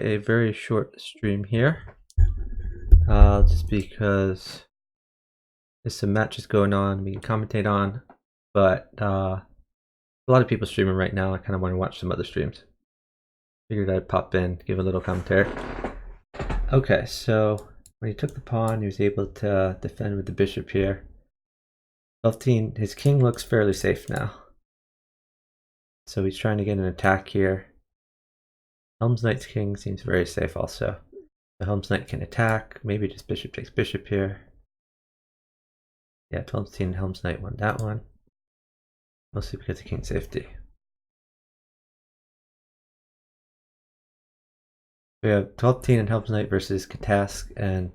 a very short stream here, just because there's some matches going on we can commentate on, but a lot of people streaming right now. I kind of want to watch some other streams. Figured I'd pop in, give a little commentary. Okay, so when he took the pawn, he was able to defend with the bishop here. 12, his king looks fairly safe now. So he's trying to get an attack here. Helm's Knight's king seems very safe also. The Helm's Knight can attack, maybe just bishop takes bishop here. Yeah, 12 Helm's Knight won that one. Mostly because of king safety. We have 12 and Helm's Knight versus Katask and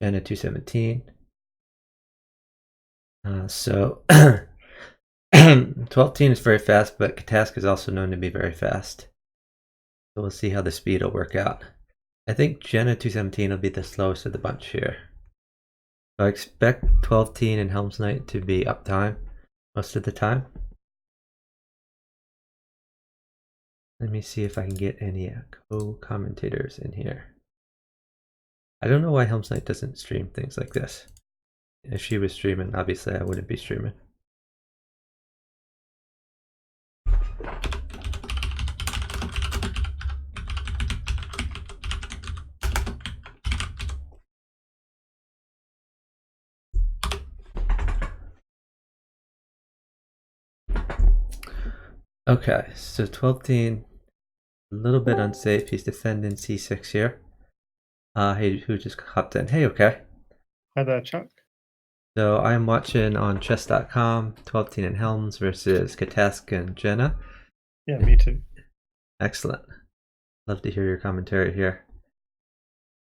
Jenna 217. So 12 is very fast, but Katask is also known to be very fast. So we'll see how the speed will work out. I think Jenna 217 will be the slowest of the bunch here. So I expect 12 and Helm's Knight to be uptime most of the time. Let me see if I can get any co-commentators in here. I don't know why Helm's Knight doesn't stream things like this. If she was streaming, obviously I wouldn't be streaming. Okay, so 12, a little bit unsafe. He's defending c6 here. Hey, who just hopped in? Hey, okay. Hi there, Chuck. So I'm watching on chess.com, 12 and Helms versus Katask and Jenna. Yeah, me too. Excellent. Love to hear your commentary here.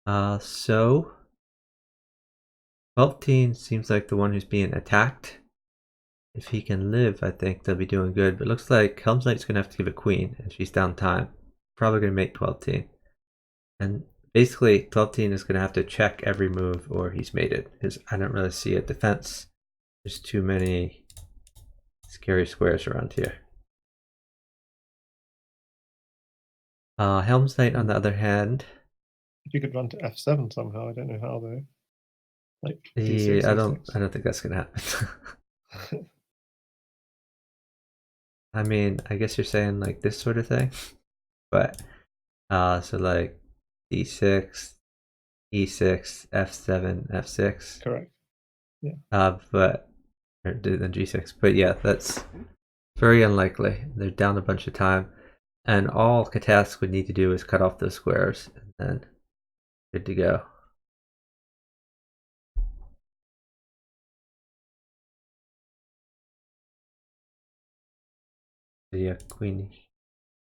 So 12 seems like the one who's being attacked. If he can live, I think they'll be doing good. But it looks like Helm's Knight's going to have to give a queen, and she's down time. Probably going to make 12. And basically, 12 is going to have to check every move or he's made it. Because I don't really see a defense. There's too many scary squares around here. Helm's Knight, on the other hand. If you could run to f7 somehow, I don't know how though. Like D6, D6, I don't think that's going to happen. I mean, I guess you're saying like this sort of thing, but so like d6, e6, f7, f6. Correct. Yeah. But or then g6. But yeah, that's very unlikely. They're down a bunch of time, and all Katask would need to do is cut off those squares, and then good to go. So yeah, queen.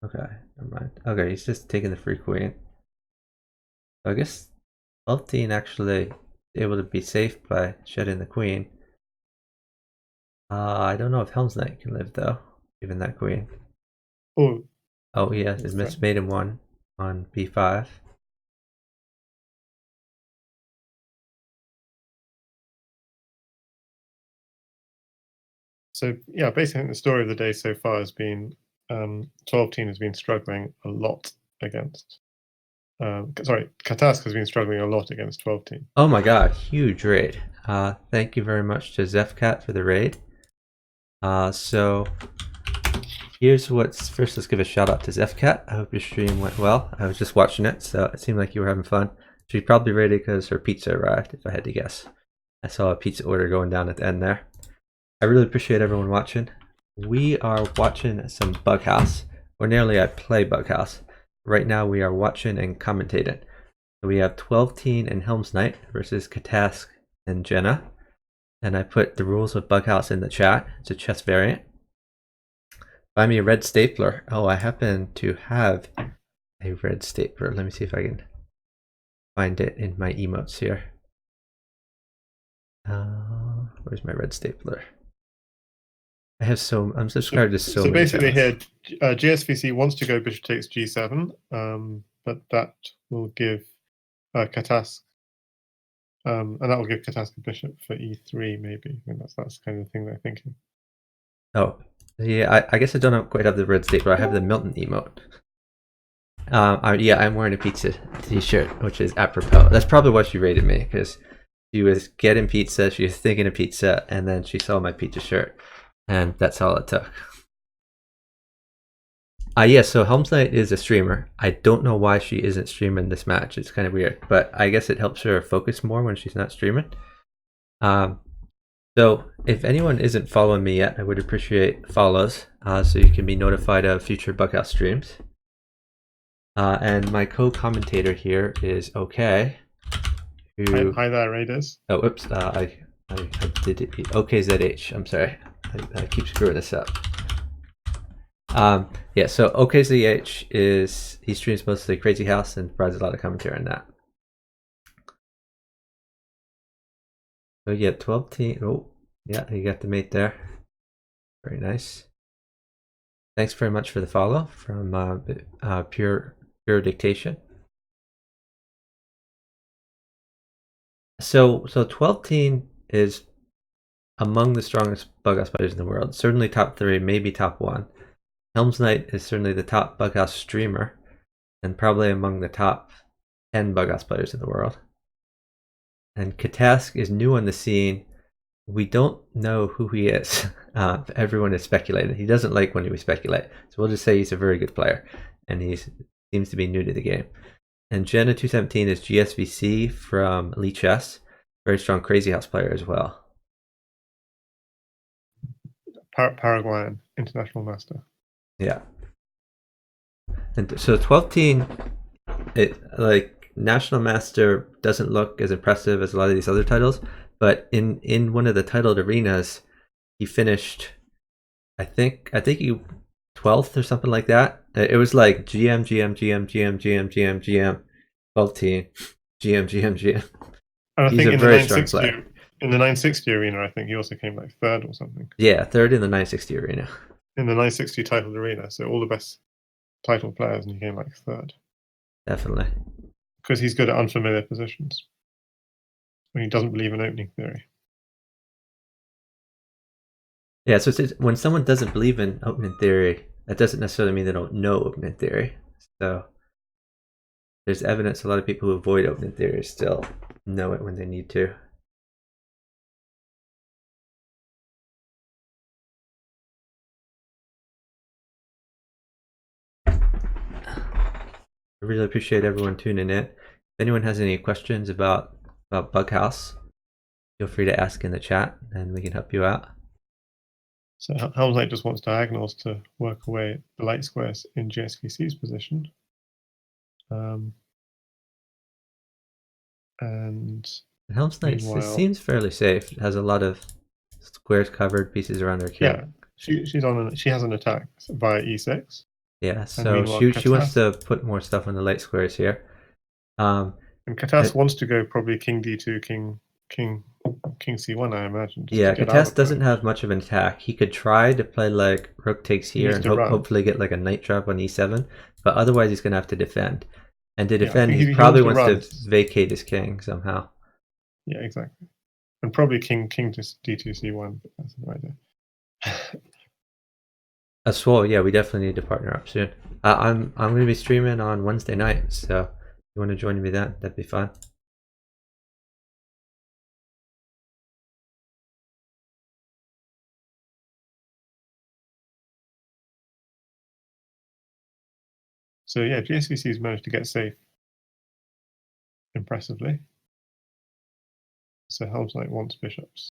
Okay, never mind. Okay, he's just taking the free queen. So I guess 12 actually able to be safe by shedding the queen. I don't know if Helm's Knight can live though, given that queen. Oh yeah, it missed made him one on b5. So yeah, basically the story of the day so far has been 12 has been struggling a lot against. Katask has been struggling a lot against 12. Oh my god, huge raid. Thank you very much to Zephcat for the raid. So here's what's first. Let's give a shout out to Zephcat. I hope your stream went well. I was just watching it, so it seemed like you were having fun. She probably raided because her pizza arrived, if I had to guess. I saw a pizza order going down at the end there. I really appreciate everyone watching. We are watching some Bughouse. Ordinarily I play Bughouse. Right now we are watching and commentating. We have 12 and Helm's Knight versus Katask and Jenna. And I put the rules of Bughouse in the chat. It's a chess variant. Buy me a red stapler. Oh, I happen to have a red stapler. Let me see if I can find it in my emotes here. Where's my red stapler? I have I'm subscribed to so many. So basically channels. here, GSVC wants to go bishop takes g7, but that will give Katask, and that will give Katask a bishop for e3 maybe. I mean, that's kind of the thing they're thinking. Oh, yeah, I guess I don't quite have the red stapler. I have the Milton emote. Yeah, I'm wearing a pizza t-shirt, which is apropos. That's probably why she rated me, because she was getting pizza, she was thinking of pizza, and then she saw my pizza shirt, and that's all it took. Yeah, so Helm's Knight is a streamer. I don't know why she isn't streaming this match. It's kind of weird, but I guess it helps her focus more when she's not streaming. So if anyone isn't following me yet, I would appreciate follows, so you can be notified of future Bughouse streams. And my co-commentator here is OK. Hi there, Raiders. Oh, oops, I did it. OKZH. I'm sorry, I keep screwing this up. Yeah, so OKZH he streams mostly Crazy House and provides a lot of commentary on that. So yeah, 12 team. Oh, yeah, you got the mate there. Very nice. Thanks very much for the follow from Pure Dictation. So 12 team is among the strongest Bughouse players in the world. Certainly top 3, maybe top 1. Helm's Knight is certainly the top Bughouse streamer, and probably among the top 10 Bughouse players in the world. And Katask is new on the scene. We don't know who he is. Everyone is speculating. He doesn't like when we speculate, so we'll just say he's a very good player, and he seems to be new to the game. And Jenna 217 is GSVC from Lee Chess, very strong Crazy House player as well. Paraguayan international master. Yeah. And so 12 teen, like National Master doesn't look as impressive as a lot of these other titles, but in one of the titled arenas, he finished, I think he 12th or something like that. It was like GM, 12 teen, GM. And I He's think a in the very strong 960 player. in the 960 arena, I think he also came like 3rd or something. Yeah, 3rd in the 960 arena. In the 960 titled arena, so all the best title players, and he came like 3rd. Definitely. Because he's good at unfamiliar positions. And he doesn't believe in opening theory. Yeah, so when someone doesn't believe in opening theory, that doesn't necessarily mean they don't know opening theory. So there's evidence a lot of people who avoid opening theory still know it when they need to. I really appreciate everyone tuning in. If anyone has any questions about Bughouse, feel free to ask in the chat and we can help you out. So Helm's Knight just wants diagonals to work away the light squares in GSVC's position. And Helm's Knight seems fairly safe. It has a lot of squares covered, pieces around her king. Yeah, she has an attack via e6. Yeah, so she wants to put more stuff on the light squares here. And Katask wants to go probably king d2, king c1, I imagine. Yeah, Katask doesn't have much of an attack. He could try to play like rook takes here and hopefully get like a knight trap on e7, but otherwise he's going to have to defend. And to defend, he probably wants to vacate his king somehow. Yeah, exactly. And probably king to d2, c1, but that's no idea. Well, yeah, we definitely need to partner up soon. I'm going to be streaming on Wednesday night, so if you want to join me then, that'd be fun. So yeah, GSVC's managed to get safe impressively. So Helm's Knight wants bishops.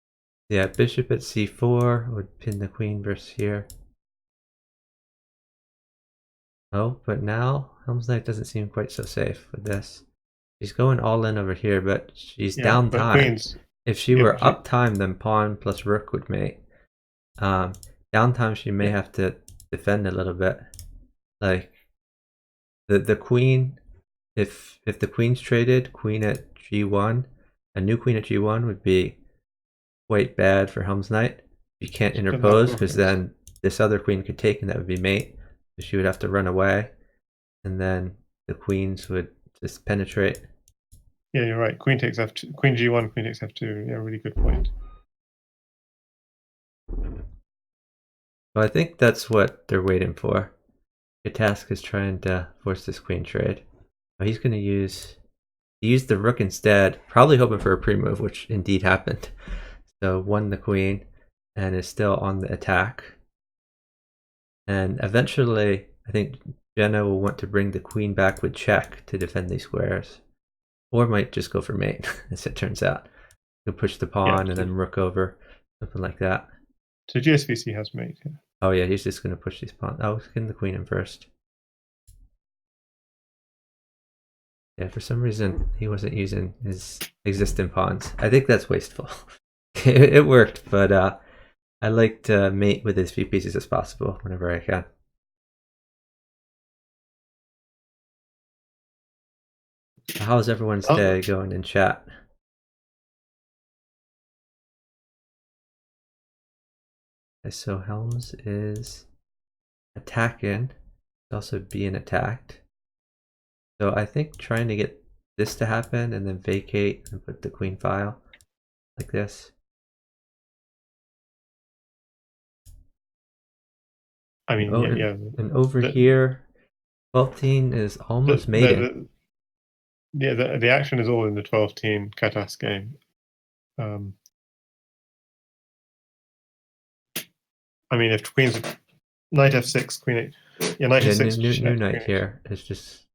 Yeah, bishop at c4 would pin the queen versus here. Oh, but now Helm's Knight doesn't seem quite so safe with this. She's going all in over here, but she's down time. If she were up time, then pawn plus rook would mate. Down time, she may have to defend a little bit. Like the queen, if the queen's traded, queen at g1, a new queen at g1 would be quite bad for Helm's Knight. You can't interpose because then this other queen could take, and that would be mate. So she would have to run away, and then the queens would just penetrate. Yeah, you're right. Queen takes f2, queen g1, queen takes f2. Yeah, really good point. So I think that's what they're waiting for. Katask is trying to force this queen trade. Oh, he's going to use... He used the rook instead, probably hoping for a pre-move, which indeed happened. So won the queen and is still on the attack. And eventually, I think Jenna will want to bring the queen back with check to defend these squares. Or might just go for mate, as it turns out. He'll push the pawn and then rook over, something like that. So GSVC has mate, yeah. Oh yeah, he's just going to push these pawns. Oh, he's getting the queen in first. Yeah, for some reason, he wasn't using his existing pawns. I think that's wasteful. It worked, but I like to mate with as few pieces as possible whenever I can. How's everyone's day going in chat? Okay, so Helms is attacking, also being attacked. So I think trying to get this to happen and then vacate and put the queen file like this. I mean, yeah. And over here, 12-teen is almost mating. The action is all in the 12-teen Katask game. I mean, if queen's knight f6, queen 8. Yeah, knight f6. New knight here is just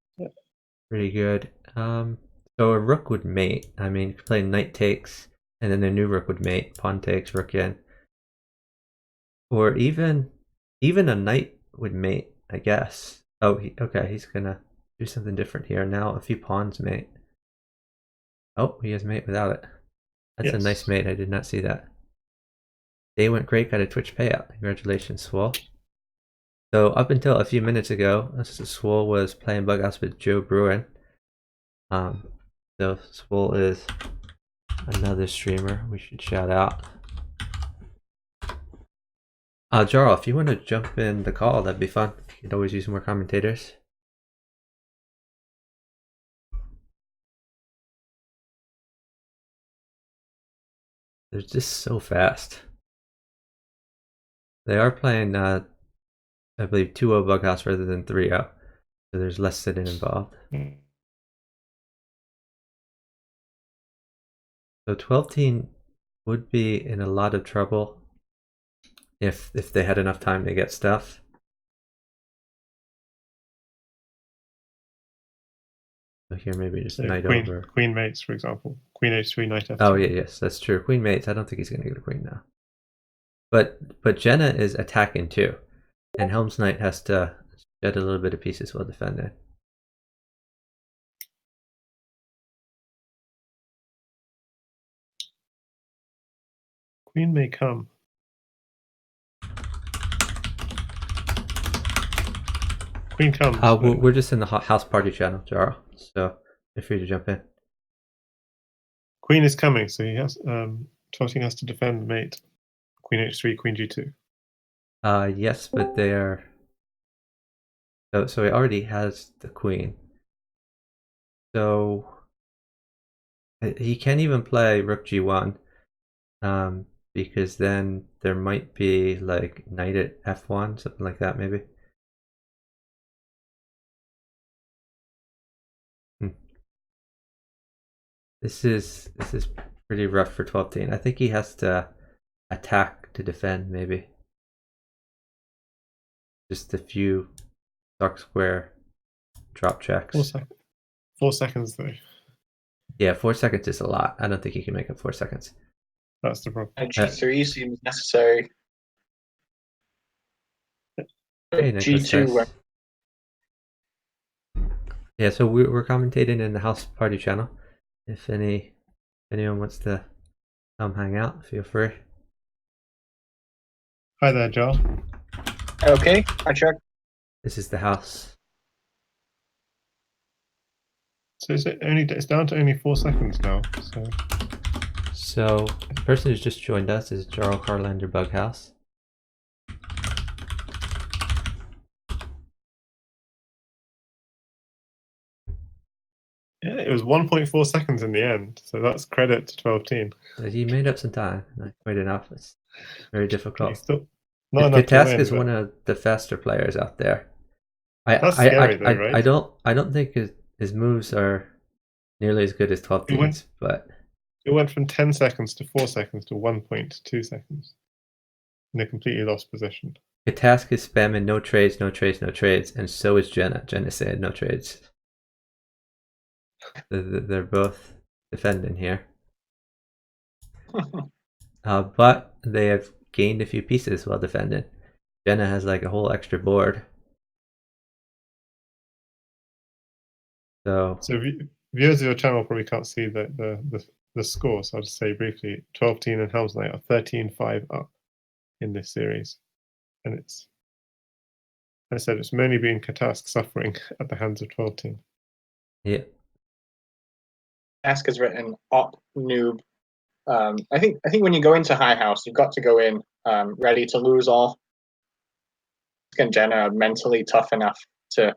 pretty good. So a rook would mate. I mean, you could play knight takes, and then the new rook would mate. Pawn takes, rook in. Or even a knight would mate, I guess. Oh, okay, he's gonna do something different here. Now a few pawns mate. Oh, he has mate without it. That's a nice mate. I did not see that. Day went great, got a Twitch payout. Congratulations, Swole. So up until a few minutes ago, Swole was playing Bughouse with Joe Bruin. So Swole is another streamer we should shout out. Jarl, if you want to jump in the call, that'd be fun. You could always use more commentators. They're just so fast. They are playing, I believe, 2-0 Bughouse rather than 3-0. So there's less sitting involved. So 12-teen would be in a lot of trouble if they had enough time to get stuff. So here maybe just knight over. Queen mates, for example. Queen h3, knight f2. Oh yeah, yes, that's true. Queen mates. I don't think he's going to get a queen now. But Jenna is attacking too, and Helm's knight has to shed a little bit of pieces while defending. Queen may come. Queen comes. We're just in the house party channel, Jaro, so feel free to jump in. Queen is coming, so he has 12-teen has to defend the mate. Queen h3, queen g2. Yes, but they are. So he already has the queen. So he can't even play rook g1, because then there might be like knight at f1, something like that, maybe. This is pretty rough for 12-teen. I think he has to attack to defend, maybe. Just a few dark square drop checks. 4 seconds though. Yeah, 4 seconds is a lot. I don't think he can make it 4 seconds. That's the problem. G3 seems necessary. Hey, G2. Yeah, so we're commentating in the house party channel. If anyone wants to come hang out, feel free. Hi there, Joel. Okay, I checked. This is the house. So it's down to only 4 seconds now. So the person who's just joined us is Jarl Carlander Bughouse. Yeah, it was 1.4 seconds in the end, so that's credit to 12-teen. He made up some time, not quite enough. It's very difficult. Not enough Katask is one of the faster players out there. That's scary though, right? I don't think his moves are nearly as good as 12 It went- teens, but It went from 10 seconds to 4 seconds to 1.2 seconds. And they completely lost position. Katask is spamming no trades, no trades, no trades, and so is Jenna. Jenna said no trades. They're both defending here. But they have gained a few pieces while defending. Jenna has like a whole extra board. So viewers of your channel probably can't see the score, so I'll just say briefly, 12-teen and Helm's Knight are 13-5 up in this series. And it's, as I said, it's mainly been Katask suffering at the hands of 12-teen. yeah. Ask has written op noob. I think when you go into High House, you've got to go in ready to lose all. And Jenna are mentally tough enough to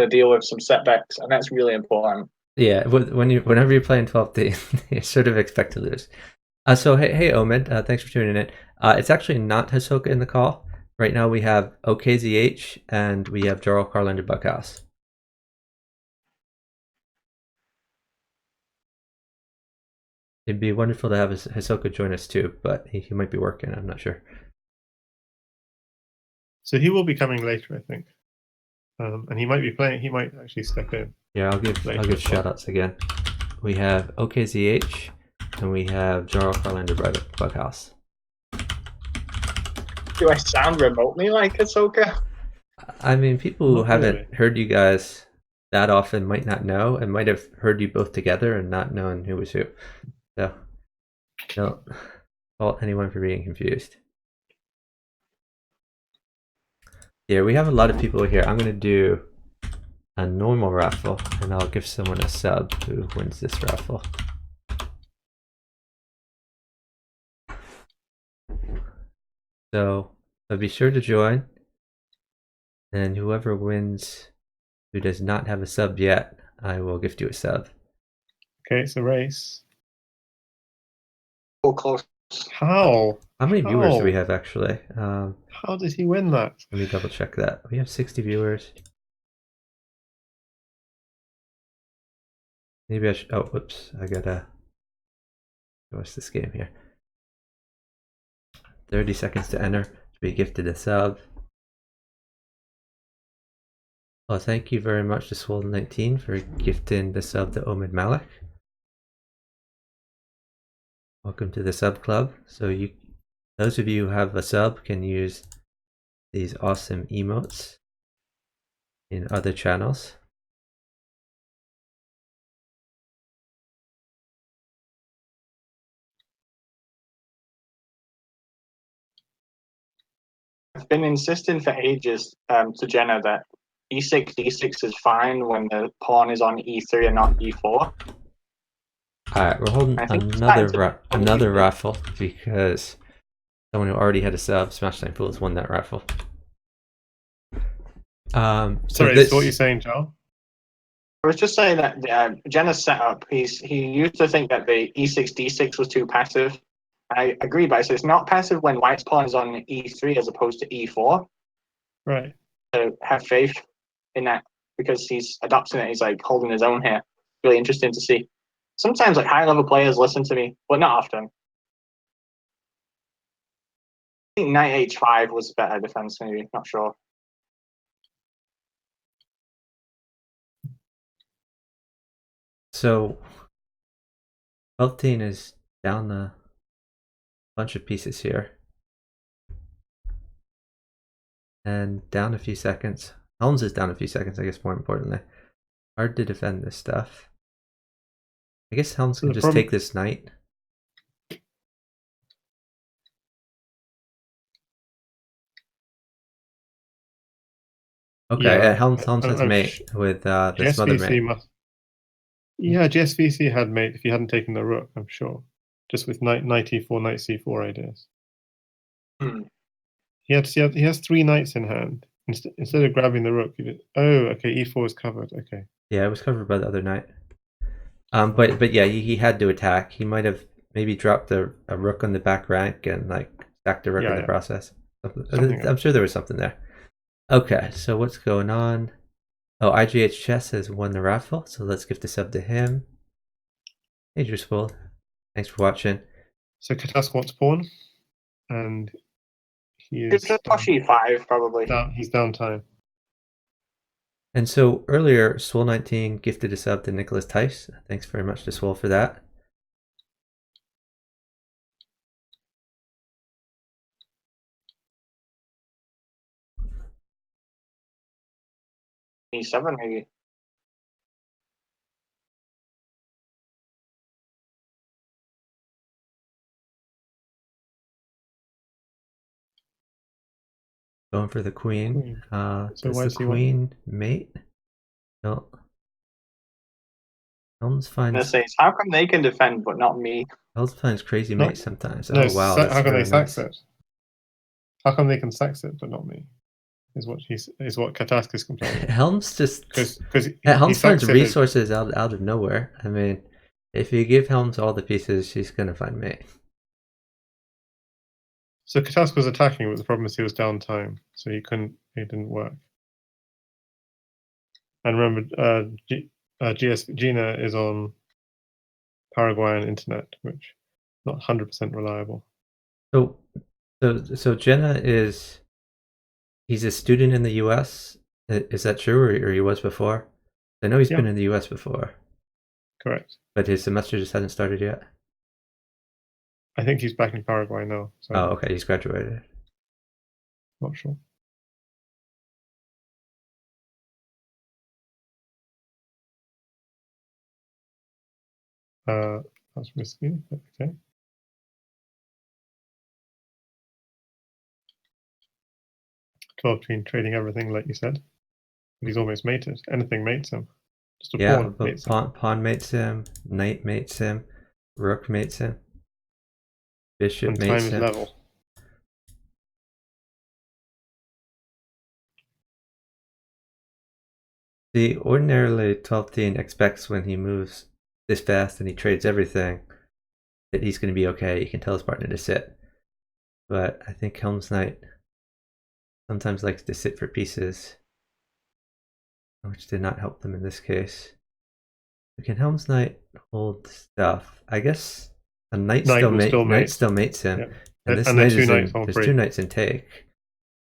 deal with some setbacks, and that's really important. Yeah, whenever you're playing 12-teen, you sort of expect to lose. So hey Omid, thanks for tuning in. It's actually not Hisoka in the call. Right now we have OKZH and we have Jarl Carlander Bughouse. It'd be wonderful to have Hisoka join us too, but he might be working, I'm not sure. So he will be coming later, I think. And he might be playing, he might actually step in. Yeah, I'll give shout outs again. We have OKZH and we have Jarl Carlander Bughouse. Do I sound remotely like Hisoka? I mean, people who Not haven't really. heard you guys that often might not know, and might have heard you both together and not known who was who. So, don't fault anyone for being confused. Yeah, we have a lot of people here. I'm going to do a normal raffle, and I'll give someone a sub who wins this raffle. So be sure to join, and whoever wins who does not have a sub yet, I will gift you a sub. Okay, it's a race. So close. How? How many viewers do How? we have actually? How did he win that? Let me double check that. We have 60 viewers. Maybe I should. Oh, whoops! I gotta. What's this game here? 30 seconds to enter to be gifted a sub. Well, thank you very much to Swollen19 for gifting the sub to Omid Malik. Welcome to the sub club. So those of you who have a sub can use these awesome emotes in other channels. I've been insisting for ages to Jenna that e6, d6 is fine when the pawn is on e3 and not e4. Alright, we're holding another raffle because someone who already had a sub, Smash Time Fools, won that raffle. Sorry, so what you're saying, Joel? I was just saying that Jenna's setup, he used to think that the e6, d6 was too passive. I agree, but it's not passive when white's pawn is on e3 as opposed to e4. Right. So have faith in that because he's adopting it. He's like holding his own here. Really interesting to see. Sometimes like high level players listen to me, but not often. I think knight h5 was better defense, maybe. Not sure. So 12-teen is down a bunch of pieces here. And down a few seconds. Helms is down a few seconds, I guess, more importantly. Hard to defend this stuff. I guess Helms can just take this knight. Okay, Yeah, Helms has mate with this mother mate. Yeah, GSVC had mate if he hadn't taken the rook, I'm sure. Just with knight e4, knight c4 ideas. He has 3 knights in hand. Instead of grabbing the rook, he did. Oh, okay, e4 is covered. Okay. Yeah, it was covered by the other knight. But yeah, he had to attack. He might have maybe dropped a rook on the back rank and like stacked a rook in the process. I'm sure there was something there. Okay, so what's going on? Oh, IGH Chess has won the raffle, so let's give the sub to him. Hey, Driscoll. Thanks for watching. So Katask wants pawn, and he It's is just push E5 probably. he's downtime. And so earlier, Swole19 gifted a sub to Nicholas Tice. Thanks very much to Swole for that. E7 maybe. Going for the queen. Queen. So Does why the does he want- queen mate? No. Helms I'm gonna finds say, how come they can defend but not me? crazy No, mates sometimes. No, Oh wow, that's how can very they sax nice. it? How come they can sax it but not me? Is what Katask is complaining. Helms just Because Helms finds saxed it. resources out of nowhere. I mean, if you give Helms all the pieces, she's gonna find mate. So Katask was attacking, but the problem is he was downtime, so he didn't work. And remember, Gina is on Paraguayan internet, which not 100% reliable. So Jenna he's a student in the U.S. Is that true, or he was before? I know he's been in the U.S. before. Correct. But his semester just hasn't started yet. I think he's back in Paraguay now. So oh, okay, he's graduated. Not sure. That's risky, but okay. 12-15 trading everything, like you said. But he's almost mated. Anything mates him. Just a pawn mates him. Pawn mates him, knight mates him, rook mates him, bishop And mates time is him. level. See, ordinarily 12-15 expects when he moves this fast and he trades everything that he's going to be okay. He can tell his partner to sit. But I think Helm's Knight sometimes likes to sit for pieces, which did not help them in this case. Can Helm's Knight hold stuff? I guess a knight still mates him. Yep. And this and knight there's two knights in take.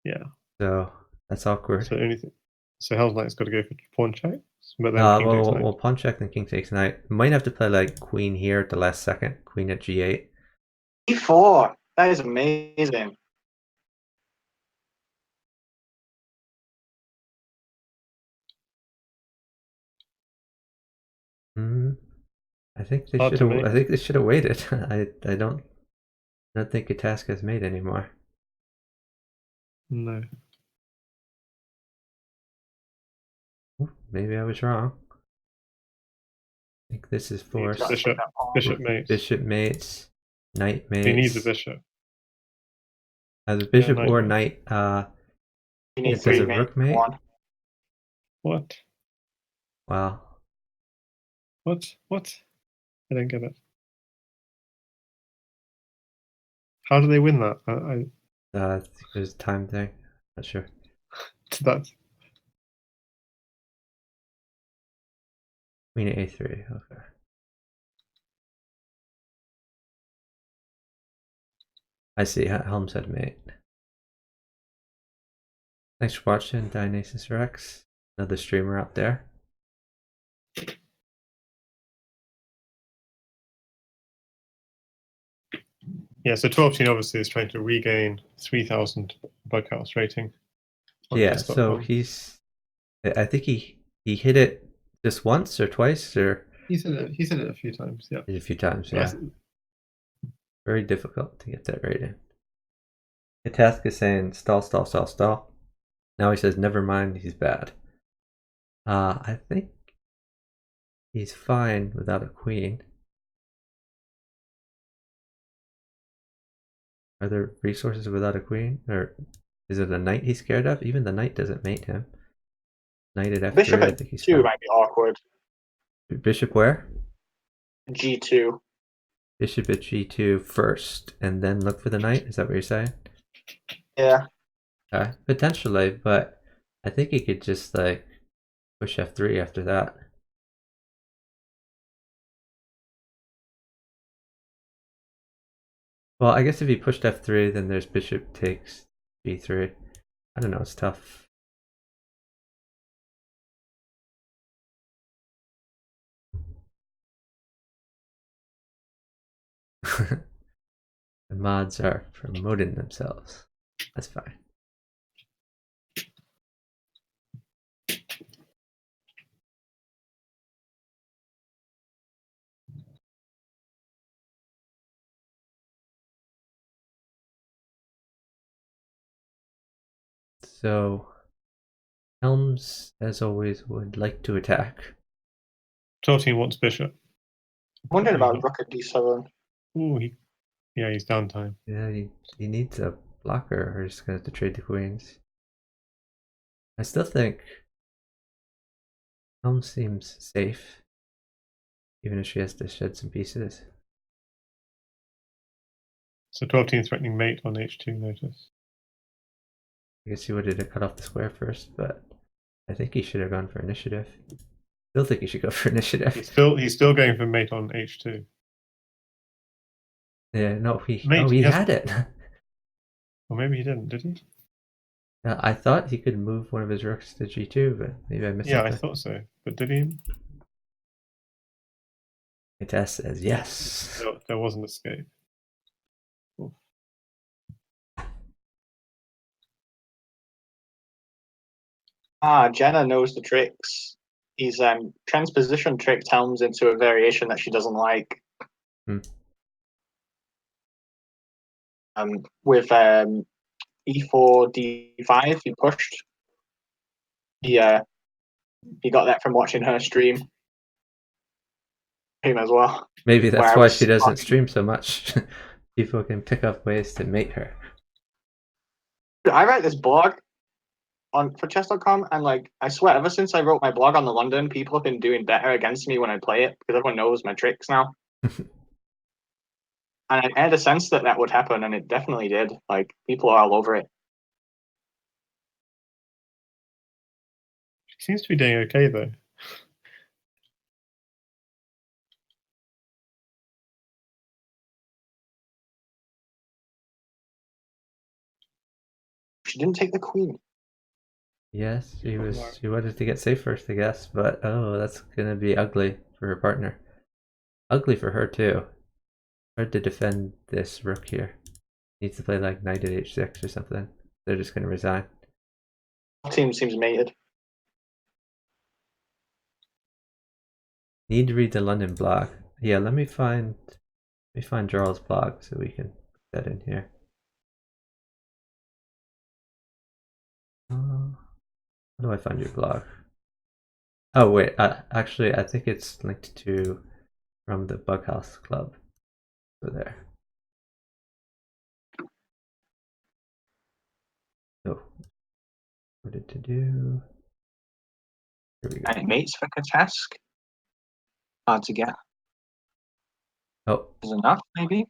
Yeah. So that's awkward. So Helm's Knight's got to go for pawn checks, but then king takes knight. Well, pawn check, then king takes knight. Might have to play like queen here at the last second. Queen at g8. E4. That is amazing. I think they should have. I think they should have waited. I don't think Katask has made anymore. No. Maybe I was wrong. I think this is forced. Bishop mates. Bishop mates. Knight mates. He needs a bishop. Either bishop or knight. You need does a rook mate? What? Wow. What? I don't get it. How do they win that? There's a time thing. Not sure. That's Queen at a3. Okay. I see. Helm's had mate. Thanks for watching, Dionysus Rex. Another streamer out there. Yeah, so 12-15 obviously is trying to regain 3,000 bughouse rating. Yeah, so he's. I think he hit it just once or twice, or he's hit it a few times. Yeah, a few times. Yeah, very difficult to get that rating. The task is saying stall. Now he says never mind, he's bad. I think he's fine without a queen. Are there resources without a queen? Or is it a knight he's scared of? Even the knight doesn't mate him. Knight at f3, Bishop I at think he's 2 fine. might be awkward. Bishop where? G2. Bishop at g2 first, and then look for the knight? Is that what you're saying? Yeah. Potentially, but I think he could just like push f3 after that. Well, I guess if he pushed f3, then there's bishop takes g3. I don't know, it's tough. The mods are promoting themselves. That's fine. So, Helms, as always, would like to attack. 12 wants bishop. Wondered about rook at d7. Ooh, he's downtime. Yeah, he needs a blocker, or he's going to have to trade the queens. I still think Helms seems safe, even if she has to shed some pieces. So 12 threatening mate on h2 notice. I guess he wanted to cut off the square first, but I think he should have gone for initiative. Still think he should go for initiative. He's still going for mate on h2. Yeah, no, he Mate, had it. Or maybe he didn't, did he? I thought he could move one of his rooks to g2, but maybe I missed Yeah, something. I thought so. But did he? Test says yes. No, there was an escape. Jenna knows the tricks. He's transposition tricked Helms into a variation that she doesn't like. With e4 d5, he pushed. He got that from watching her stream. Him as well. Maybe that's why she doesn't stream so much. People can pick up ways to mate her. I write this blog for chess.com, and like I swear, ever since I wrote my blog on the London, people have been doing better against me when I play it because everyone knows my tricks now. And I had a sense that that would happen, and it definitely did. Like people are all over it. She seems to be doing okay though. She didn't take the queen. Yes, she wanted to get safe first, I guess, but oh, that's gonna be ugly for her partner. Ugly for her too. Hard to defend this rook here. Needs to play like knight at h6 or something. They're just gonna resign. Team seems mated. Need to read the London blog. Yeah, let me find Jarl's blog so we can put that in here. How do I find your blog? Oh wait, actually I think it's linked to from the Bughouse Club. So there. So what did to do? Here we go. And it mates for Katask. Hard to get. Oh. Is enough, maybe?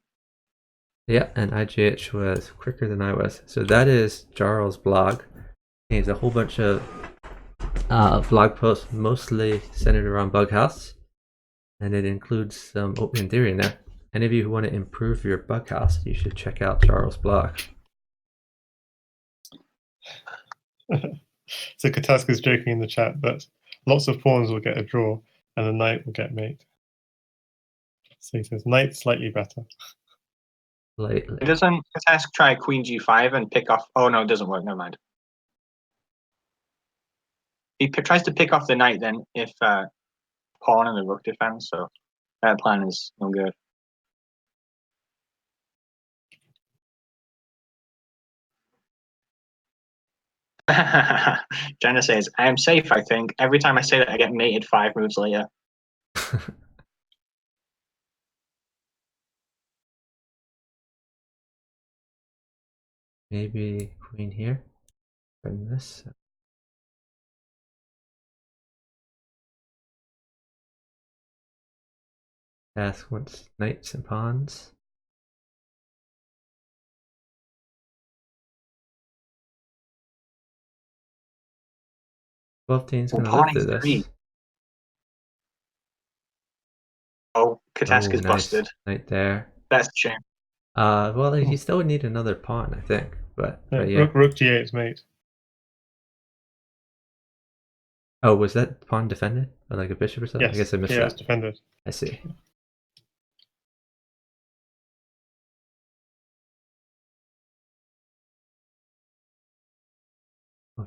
Yeah, and IGH was quicker than I was. So that is Jarl's blog. He has a whole bunch of blog posts, mostly centered around Bughouse, and it includes some open theory in there. Any of you who want to improve your Bughouse, you should check out Jarl's blog. So Katask is joking in the chat that lots of pawns will get a draw and the knight will get mate. So he says knight slightly better. Slightly. Doesn't Katask try queen g5 and pick off? Oh no, it doesn't work. Never mind. He tries to pick off the knight then if pawn and the rook defends. So that plan is no good. Jenna says, I am safe, I think. Every time I say that, I get mated 5 moves later. Maybe queen here. Bring this. Ask wants knights and pawns. 12-teen's Well, gonna pawn live through this. A3. Oh, Katask Oh, is nice. busted. Right there. That's a shame. Well, you still would need another pawn, I think. But No, yeah. rook G8 is mate. Oh, was that pawn defended? Or like a bishop or something? Yes. I guess I missed yeah, it's that. defended. I see.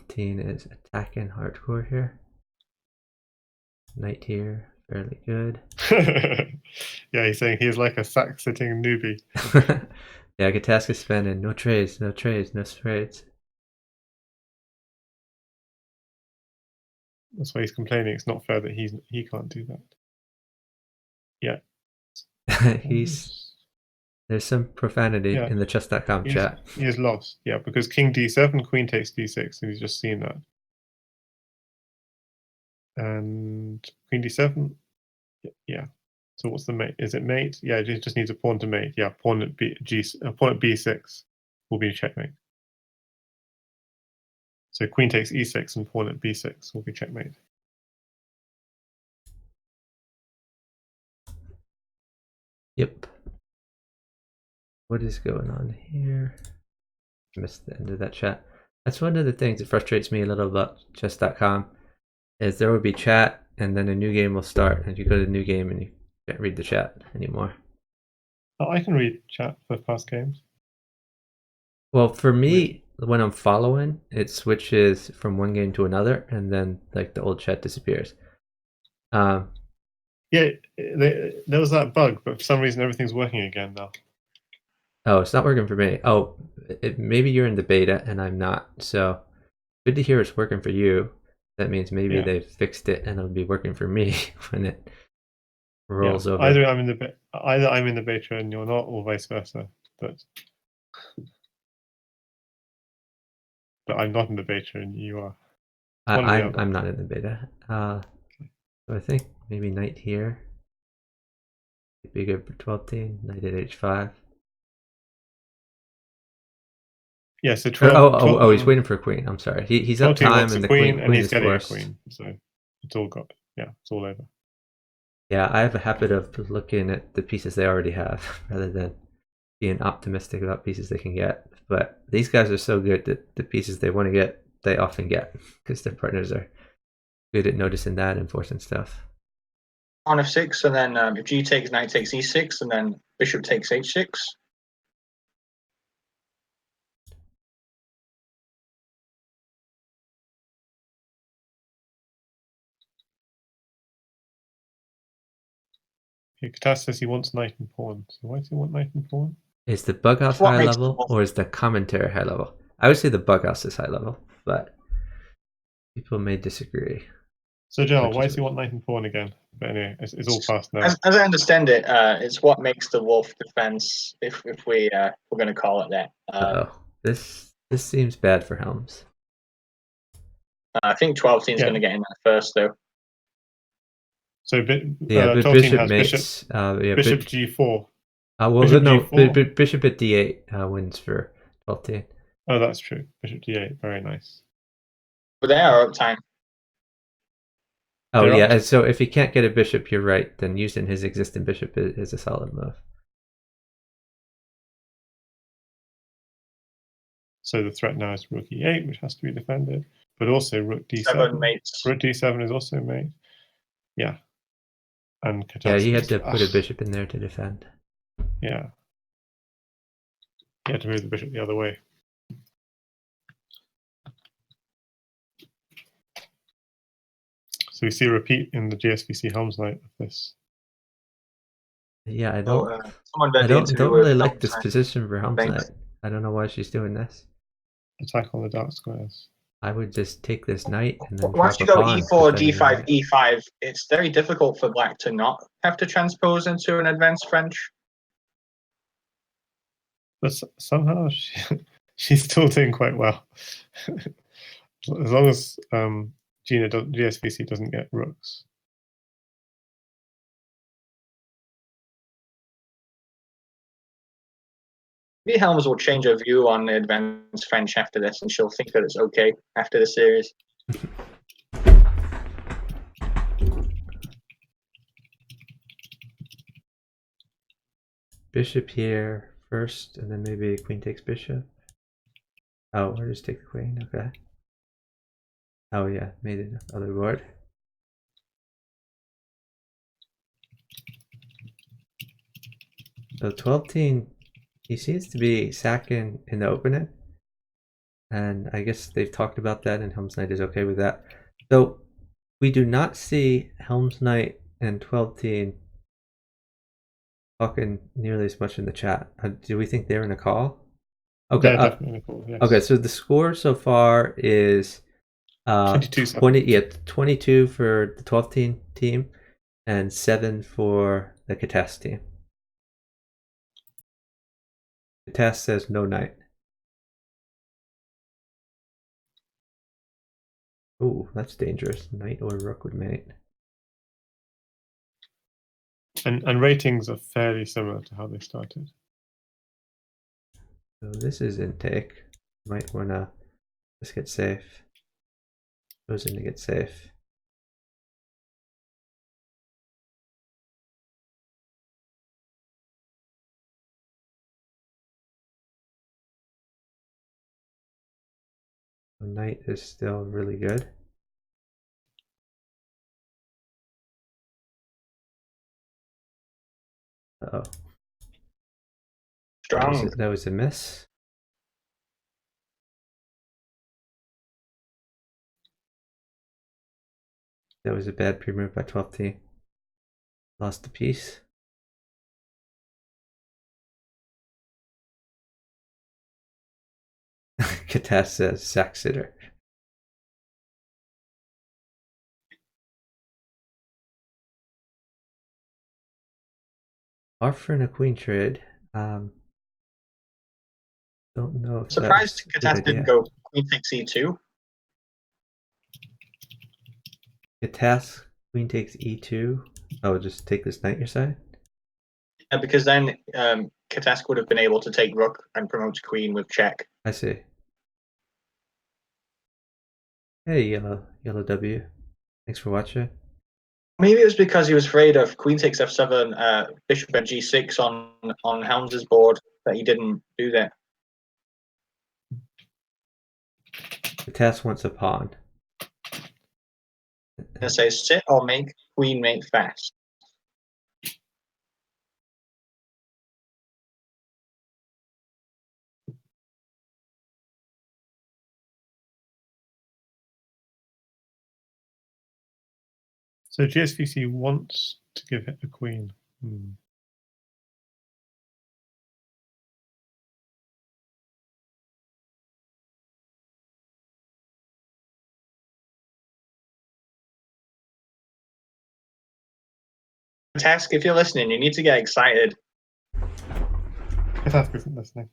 Teen is attacking hardcore here. Knight here, fairly good. Yeah, he's saying he's like a sack-sitting newbie. Yeah, Katask is spending no trades, no trades, no trades. That's why he's complaining. It's not fair that he can't do that. Yeah. There's some profanity Yeah. in the chess.com chat. He is lost. Yeah, because king d7, queen takes d6, and he's just seen that. And queen d7. Yeah. So what's the mate? Is it mate? Yeah, it just needs a pawn to mate. Yeah, pawn at pawn at b6 will be checkmate. So queen takes e6 and pawn at b6 will be checkmate. Yep. What is going on here? I missed the end of that chat. That's one of the things that frustrates me a little about chess.com is there will be chat and then a new game will start and you go to the new game and you can't read the chat anymore. Oh, I can read chat for past games. Well, for me, when I'm following, it switches from one game to another and then like the old chat disappears. Yeah, there was that bug, but for some reason everything's working again now. Oh, it's not working for me. Oh, maybe you're in the beta and I'm not. So good to hear it's working for you. That means maybe they fixed it and it'll be working for me when it rolls over. Either I'm in the beta and you're not, or vice versa. But I'm not in the beta and you are. I'm not in the beta. So I think maybe knight here would be good for 12-teen. Knight at h5. Yeah, so 12. He's waiting for a queen. I'm sorry. He's up 12 time and the queen and he's is getting forced. a queen. So it's all got. Yeah, it's all over. Yeah, I have a habit of looking at the pieces they already have rather than being optimistic about pieces they can get. But these guys are so good that the pieces they want to get, they often get because their partners are good at noticing that and forcing stuff. Pawn f6, and then if g takes, knight takes e6, and then bishop takes h6. Katas says he wants knight and pawn. So why does he want knight and pawn? Is the bughouse high level or is the commentary high level? I would say the bughouse is high level, but people may disagree. So Joel, why does he want knight and pawn again? But anyway, it's all past now. As I understand it, it's what makes the wolf defense, if we're going to call it that. This seems bad for Helms. I think 12-teen's going to get in there first, though. So bishop mates. Bishop g4. Bishop at d8 wins for 12-teen. Oh, that's true. Bishop d8, very nice. But they are up time. Oh, yeah, so if he can't get a bishop, you're right, then using his existing bishop is a solid move. So the threat now is rook e8, which has to be defended, but also rook d7. 7 mates. Rook d7 is also mate. Yeah. And yeah, he had to put a bishop in there to defend. Yeah. He had to move the bishop the other way. So we see a repeat in the GSVC Helms night of this. Yeah, I don't don't really like this position for Helms night. I don't know why she's doing this. Attack on the dark squares. I would just take this knight and then once you go e4, d5, e5, it's very difficult for black to not have to transpose into an advanced French. But somehow she's still doing quite well. As long as GSVC doesn't get rooks. Maybe Helms will change her view on the advanced French after this, and she'll think that it's okay after the series. bishop here first, and then maybe queen takes bishop. Oh, or just take the queen. Okay. Oh yeah, made it other board. So 12-teen, he seems to be sacking in the opening. And I guess they've talked about that, and Helm's Knight is okay with that. So we do not see Helm's Knight and 12-teen talking nearly as much in the chat. Do we think they're in a call? Okay. They're definitely cool, yes. Okay, so the score so far is 22-7. 22 for the 12-teen team and 7 for the Katas team. Katas says no knight. Ooh, that's dangerous. Knight or rook would mate. And ratings are fairly similar to how they started. So this is intake. Might wanna just get safe. Goes in to get safe. So knight is still really good. Uh-oh. Strong. That was a miss. That was a bad pre-move by 12-teen. Lost the piece. Katas says sack sitter. Offering a queen trade. Don't know if Surprised that's a good Katas didn't idea. go queen takes e2. Katas, queen takes e2. Oh, just take this knight, you're saying? Because then Katas would have been able to take rook and promote queen with check. I see. Hey, yellow W. Thanks for watching. Maybe it was because he was afraid of queen takes f7, bishop at g6 on Helms's board that he didn't do that. Katas wants a pawn. And say sit or make queen mate fast. So GSVC wants to give it a queen. Task, if you're listening, you need to get excited. Katas isn't listening.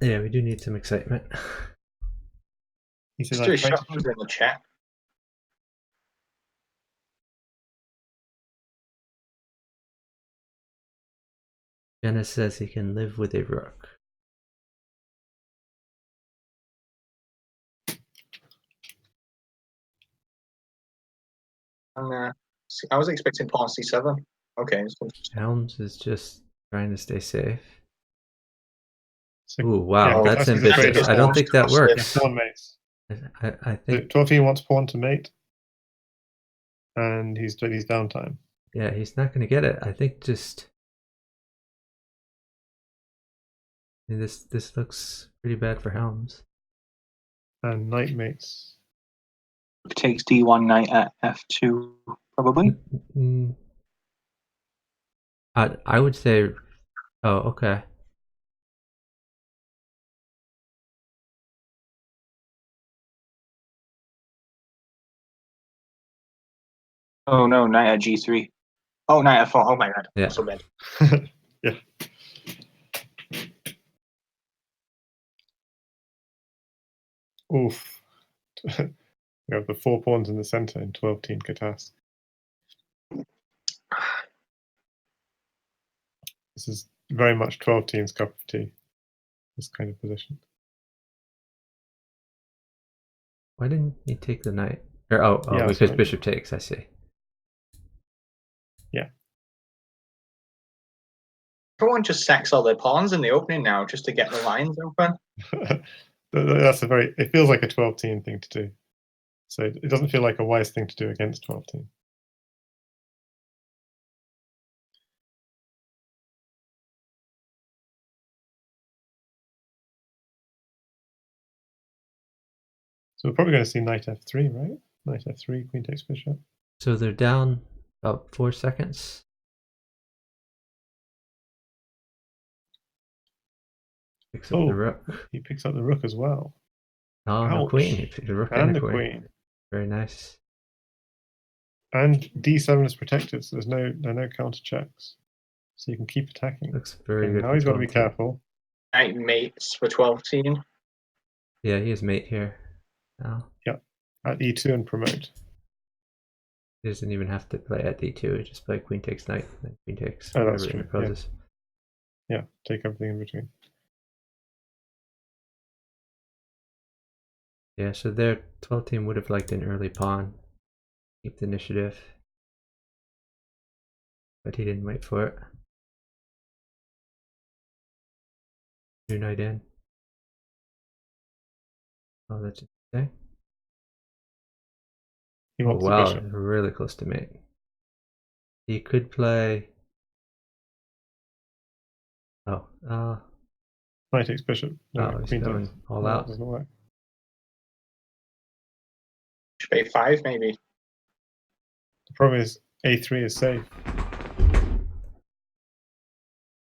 Yeah, we do need some excitement. He says, Just do a shot in the chat. Jenna says he can live with a rook. I was expecting pawn c7. Okay. Helms is just trying to stay safe. So, Ooh, wow, yeah, that's Katas is afraid ambitious. of I don't pawn. think that works. Yeah, pawn mates. I think 12-teen wants pawn to mate, and he's downtime. yeah, he's not going to get it. I think just this looks pretty bad for Helms. And knight mates. Takes d1 knight at f2, probably. I would say, oh, okay. Oh no, knight at g3. Oh, knight at 4. Oh my god, Yeah. so bad. Yeah. Oof. We have the 4 pawns in the center in 12-teen Katas. This is very much 12-teen's cup of tea, this kind of position. Why didn't he take the knight? Or Yeah, because sorry. bishop takes. I see. Yeah. Everyone just sacks all their pawns in the opening now just to get the lines open. That's a very. It feels like a 12-team thing to do. So it doesn't feel like a wise thing to do against 12-team. So we're probably going to see knight f3, right? Knight f3, queen takes bishop. So they're down about 4 seconds. Picks up the rook. He picks up the rook as well. Oh, no Ouch. queen. He picked a rook And and the a queen. queen. Very nice. And d7 is protected, so there are no counter checks. So you can keep attacking. Looks very good. Now he's got to be careful. Knight mates for 12-team. Yeah, he has mate here now. Yeah, at e2 and promote. He doesn't even have to play at d2. He just play queen takes knight, then queen takes Oh, whatever that's it true. imposes. Yeah, take everything in between. Yeah, so their 12 team would have liked an early pawn. Keep the initiative. But he didn't wait for it. New knight in. Oh, that's interesting. He Oh wants the wow, bishop. really close to mate. He could play. Oh, Knight takes bishop. No, oh, he's queen going takes. all No, out. that doesn't work. Bishop a5 maybe. The problem is a3 is safe.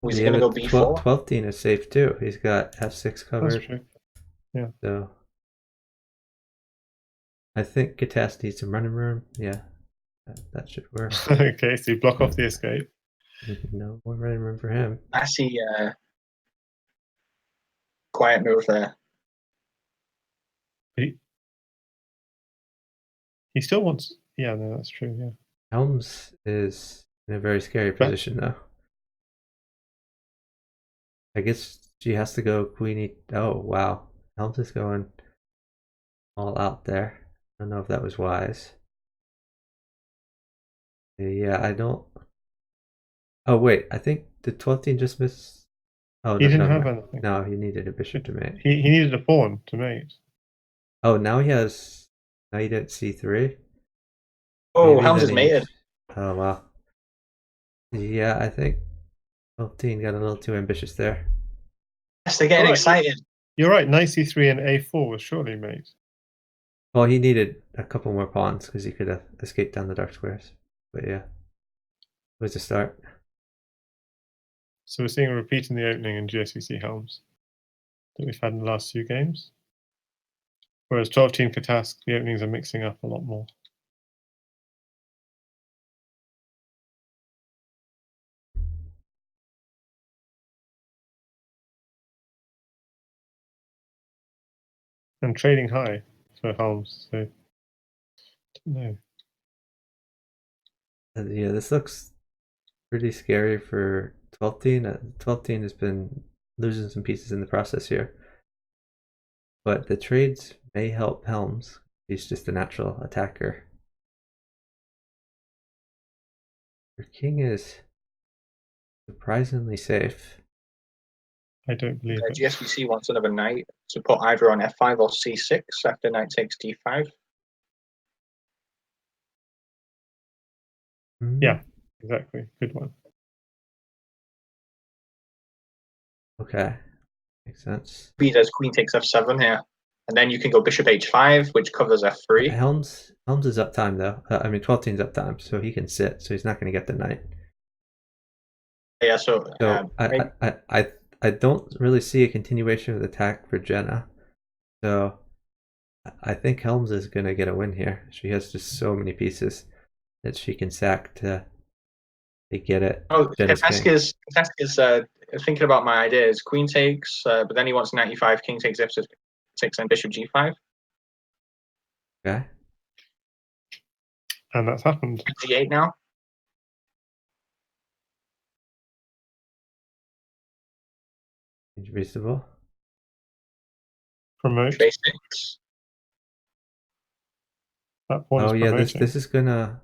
Was he going to go b4? 12 team is safe too. He's got f6 covered. That's true. Yeah. So I think Katas needs some running room. Yeah, that should work. Okay, so you block off the escape. No more running room for him. I see quiet move there. He still wants. Yeah, no, that's true. Yeah. Helms is in a very scary position though. I guess she has to go queenie. Oh wow, Helms is going all out there. I don't know if that was wise. Yeah, I don't. Oh wait, I think the 12 team just missed. Oh, He no, didn't no, have no. anything. No, he needed a bishop to mate. He needed a pawn to mate. Oh, now he has knight at c3. Oh, Maybe Helms then is mated. Oh wow. Yeah, I think 12 got a little too ambitious there. Yes, they're getting excited. You're right. Knight c3 and a4 was surely mate. Well, he needed a couple more pawns because he could have escaped down the dark squares. But yeah, it was a start. So we're seeing a repeat in the opening in GSVC Helms that we've had in the last few games. Whereas 12-team Katask, the openings are mixing up a lot more. And trading high for Helms, so no. Yeah, this looks pretty scary for 12. 12 has been losing some pieces in the process here. But the trades may help Helms. He's just a natural attacker. Your king is surprisingly safe. I don't believe it. GSVC wants another knight to put either on f5 or c6 after knight takes d5. Yeah, exactly. Good one. Okay, makes sense. B does queen takes f7 here, and then you can go bishop h5, which covers f3. Helms is up time though. I mean, 12 up time, so he can sit. So he's not going to get the knight. Yeah, so I don't really see a continuation of the attack for Jenna. So I think Helms is going to get a win here. She has just so many pieces that she can sack to get it. Oh, Katask is thinking about my ideas. Queen takes, but then he wants knight e5, king takes f6, and bishop g5. Okay. And that's happened. g8 now. Reasonable. Promote. Basics. That pawn is yeah, promoting. this is gonna.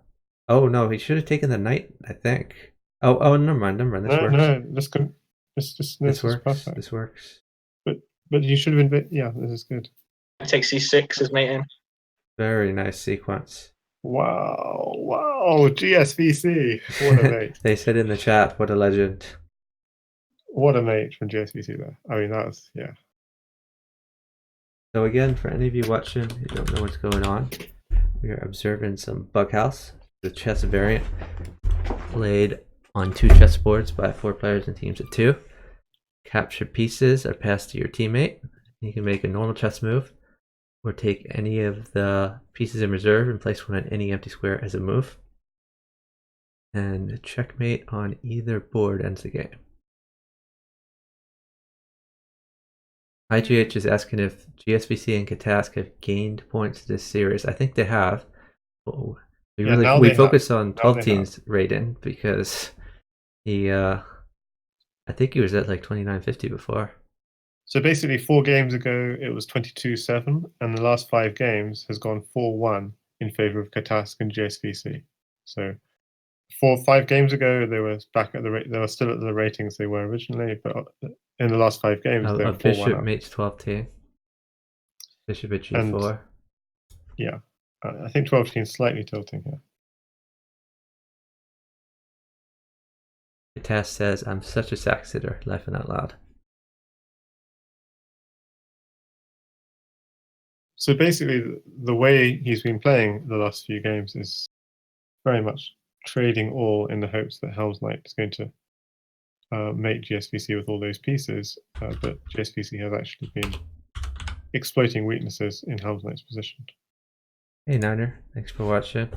Oh no, he should have taken the knight, I think. Oh, never mind. This No, works. no, this This is works. perfect. This works. But you should have been. Yeah, this is good. Take C6 is mating. Very nice sequence. Wow, GSVC. What a mate. They said in the chat, what a legend. What a mate from GSVC there. I mean, that's, yeah. So again, for any of you watching who don't know what's going on, we are observing some bughouse, the chess variant, played on 2 chessboards by 4 players in teams of 2. Captured pieces are passed to your teammate. You can make a normal chess move, or take any of the pieces in reserve and place one on any empty square as a move. And checkmate on either board ends the game. IGH is asking if GSVC and Katask have gained points this series. I think they have. We focus on 12 teams Raiden because he I think he was at like 2950 before. So basically 4 games ago it was 22-7, and the last 5 games has gone 4-1 in favor of Katask and GSVC. So 5 games ago they were back at they were still at the ratings they were originally, but in the last 5 games they were 4-1 bishop up. mates 12-10. Bishop at G4. And, yeah, I think 12-10 is slightly tilting here. Katask says, "I'm such a sack sitter," laughing out loud. So basically, the way he's been playing the last few games is very much trading all in the hopes that Helm's Knight is going to mate GSVC with all those pieces, but GSVC has actually been exploiting weaknesses in Helm's Knight's position. Hey Niner, thanks for watching.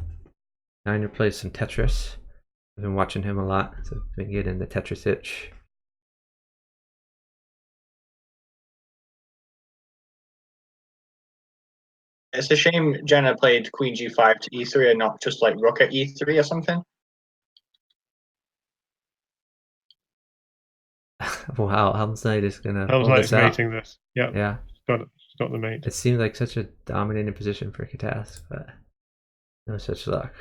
Niner plays some Tetris. I've been watching him a lot, so I've been getting the Tetris itch. It's a shame Jenna played Queen G5 to E3 and not just like Rook at E3 or something. Wow, Helm's Knight is gonna Helm's pull Knight this is out. mating this. Yep. Yeah. She's got the mate. It seemed like such a dominating position for Katask, but no such luck.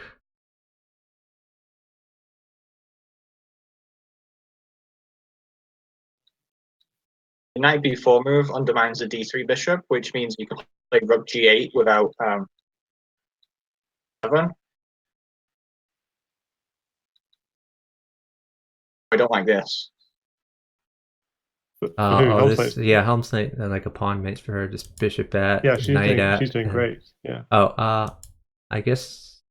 The knight b4 move undermines the d3 bishop, which means you can play rook g8 without 7. I don't like this. Yeah, Helm's Knight, like a pawn mates for her, just bishop at, yeah, she's doing great. Yeah. Oh, I guess,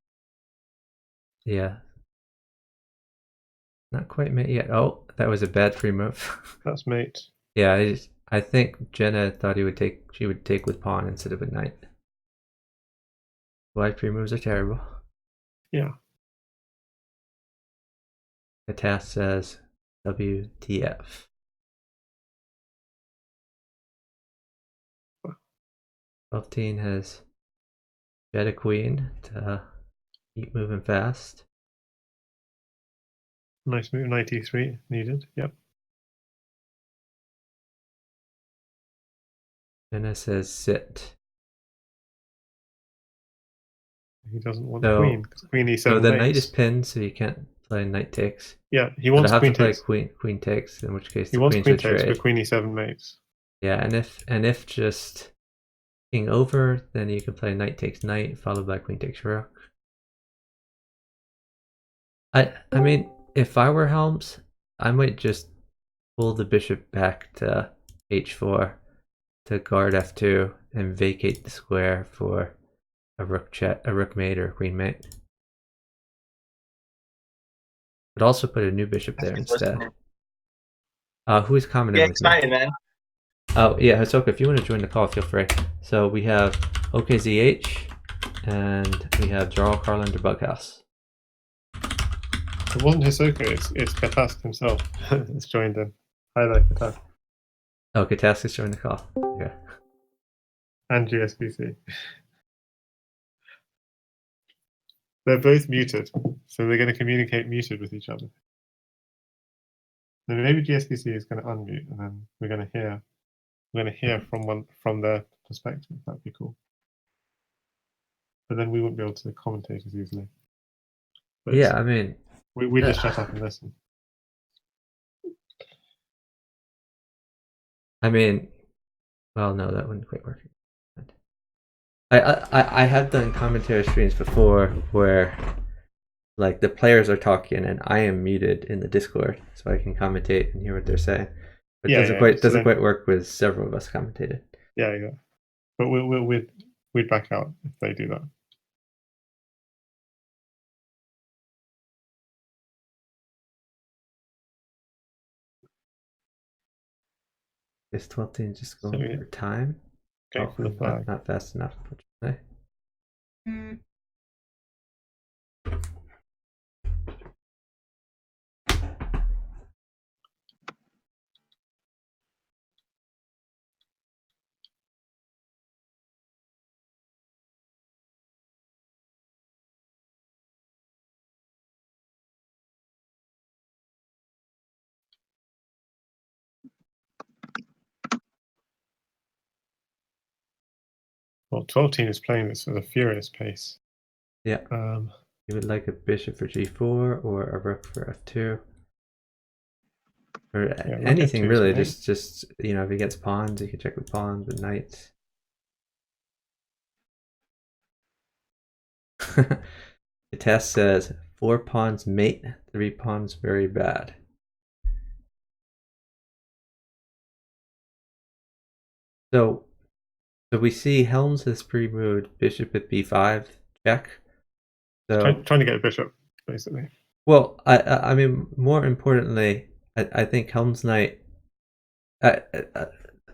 yeah, not quite mate yet. Oh, that was a bad free move. That's mate. Yeah, I think Jenna thought she would take with pawn instead of a knight. Wide free moves are terrible. Yeah. The task says WTF. 12-10 has jet a queen to keep moving fast. Nice move, knight e3 needed. Yep. Jenna says sit. He doesn't want queen, because queen e7 So the mates. knight is pinned, so you can't play knight takes. Yeah, he wants queen takes. To play queen takes, in which case he wants queen takes with queen e7 mates. Yeah, and if just king over, then you can play knight takes knight, followed by queen takes rook. I mean, if I were Helms, I might just pull the bishop back to h4 to guard f2 and vacate the square for a rook mate or a queen mate. But also put a new bishop there instead. Who is commenting with exciting, me? Man. Oh yeah, Hisoka, if you want to join the call, feel free. So we have OKZH and we have Jarl Carlander Bughouse. It wasn't Hisoka, it's Katask himself. It's joined in. Hi there, Katask. Oh, Katask is joining the call. Okay. And GSVC. They're both muted, so they're going to communicate muted with each other. Then maybe GSVC is going to unmute, and then we're going to hear from their perspective. That'd be cool. But then we wouldn't be able to commentate as easily. But yeah, I mean, We just shut up and listen. I mean, well, no, that wouldn't quite work. I have done commentary streams before where like the players are talking and I am muted in the Discord so I can commentate and hear what they're saying. But it doesn't quite work with several of us commentated. Yeah. But we'd back out if they do that. Is 12 just going for time? Going for the flag. Not fast enough, unfortunately. Well, 12 is playing this at a furious pace. Yeah. You would like a bishop for g4 or a rook for f2. Or anything really, just you know, if he gets pawns, you can check with pawns, with knights. The test says 4 pawns mate, 3 pawns very bad. So we see Helms has pre-moved bishop at b5 check. So trying to get a bishop, basically. Well, I mean, more importantly, I think Helms Knight.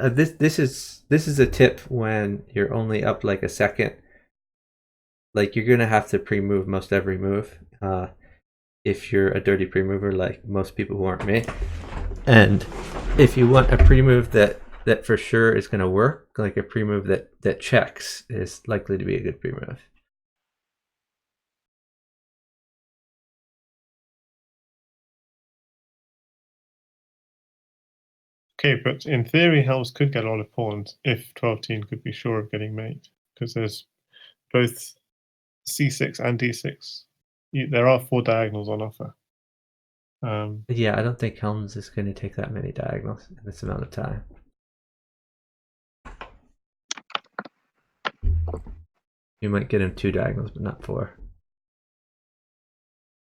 This is a tip when you're only up like a second. Like you're gonna have to pre-move most every move. If you're a dirty pre-mover like most people who aren't me, and if you want a pre-move that for sure is gonna work, like a pre-move that checks is likely to be a good pre-move. Okay, but in theory, Helms could get a lot of pawns if 12 could be sure of getting mate, because there's both c6 and d6. There are 4 diagonals on offer. Yeah, I don't think Helms is going to take that many diagonals in this amount of time. You might get him 2 diagonals, but not 4.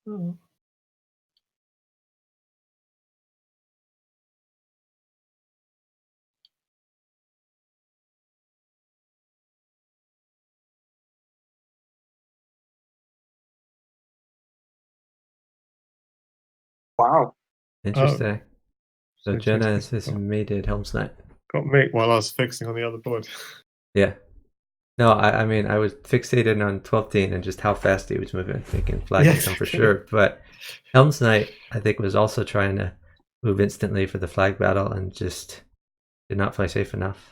Oh. Wow. Interesting. So So Jenna has mated Helms Knight. Got mate while I was fixing on the other board. Yeah. No, I mean, I was fixated on 12 and just how fast he was moving, thinking flag would come for sure. But Helms Knight, I think, was also trying to move instantly for the flag battle and just did not play safe enough.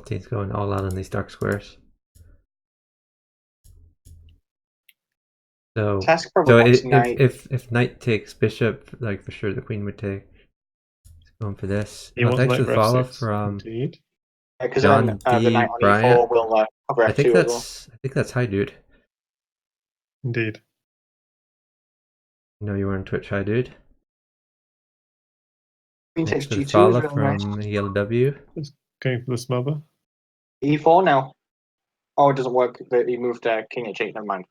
Team's going all out on these dark squares. So, if knight takes bishop, like for sure the queen would take. He's going for this. Thanks for the follow from John D. The Bryant. Will cover I think that's hi dude. Indeed. No, you were on Twitch, hi dude. Queen takes G2 follow really from nice. Yellow W. Just going for the smother. E4 now. Oh, it doesn't work. He moved king h8. Never mind.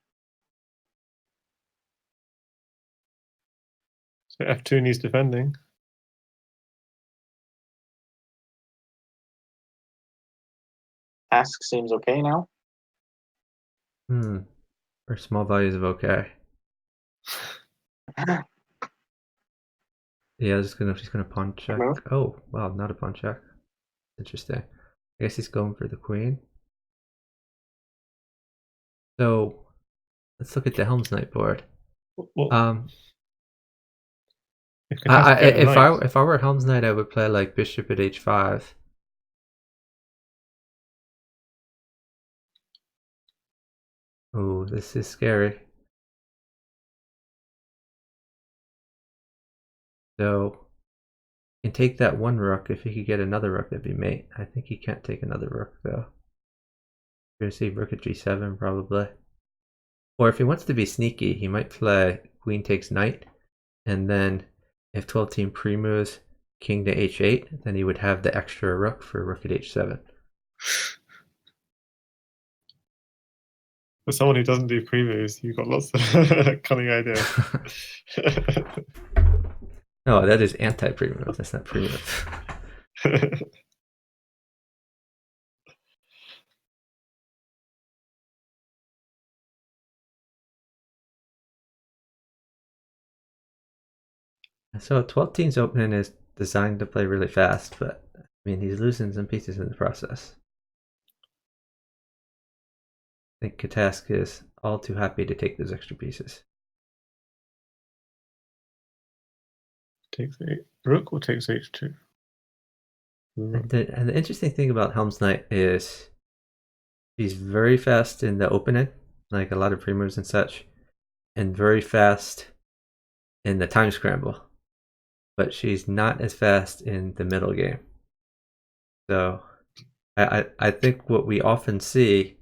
So f2 needs defending. Task seems okay now. Or small values of okay. Yeah, she's gonna pawn check. Oh wow, not a pawn check. Interesting. I guess he's going for the queen. So let's look at the Helms Knight board. If Katask get a knight, if I were Helm's Knight, I would play like bishop at h5. Oh, this is scary. So he can take that one rook. If he could get another rook, that'd be mate. I think he can't take another rook though. You're gonna see rook at g7 probably. Or if he wants to be sneaky, he might play queen takes knight, and then if 12 team pre-moves king to h8, then he would have the extra rook for rook at h7. for someone who doesn't do pre-moves, you've got lots of cunning ideas. No, that is anti-pre-move. That's not pre-move. So 12 team's opening is designed to play really fast, but I mean he's losing some pieces in the process. I think Katask is all too happy to take those extra pieces. Takes rook or takes h2. And the interesting thing about Helm's Knight is she's very fast in the opening, like a lot of pre-moves and such, and very fast in the time scramble. But she's not as fast in the middle game. So I think what we often see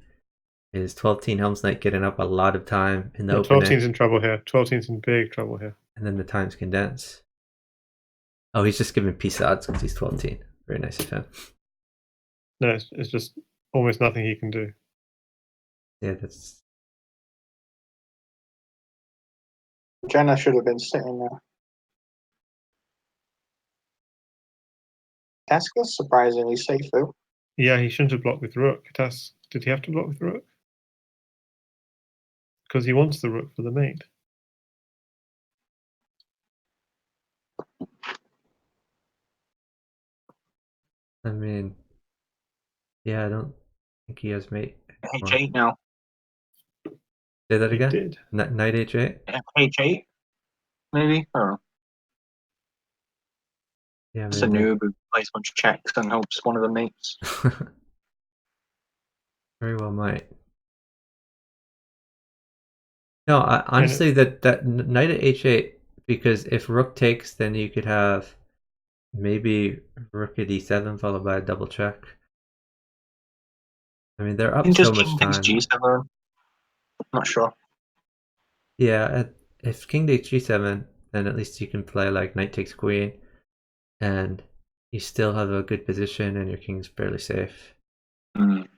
is 12 team Helm's Knight getting up a lot of time in the opening. 12 team's in trouble here. 12 team's in big trouble here. And then the times condense. Oh, he's just giving peace odds because he's 12 team. Very nice of him. No, it's just almost nothing he can do. Yeah, that's... Jenna should have been sitting there. Casca's surprisingly safe though. Yeah, he shouldn't have blocked with rook. Did he have to block with rook? Because he wants the rook for the mate. I mean, yeah, I don't think he has mate. H8 now. Say that again? He did. Knight h8? H8? Maybe? I don't know. Yeah, It's a noob who plays a bunch of checks and hopes one of them mates. Very well might. No, honestly, that knight at h8, because if rook takes, then you could have maybe rook at e7 followed by a double check. I mean, they're up so much time. G7. I'm not sure. Yeah, if king takes g7, then at least you can play like knight takes queen, and you still have a good position, and your king's fairly safe. Mm.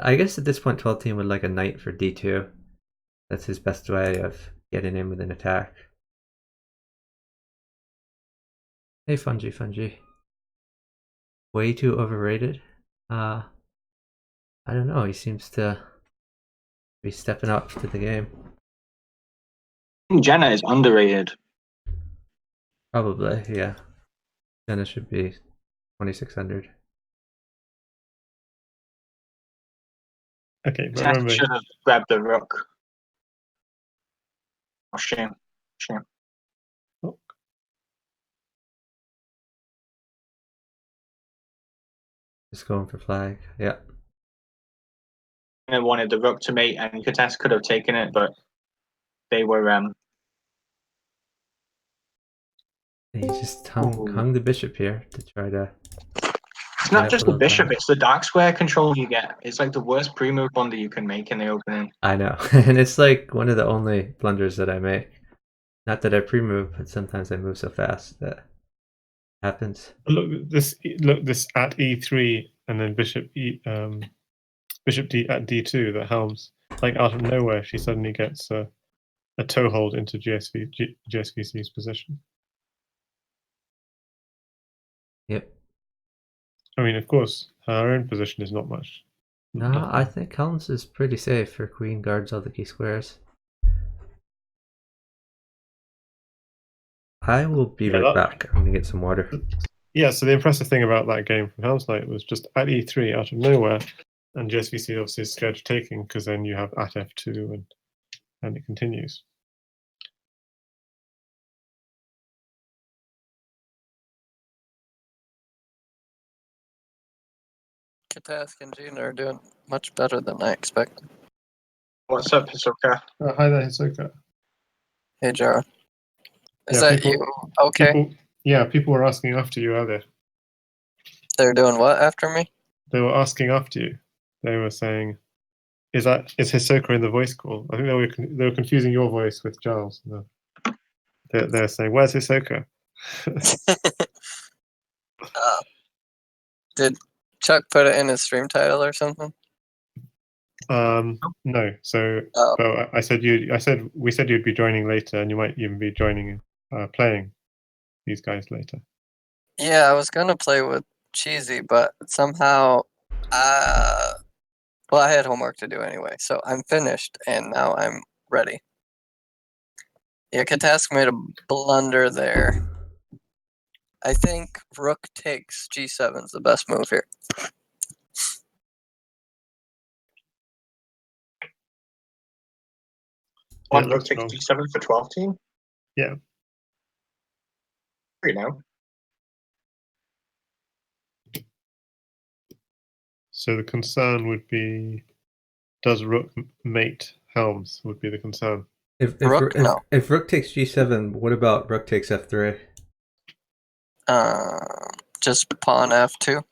I guess at this point, 12 team would like a knight for d2. That's his best way of getting in with an attack. Hey, Fungi. Way too overrated? I don't know. He seems to be stepping up to the game. I think Jenna is underrated. Probably, yeah. Jenna should be 2600. Okay, but Tess remember, should have grabbed the rook. Oh, shame. Just going for flag. Yeah. I wanted the rook to mate, and Katas could have taken it, but they were. He just hung the bishop here to try to. It's not just the bishop; it's the dark square control you get. It's like the worst pre-move blunder you can make in the opening. I know, and it's like one of the only blunders that I make. Not that I pre-move, but sometimes I move so fast that happens. Look this at e3 and then bishop bishop d at d2. That Helms, like out of nowhere, she suddenly gets a toehold into GSVC's position. Yep. I mean, of course, her own position is not much. No, I think Helms is pretty safe. Her queen guards all the key squares. I will be right back. I'm gonna get some water. Yeah, so the impressive thing about that game from Helm's Knight was just at e3 out of nowhere, and GSVC obviously is scared of taking because then you have at f2 and it continues. Katask and Gina are doing much better than I expected. What's up, Hisoka? Hi there, Hisoka. Hey, Jara. Is Yeah, that you? Okay. People were asking after you earlier. They're doing what after me? They were asking after you. They were saying, "Is Hisoka in the voice call?" I think they were confusing your voice with Giles. No. They're saying, "Where's Hisoka?" Did Chuck put it in his stream title or something? No. So, Oh. but we said you'd be joining later, and you might even be joining, playing these guys later. Yeah, I was gonna play with Cheesy, but somehow, well, I had homework to do anyway, so I'm finished, and now I'm ready. Yeah, Katask made a blunder there. I think Rook takes G7 is the best move here. One Rook takes G7 for 12 team? Yeah. You know. So the concern would be, does Rook mate Helms? Would be the concern. If Rook, no. if Rook takes G7, what about Rook takes F3? Just pawn F2.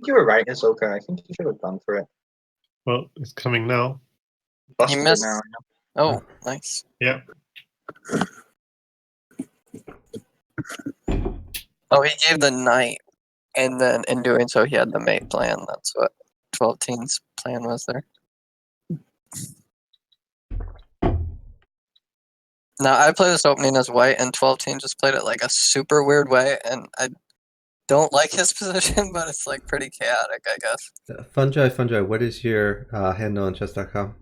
You were right, Hisoka. I think you should have gone for it. Well, it's coming now. Busted missed. it now. Oh, nice. Yeah. Oh, he gave the knight, and then in doing so, he had the mate plan. That's what 12 Teen's plan was there. Now, I play this opening as white, and 12 Teen just played it like a super weird way, and I don't like his position, but it's like pretty chaotic, I guess. Fungi, what is your handle on chess.com?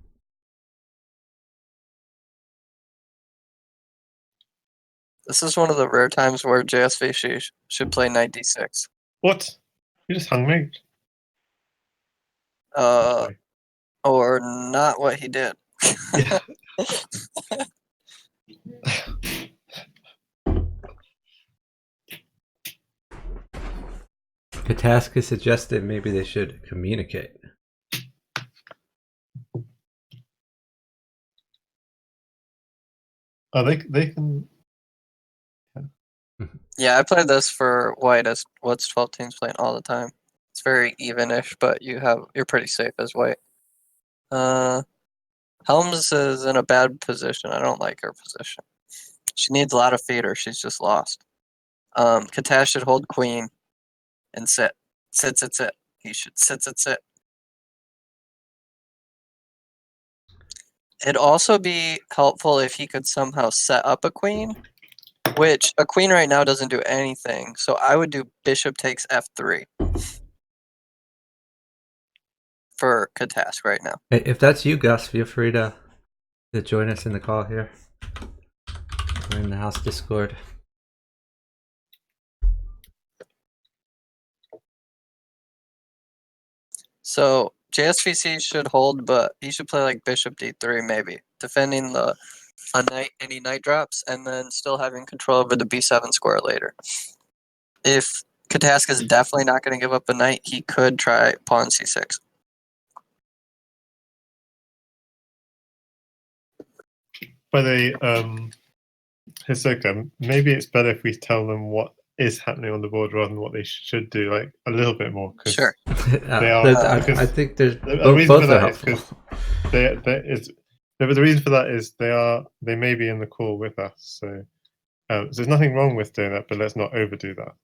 This is one of the rare times where JSV should play knight d6. What? You just hung mate. Or not what he did. Yeah. Katask has suggested maybe they should communicate. Oh, they can. Yeah, I played this for white as what's 12 teams playing all the time. It's very even-ish, but you're pretty safe as white. Helms is in a bad position. I don't like her position. She needs a lot of feet or she's just lost. Katash should hold queen and sit. Sit. He should sit. It'd also be helpful if he could somehow set up a queen, which a queen right now doesn't do anything. So I would do bishop takes f3 for Katask right now. Hey, if that's you, Gus, feel free to join us in the call here. We're in the house Discord. So JSVC should hold, but he should play like bishop d3 maybe, defending any knight drops, and then still having control over the b7 square later. If Katask is definitely not going to give up a knight, he could try pawn c6. By the Hisoka, maybe it's better if we tell them what is happening on the board rather than what they should do, like a little bit more. Sure. They are. I think there's the reason both for are that is helpful. the reason for that is they may be in the call with us. So there's nothing wrong with doing that, but let's not overdo that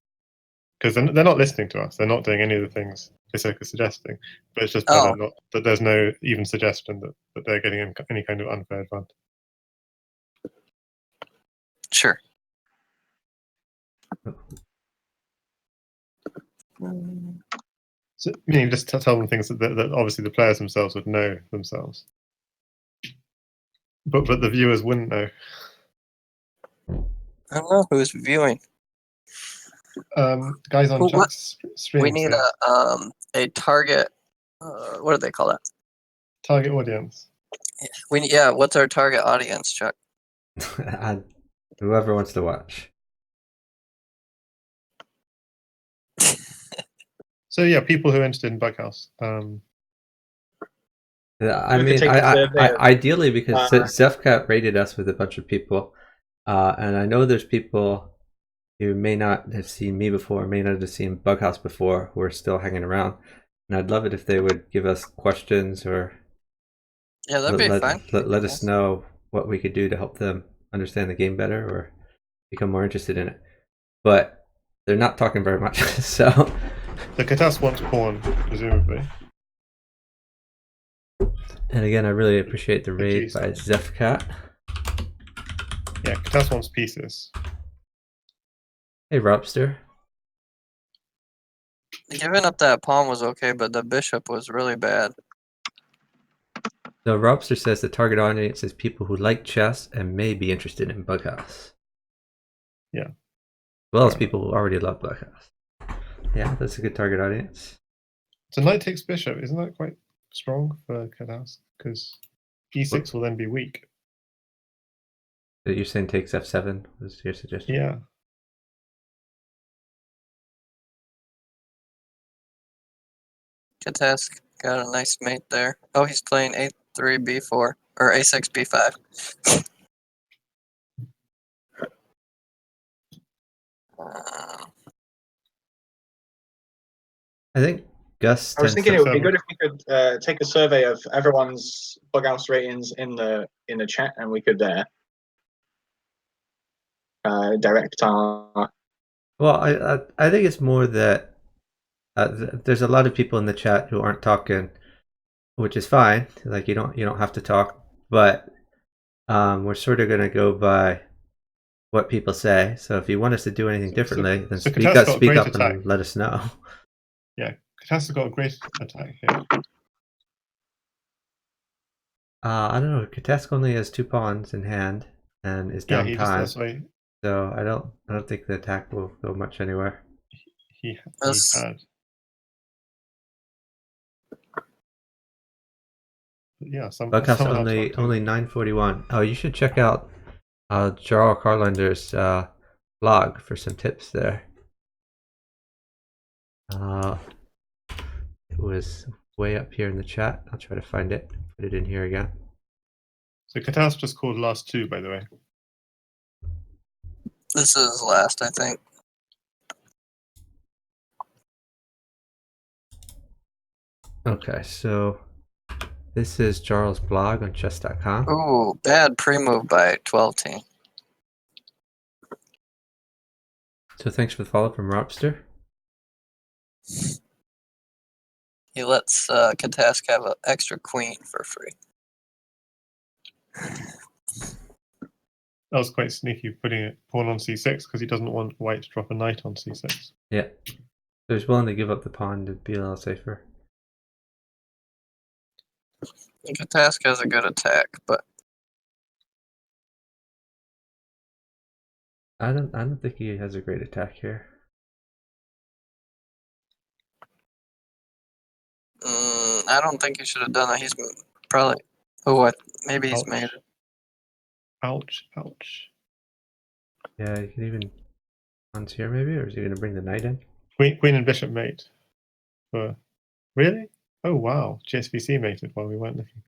because they're not listening to us. They're not doing any of the things Hisoka's suggesting. But it's just better not that there's no even suggestion that they're getting any kind of unfair advantage. Sure. So you just tell them things that obviously the players themselves would know themselves, but the viewers wouldn't know. I don't know who's viewing. Guys on Chuck's stream. We need a target. What do they call that? Target audience. Yeah, what's our target audience, Chuck? Whoever wants to watch. So yeah, people who are interested in Bughouse. Yeah, I We could mean, take a survey of, ideally, because uh, Zefcat rated us with a bunch of people, and I know there's people who may not have seen me before, may not have seen Bughouse before, who are still hanging around, and I'd love it if they would give us questions or Yeah, that'd be fine. let us know what we could do to help them understand the game better or become more interested in it. But they're not talking very much, so. The Katas wants pawn, presumably. And again, I really appreciate the raid G7. by Zefcat. Yeah, Katas wants pieces. Hey, Robster. Giving up that pawn was okay, but the bishop was really bad. So Robster says the target audience is people who like chess and may be interested in Bughouse. Yeah. As well as Fair people who already love Bughouse. Yeah, that's a good target audience. So knight takes bishop, isn't that quite strong for Katas? Because e6 will then be weak. So you're saying takes f7 was your suggestion? Yeah. Katask got a nice mate there. Oh, he's playing a3, b4, or a6, b5. I think Gus I was tends thinking to. it would be good if we could take a survey of everyone's Bughouse ratings in the chat, and we could direct our. Well, I think it's more that there's a lot of people in the chat who aren't talking, which is fine. Like you don't have to talk, but we're sort of gonna go by what people say. So if you want us to do anything differently, then so speak Katas got speak great up attack. and let us know. Yeah, Katas has got a great attack here. I don't know. Katesk only has 2 pawns in hand and is Yeah, down he just time, that's why so I don't think the attack will go much anywhere. he That's- had. But yeah, Bughouse someone else got only 941. Oh, you should check out Jarl Carlander's blog for some tips there. It was way up here in the chat. I'll try to find it. Put it in here again. So Katas just called last 2, by the way. This is last, I think. Okay, so this is Jarl's blog on chess.com. Ooh, bad pre-move by 12 team. So thanks for the follow from Robster. He lets Katask have an extra queen for free. That was quite sneaky, putting a pawn on c6 because he doesn't want white to drop a knight on c6. Yeah. So he's willing to give up the pawn to be a little safer. Katask has a good attack, but I don't think he has a great attack here. I don't think he should have done that. He's probably. Oh, maybe he's Ouch. made it. Ouch, ouch. Yeah, you can even pawns here maybe, or is he going to bring the knight in? Queen and bishop mate. Really? Oh wow, JSVC mated while we weren't looking.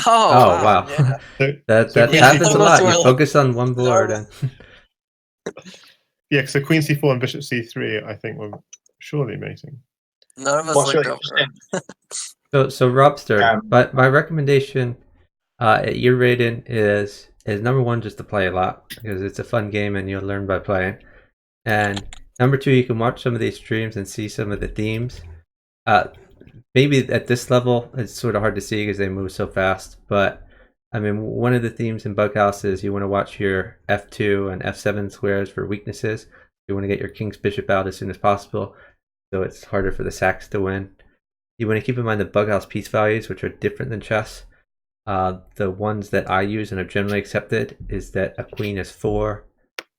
Oh, wow. Yeah. So, that so Queen happens C4 a lot. You Normal. focus on one board and Yeah, so Queen c4 and bishop c3, I think, were surely mating. None of us What's like really interesting? so Robster, Um, but my recommendation at your rating is number 1 just to play a lot because it's a fun game and you'll learn by playing. And number 2, you can watch some of these streams and see some of the themes. Maybe at this level it's sort of hard to see because they move so fast, but I mean one of the themes in Bughouse is you want to watch your f2 and f7 squares for weaknesses. You want to get your king's bishop out as soon as possible, so it's harder for the sacks to win. You want to keep in mind the Bughouse piece values, which are different than chess. The ones that I use and are generally accepted is that a queen is 4,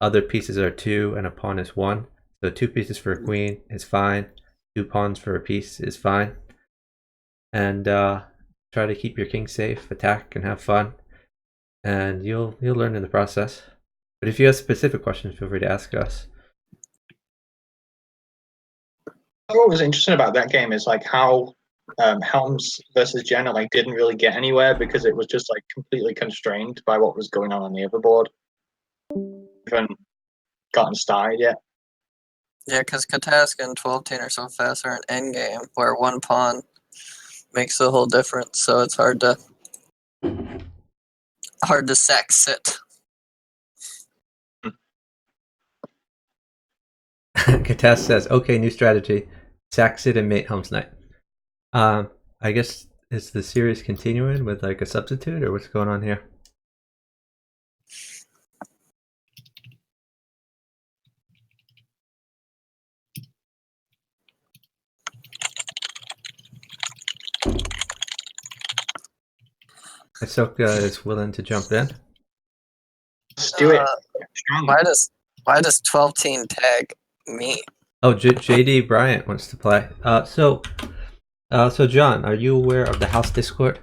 other pieces are 2, and a pawn is 1. So 2 pieces for a queen is fine, 2 pawns for a piece is fine. And try to keep your king safe, attack, and have fun, and you'll learn in the process. But if you have specific questions, feel free to ask us. What was interesting about that game is like how Helms versus Jenna like didn't really get anywhere because it was just like completely constrained by what was going on the other board. Even gotten started yet. Yeah, because Katask and 12-10 are so fast are an endgame where one pawn makes the whole difference. So it's hard to sack sit. Katas says, "Okay, new strategy: sack sit and mate Helm's Knight." I guess is the series continuing with like a substitute, or what's going on here? Ahsoka is willing to jump in. Let's do it. Strongly. Why does 12-10 tag me? Oh, JD Bryant wants to play. So John, are you aware of the House Discord?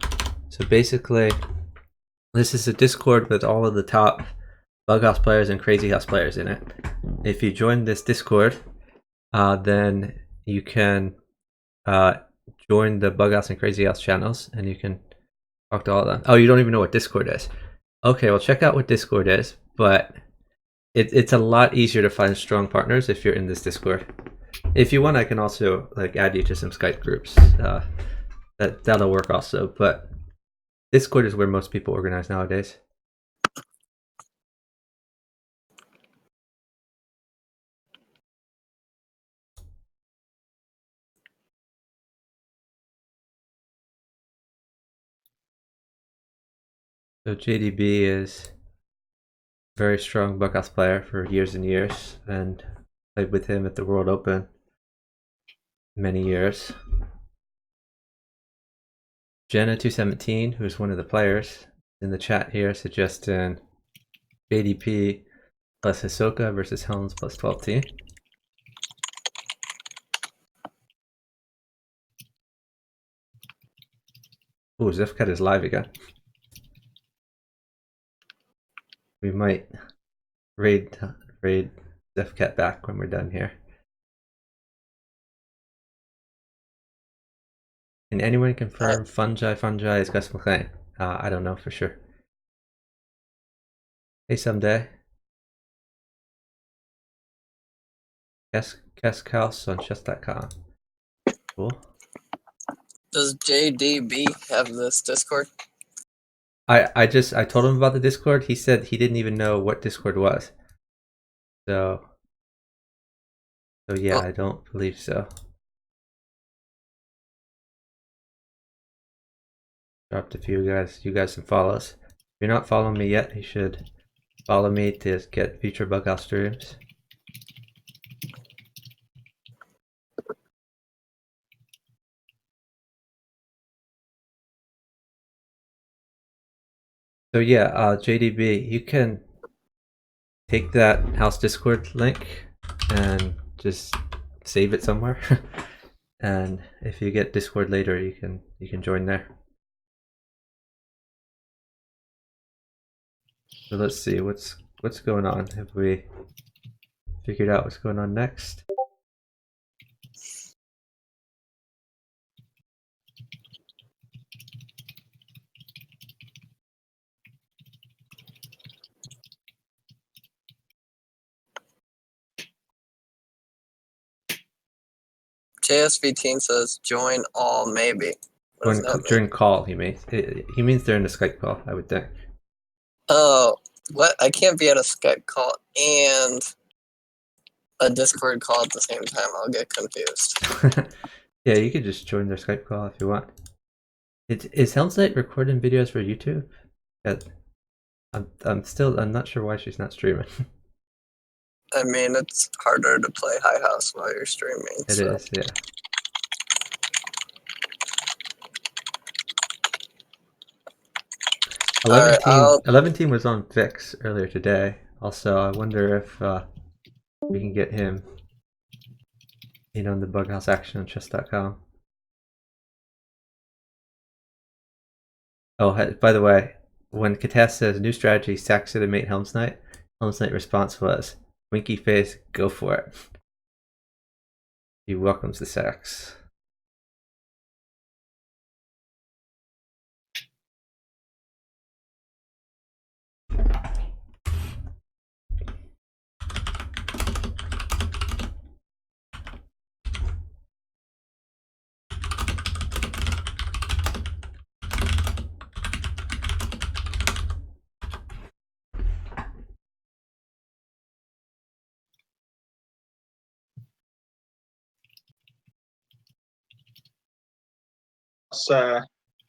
So basically, this is a Discord with all of the top Bughouse players and Crazy House players in it. If you join this Discord, then you can join the Bughouse and Crazy House channels, and you can talk to all of them. Oh, you don't even know what Discord is? Okay, well check out what Discord is, but it's a lot easier to find strong partners if you're in this Discord. If you want, I can also like add you to some Skype groups. That'll work also, but Discord is where most people organize nowadays. So JDB is a very strong Bughouse player for years and years, and played with him at the World Open many years. Jenna217, who's one of the players in the chat here, suggesting JDP plus Hisoka versus Helms plus 12T. Oh, Zefcat is live again. We might raid Zefcat back when we're done here. Can anyone confirm Fungi is Gus McLean? I don't know for sure. Hey, someday. Kesk House on chess.com. Cool. Does JDB have this Discord? I told him about the Discord. He said he didn't even know what Discord was. So yeah, I don't believe so. Dropped a few guys. You guys can follow us. If you're not following me yet, you should follow me to get future Bughouse streams. So yeah, JDB, you can take that House Discord link and just save it somewhere. And if you get Discord later, you can join there. So let's see what's going on. Have we figured out what's going on next? JSV-Teen says join all maybe. What does that mean? During call, he means during the Skype call, I would think. Oh, what? I can't be at a Skype call and a Discord call at the same time. I'll get confused. Yeah, you could just join their Skype call if you want. Is Helm's Knight recording videos for YouTube? I'm not sure why she's not streaming. I mean, it's harder to play High House while you're streaming. It is, yeah. Right, 11 team was on Vix earlier today. Also, I wonder if we can get him on the Bughouse action on chess.com. Oh, by the way, when Katas says new strategy, sacks to the mate Helm's Knight response was, winky face, go for it. He welcomes the sacks.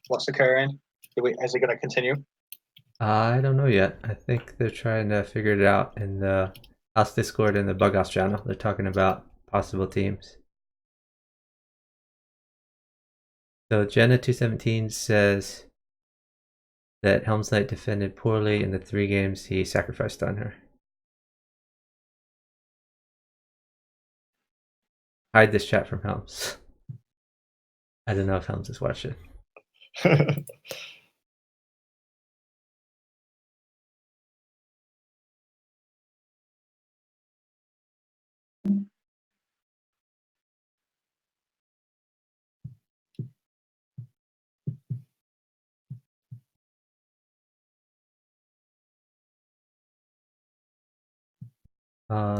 What's occurring? Is it going to continue? I don't know yet. I think they're trying to figure it out in the House Discord and the Bughouse channel. They're talking about possible teams. So Jenna217 says that Helm's Knight defended poorly in the 3 games he sacrificed on her. Hide this chat from Helms. I don't know if Helms is watching.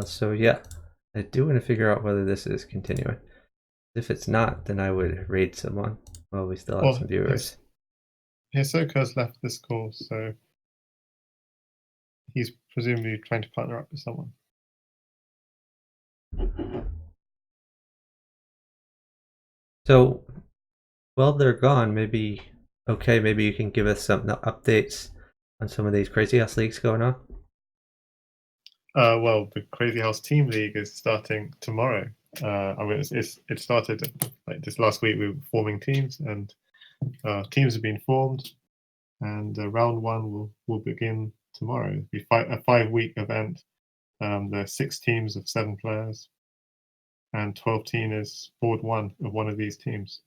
So yeah, I do want to figure out whether this is continuing. If it's not, then I would raid someone while we still have some viewers. Hisoka's left this call, so he's presumably trying to partner up with someone. So, while they're gone, maybe you can give us some updates on some of these Crazy House leagues going on. Well, the Crazy House Team League is starting tomorrow. I mean, it started like this last week. We were forming teams, and teams have been formed, and round 1 will begin tomorrow. It'll be a 5-week event. There are 6 teams of 7 players, and 12-team is board 1 of one of these teams.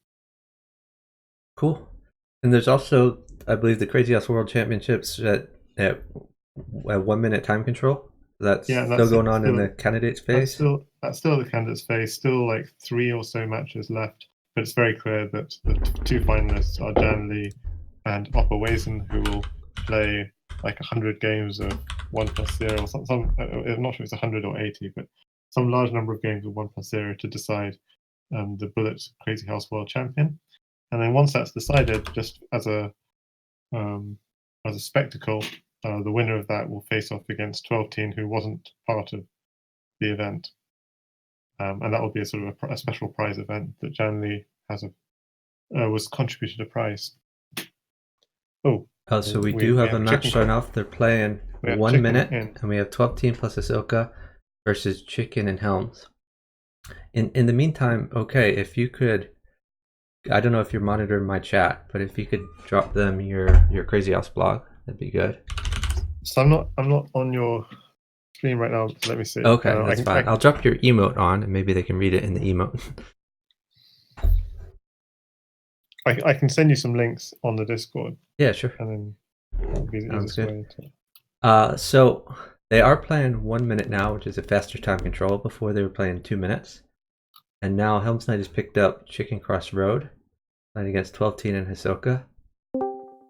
Cool. And there's also, I believe, the Crazy House World Championships at 1 minute time control. That's still going on in the candidates phase. That's still the candidates phase. Still like 3 or so matches left, but it's very clear that the 2 finalists are Jan Lee and Oppa Wazen, who will play like 100 games of 1+0 or some. I'm not sure if it's 100 or 80, but some large number of games of 1+0 to decide the Bullet Crazy House World Champion. And then once that's decided, just as a spectacle, the winner of that will face off against 12-team, who wasn't part of the event, and that will be a sort of a special prize event that Jan Lee was contributed a prize. So we do have a match starting off. They're playing 1 minute, and we have 12-team plus Ahsoka versus Chicken and Helms. In the meantime, okay, if you could, I don't know if you're monitoring my chat, but if you could drop them your Crazy House blog, that'd be good. So I'm not on your stream right now. So let me see. Okay, that's fine. I'll drop your emote on, and maybe they can read it in the emote. I can send you some links on the Discord. Yeah, sure. And then sounds good. So they are playing 1 minute now, which is a faster time control. Before they were playing 2 minutes, and now Helm's Knight has picked up Chicken Cross Road, playing against 12-team and Hisoka.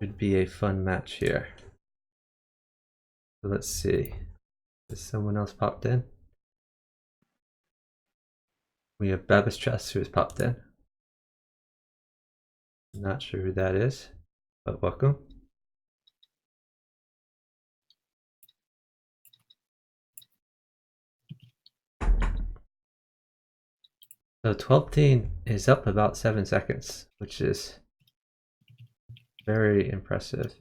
Should be a fun match here. So let's see. Has someone else popped in? We have Babas Chess who has popped in. Not sure who that is, but welcome. So 12-team is up about 7 seconds, which is very impressive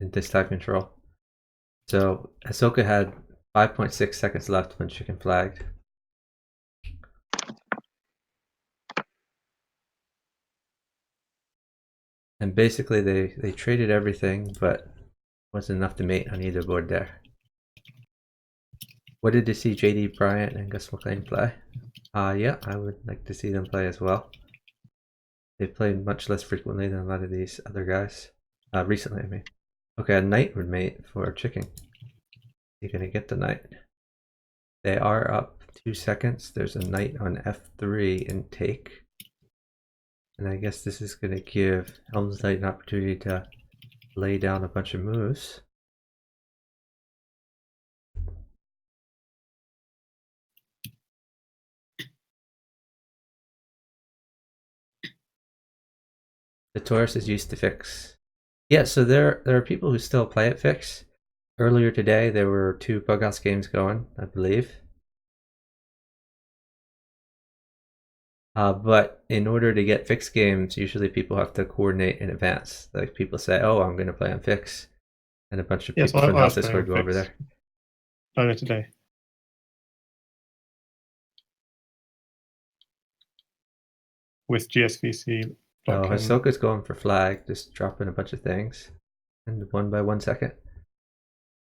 in this type control. So Ahsoka had 5.6 seconds left when Chicken flagged. And basically they traded everything, but wasn't enough to mate on either board there. What did you see JD Bryant and Gus McLean play? Yeah, I would like to see them play as well. They've played much less frequently than a lot of these other guys. Recently, I mean. Okay, a knight would mate for chicken. You're gonna get the knight. They are up 2 seconds. There's a knight on f3 in take. And I guess this is gonna give Helm's Knight an opportunity to lay down a bunch of moves. The Taurus is used to fix. Yeah, so there are people who still play at fix. Earlier today, there were 2 bughouse games going, I believe. But in order to get fix games, usually people have to coordinate in advance. Like people say, "Oh, I'm going to play on fix," and a bunch of people from House Discord go over there. Earlier today. With GSVC. Oh, Hisoka's going for flag, just dropping a bunch of things, and 1 by 1 second.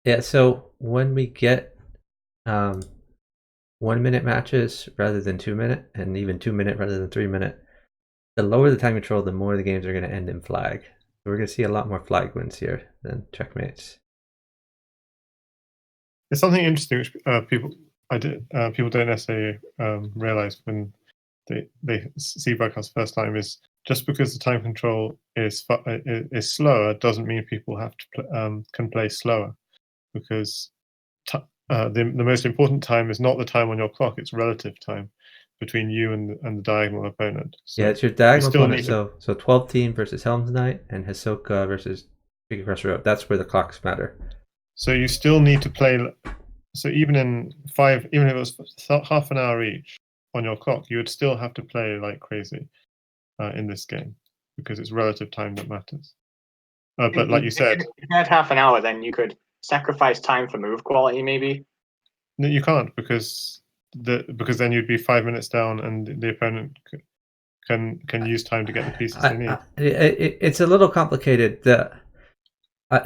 Yeah, so when we get 1-minute matches rather than 2-minute, and even 2-minute rather than 3-minute, the lower the time control, the more the games are going to end in flag. So we're going to see a lot more flag wins here than checkmates. There's something interesting which people don't necessarily realize when they see broadcast first time is just because the time control is slower doesn't mean people have to can play slower, because the most important time is not the time on your clock; it's relative time between you and the diagonal opponent. So yeah, it's your diagonal opponent. So 12 team versus Helm's Knight and Hisoka versus Big Across the Road. That's where the clocks matter. So you still need to play. So even if it was half an hour each on your clock, you would still have to play like crazy in this game because it's relative time that matters. But like you said, if you had half an hour, then you could sacrifice time for move quality, maybe. No, you can't because then you'd be 5 minutes down, and the opponent can use time to get the pieces they need. It's a little complicated.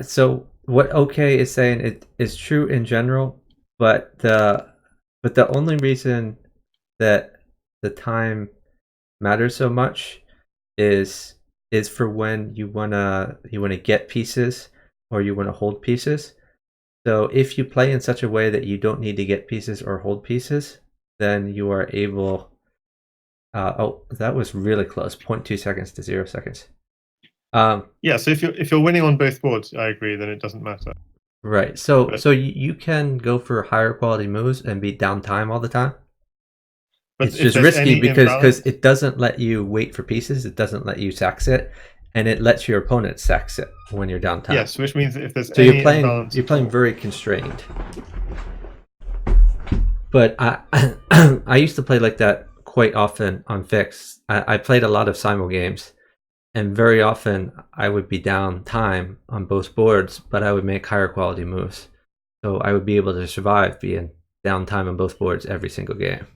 So what OK is saying it is true in general, but the only reason that the time matters so much is for when you wanna get pieces or you wanna hold pieces. So if you play in such a way that you don't need to get pieces or hold pieces, then you are able. Oh, that was really close. 0.2 seconds to 0 seconds. Yeah, so if you're winning on both boards, I agree, then it doesn't matter. Right. So you can go for higher quality moves and be down time all the time. But it's just risky because it doesn't let you wait for pieces. It doesn't let you sax it, and it lets your opponent sax it when you're down time. Yes, which means that if there's any imbalance, you're playing very constrained. But I used to play like that quite often on fix. I played a lot of simul games, and very often I would be down time on both boards, but I would make higher quality moves. So I would be able to survive being down time on both boards every single game.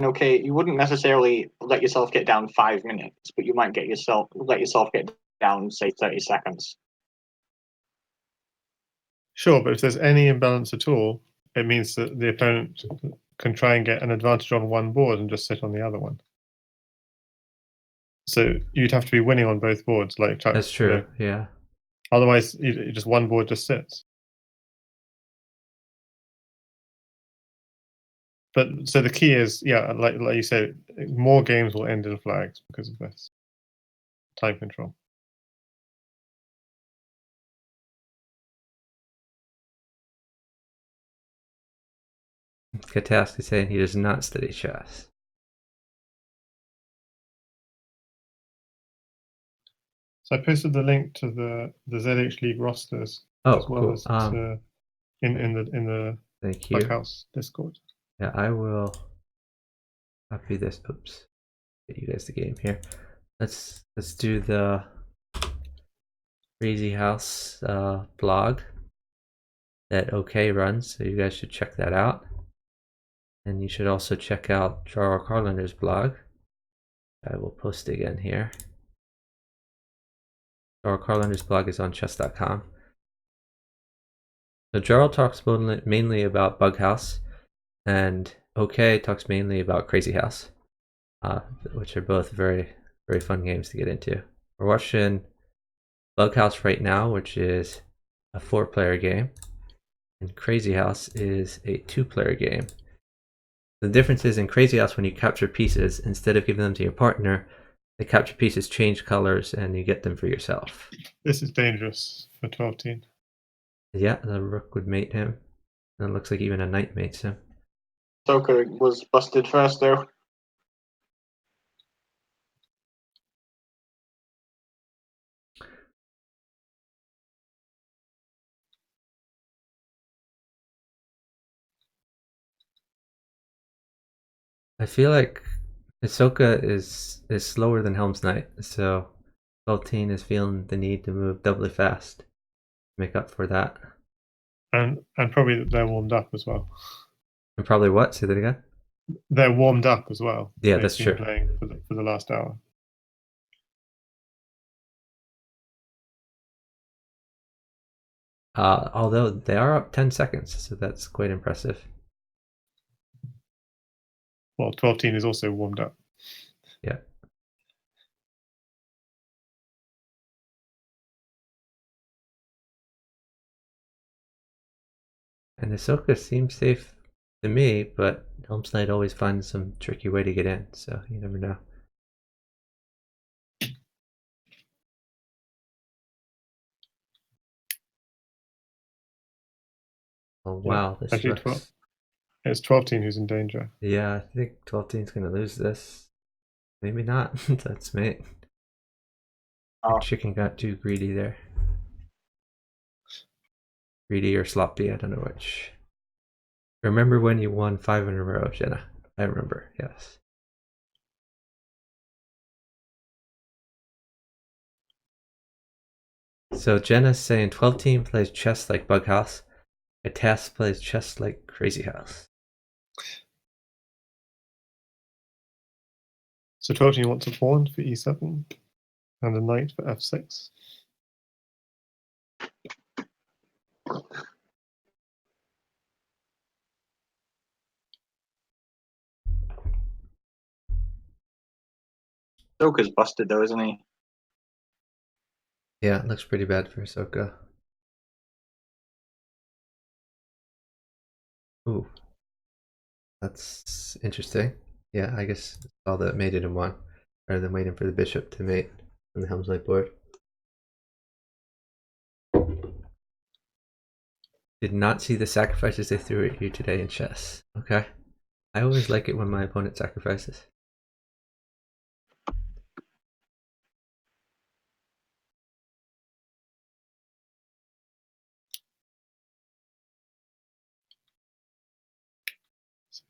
Okay, you wouldn't necessarily let yourself get down 5 minutes, but you might let yourself get down, say, 30 seconds. Sure, but if there's any imbalance at all, it means that the opponent can try and get an advantage on one board and just sit on the other one. So you'd have to be winning on both boards, like Chuck. That's true. Yeah. Otherwise, just one board just sits. But so the key is, yeah, like you said, more games will end in flags because of this time control. Katask is saying he does not study chess. So I posted the link to the ZH League rosters as well cool. as in the Thank you. Bughouse Discord. Yeah, I will copy this. Oops, get you guys the game here. Let's do the Crazy House blog that OK runs. So you guys should check that out, and you should also check out Jarl Carlender's blog. I will post again here. Jarl Carlender's blog is on chess.com. So Jarl talks mainly about Bughouse, and OK talks mainly about Crazy House. which are both very, very fun games to get into. We're watching Bughouse right now, which is a 4-player game, and Crazy House is a 2-player game. The difference is in Crazy House, when you capture pieces, instead of giving them to your partner, the capture pieces change colors and you get them for yourself. This is dangerous for 12-teen. Yeah, the rook would mate him. And it looks like even a knight mates him. Soka was busted first though. I feel like Hisoka is slower than Helm's Knight, so 12-teen is feeling the need to move doubly fast to make up for that. And probably that they're warmed up as well. And probably what? Say that again? They're warmed up as well. Yeah, They've that's been true. playing for the last hour. Although they are up 10 seconds, so that's quite impressive. Well, 12-teen is also warmed up. Yeah. And Hisoka seems safe to me, but Helm's Knight always finds some tricky way to get in, so you never know. Oh wow, this Actually, looks... it's 12-teen who's in danger. Yeah, I think 12-teen's gonna lose this. Maybe not. That's mate. Oh. Chicken got too greedy there. Greedy or sloppy, I don't know which. Remember when you won 5 in a row, Jenna? I remember, yes. So Jenna's saying 12-teen plays chess like Bughouse. Katas plays chess like Crazy House. So 12-teen wants a pawn for e7 and a knight for f6. Soka's busted though, isn't he? Yeah, it looks pretty bad for Ahsoka. Ooh. That's interesting. Yeah, I guess all that mated in one, rather than waiting for the bishop to mate on the Helm's Knight board. Did not see the sacrifices they threw at you today in chess. Okay. I always like it when my opponent sacrifices.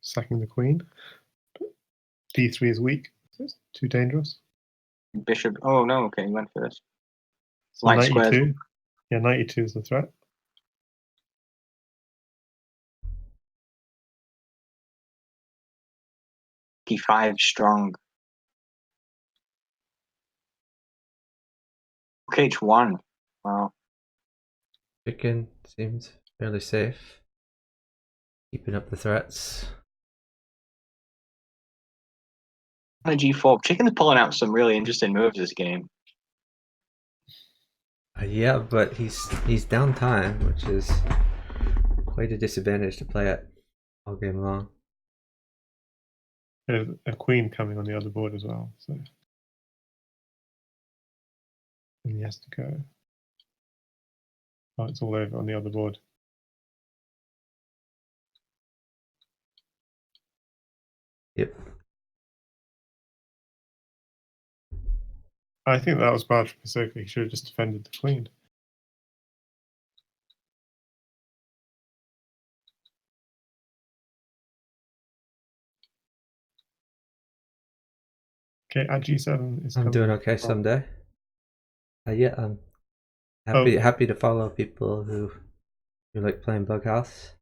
Sacking the queen. d3 is weak. So it's too dangerous. Bishop. Oh no, okay, he went first. So Light knight squares. e2. Yeah, knight e2 is the threat. D5 strong. Rook H1. Wow. Chicken seems fairly safe. Keeping up the threats. On a G4. Chicken's pulling out some really interesting moves this game. Yeah, but he's down time, which is quite a disadvantage to play at all game long. There's a queen coming on the other board as well. So, and he has to go. Oh, it's all over on the other board. Yep. I think that was bad for Ahsoka. He should have just defended the queen. Okay, at g7 is I'm coming. doing okay someday. Yeah, I'm happy to follow people who like playing Bughouse.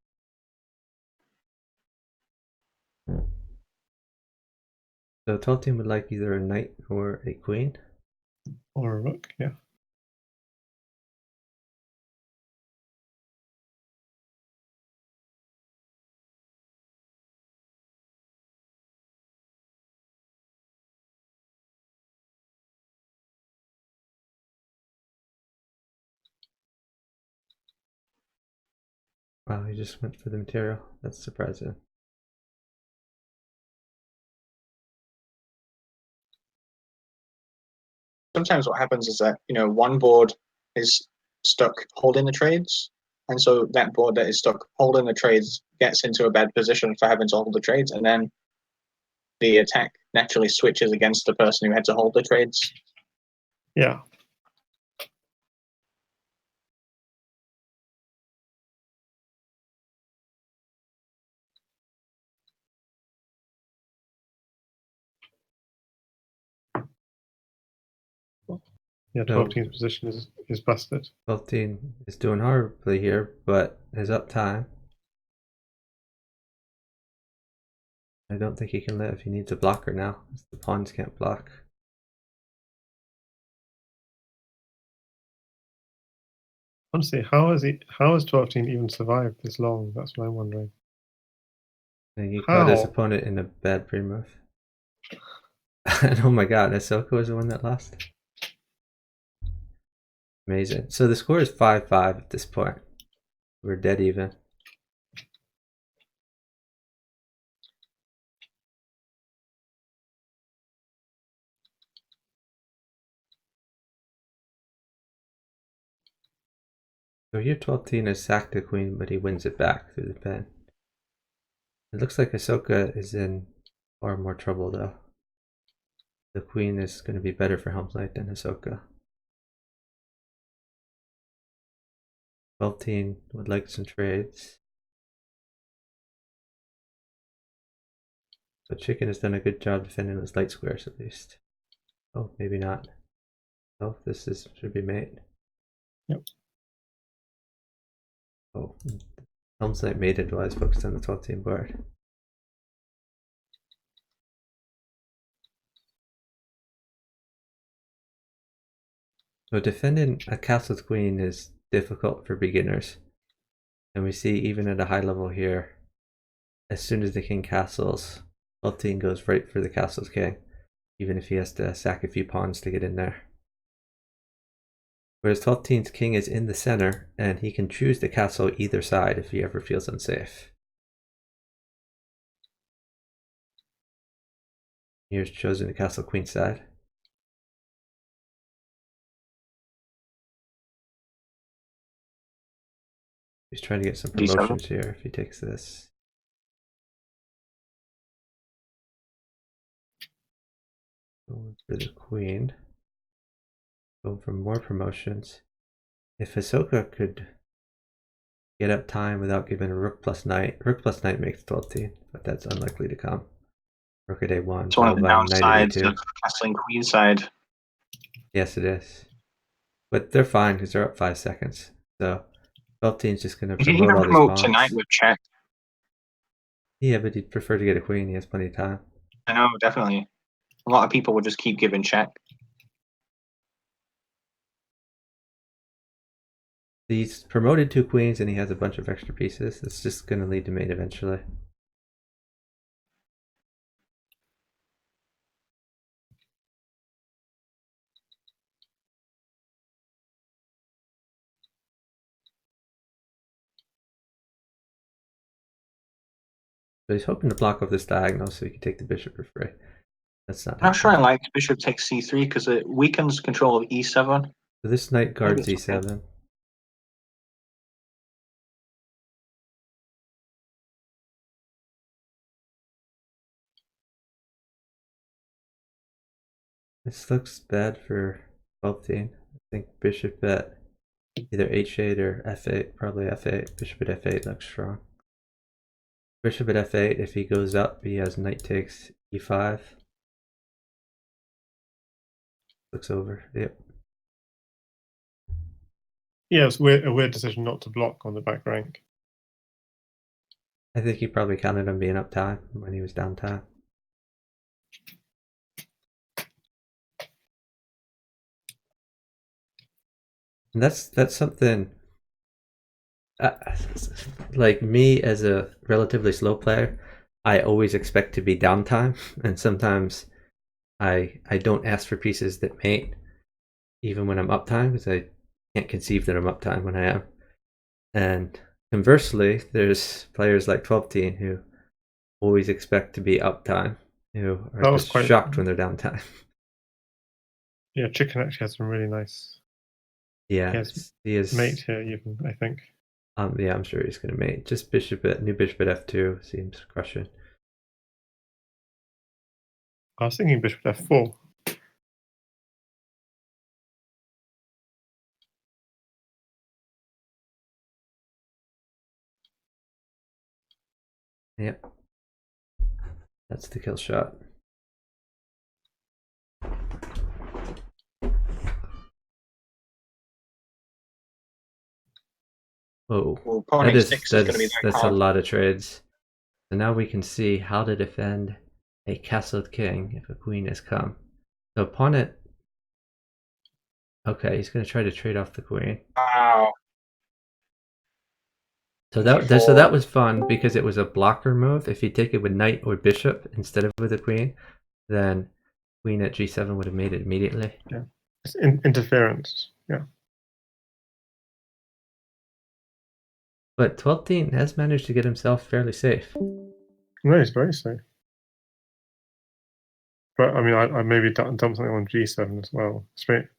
So 12-teen would like either a knight or a queen. Or a rook, yeah. Oh, he just went for the material. That's surprising. Sometimes what happens is that one board is stuck holding the trades, and so that board that is stuck holding the trades gets into a bad position for having to hold the trades, and then the attack naturally switches against the person who had to hold the trades. Yeah. Yeah, No. 12-team's position is busted. 12-team is doing horribly here, but his uptime. I don't think he can live. He needs a blocker now. The pawns can't block. Honestly, how has 12-team even survived this long? That's what I'm wondering. And he caught his How? opponent in a bad pre-move. And oh my god, Ahsoka was the one that lost. Amazing. So the score is 5-5 at this point. We're dead even. So here 12-team has sacked the queen, but he wins it back through the pen. It looks like Ahsoka is in far more trouble though. The queen is going to be better for Helm's Knight than Ahsoka. 12-team would like some trades. But Chicken has done a good job defending those light squares at least. Oh, maybe not. Oh, this should be mate. Yep. Oh, Helm's Knight made it while I was focused on the 12-team board. So defending a castle's queen is difficult for beginners. And we see even at a high level here, as soon as the king castles, 12-team goes right for the castle's king, even if he has to sack a few pawns to get in there. Whereas 12-team's king is in the center, and he can choose to castle either side if he ever feels unsafe. Here's chosen to castle queen side. He's trying to get some promotions here if he takes this. Going for the queen. Going for more promotions. If Ahsoka could get up time without giving a rook plus knight makes 12-team, but that's unlikely to come. Rook at a1. It's one of the downsides of castling queenside. Yes, it is. But they're fine because they're up 5 seconds. So 12-team's just going to promote all these pawns. Tonight with check. Yeah, but he'd prefer to get a queen. He has plenty of time. I know, definitely. A lot of people would just keep giving check. He's promoted 2 queens and he has a bunch of extra pieces. It's just going to lead to mate eventually. So he's hoping to block off this diagonal so he can take the bishop for free. That's not I'm not sure I like bishop takes c3 because it weakens control of e7. So this knight guards e7. Okay. This looks bad for 12-team. I think bishop at either h8 or f8, probably f8. Bishop at f8 looks strong. Bishop at f8, if he goes up, he has knight takes e5. Looks over, yep. Yeah, it's a weird decision not to block on the back rank. I think he probably counted on being up time when he was down time. And that's something, like me as a relatively slow player, I always expect to be downtime, and sometimes I don't ask for pieces that mate even when I'm uptime because I can't conceive that I'm uptime when I am. And conversely, there's players like 12-teen who always expect to be uptime, who That are was just quite- shocked when they're downtime. Yeah, Chicken actually has some really nice Yeah, Yes, he is. mate here, even, I think. Yeah, I'm sure he's gonna mate. Just new bishop at f2 seems crushing. I was thinking bishop at f4. Yep. That's the kill shot. Whoa. Well, pawn That is, h6 is that going to be is, very that's a hard. lot of trades. So now we can see how to defend a castled king if a queen has come. So pawn it. Okay, he's going to try to trade off the queen. Wow. So G4. that was fun because it was a blocker move. If you take it with knight or bishop instead of with a queen, then queen at g7 would have made it immediately. Yeah, it's interference. Yeah. But 12-teen has managed to get himself fairly safe. No, it's very safe. But I mean, I maybe dump something on g7 as well.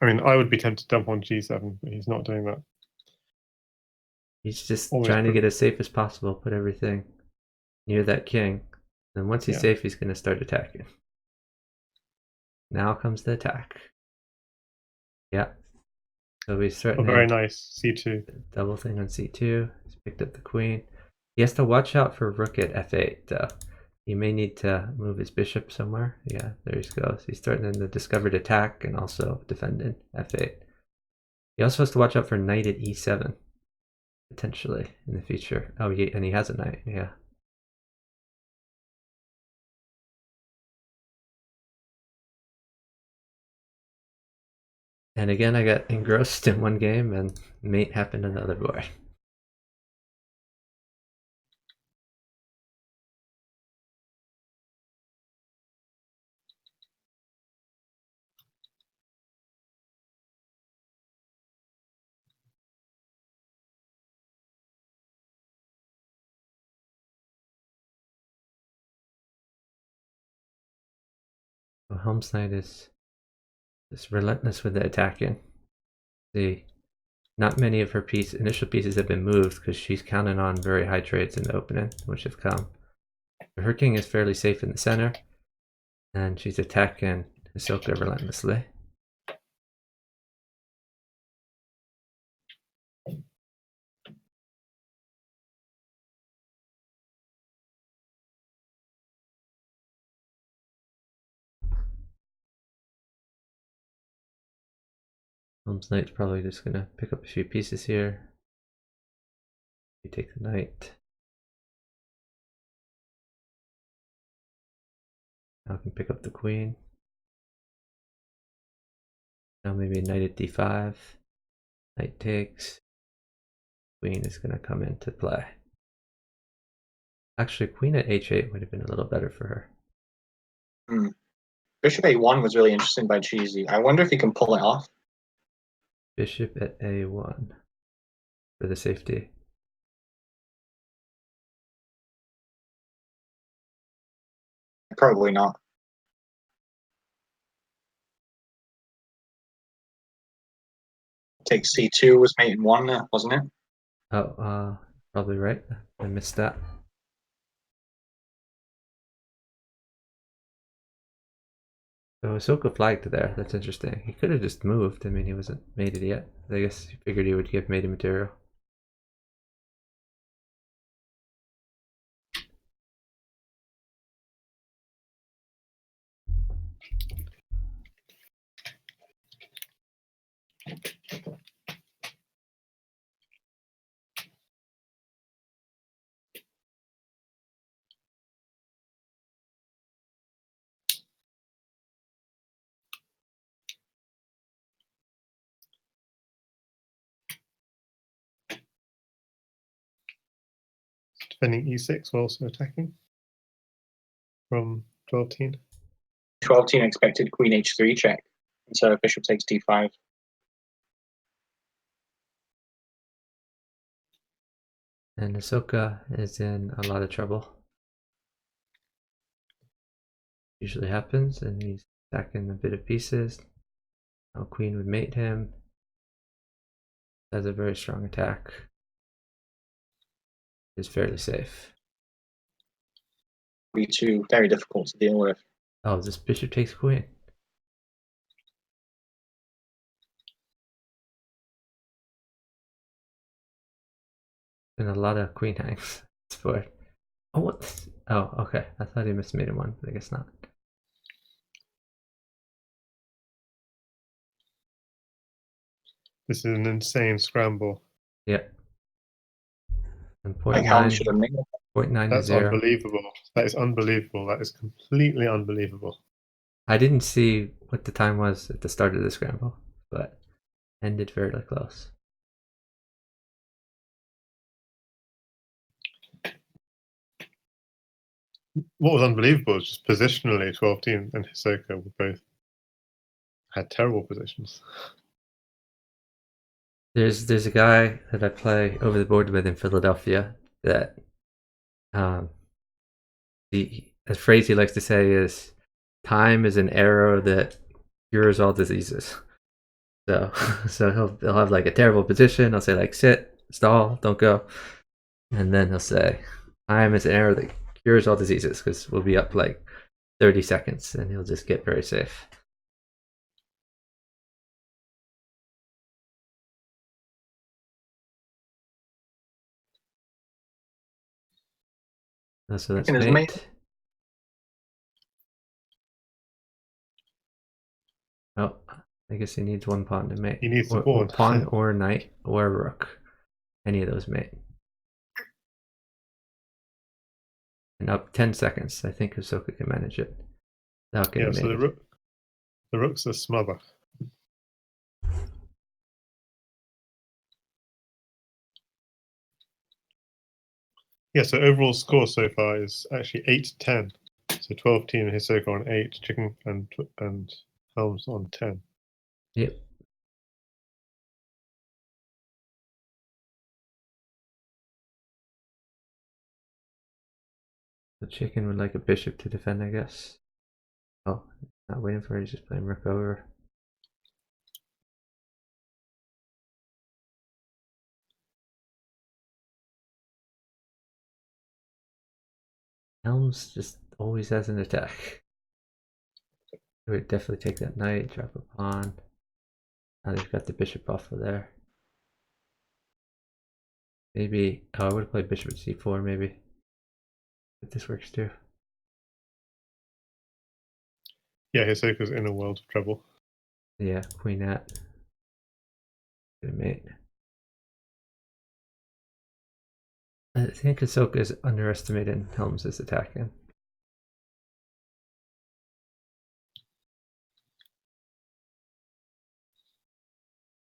I mean, I would be tempted to dump on g7, but he's not doing that. He's just Always trying to put- get as safe as possible, put everything near that king. And once he's Yeah. safe, he's going to start attacking. Now comes the attack. Yeah. So he's A threatening very nice c2. double thing on c2. He's picked up the queen. He has to watch out for rook at f8, though. He may need to move his bishop somewhere. Yeah, there he goes. He's threatening the discovered attack and also defending f8. He also has to watch out for knight at e7, potentially, in the future. Oh, yeah, and he has a knight, yeah. And again, I got engrossed in one game and mate happened on the other board. So Helm's Knight is just relentless with the attacking. See, not many of her initial pieces have been moved because she's counting on very high trades in the opening, which have come. So her king is fairly safe in the center, and she's attacking Hisoka relentlessly. Helm's Knight's probably just gonna pick up a few pieces here. You take the knight. Now I can pick up the queen. Now maybe knight at d5. Knight takes. Queen is gonna come into play. Actually, queen at h8 would have been a little better for her. Bishop a1 was really interesting by Cheesy. I wonder if he can pull it off. Bishop at a1 for the safety. Probably not. Take c2 was mate in one, wasn't it? Oh, probably right. I missed that. So Ahsoka flagged there. That's interesting. He could have just moved. I mean, he wasn't mated yet. I guess he figured he would give mated material. Defending e6 while also attacking from 12-teen. 12-teen expected queen h3 check. And so bishop takes d5. And Ahsoka is in a lot of trouble. Usually happens, and he's attacking a bit of pieces. Now Queen would mate him. Has a very strong attack. Is fairly safe. Be too very difficult to deal with. Oh, this bishop takes queen. And a lot of queen hangs. It's board. Oh, what? Oh, okay. I thought he mismated one, but I guess not. This is an insane scramble. Yeah. And point Like Helm nine, should have made it. point 9 to That's 0. unbelievable. That is unbelievable. That is completely unbelievable. I didn't see what the time was at the start of the scramble, but ended fairly close. What was unbelievable is just positionally, 12 team and Hisoka were both had terrible positions. There's a guy that I play over the board with in Philadelphia that the phrase he likes to say is time is an arrow that cures all diseases. So he'll have like a terrible position. I'll say like sit, stall, don't go. And then he'll say time is an arrow that cures all diseases, because we'll be up like 30 seconds and he'll just get very safe. So that's Chicken is mate. Oh, I guess he needs one pawn to mate. He needs a or pawn. pawn or knight or rook. Any of those mate. And up 10 seconds. I think Ahsoka can manage it. Without getting Yeah, so mated. the rook's a smother. Yeah, so overall score so far is actually 8-10. So 12 team Hisoka on 8, Chicken and Helms on 10. Yep. The chicken would like a bishop to defend, I guess. Oh, not waiting for it, he's just playing rook over. Helms just always has an attack. He would definitely take that knight, drop a pawn. Now they've got the bishop off of there. Maybe, oh, I would have played bishop at c4 maybe. But this works too. Yeah, Hisoka's in a world of trouble. Yeah, queen at. Good mate. I think Ahsoka is underestimating Helms' attacking.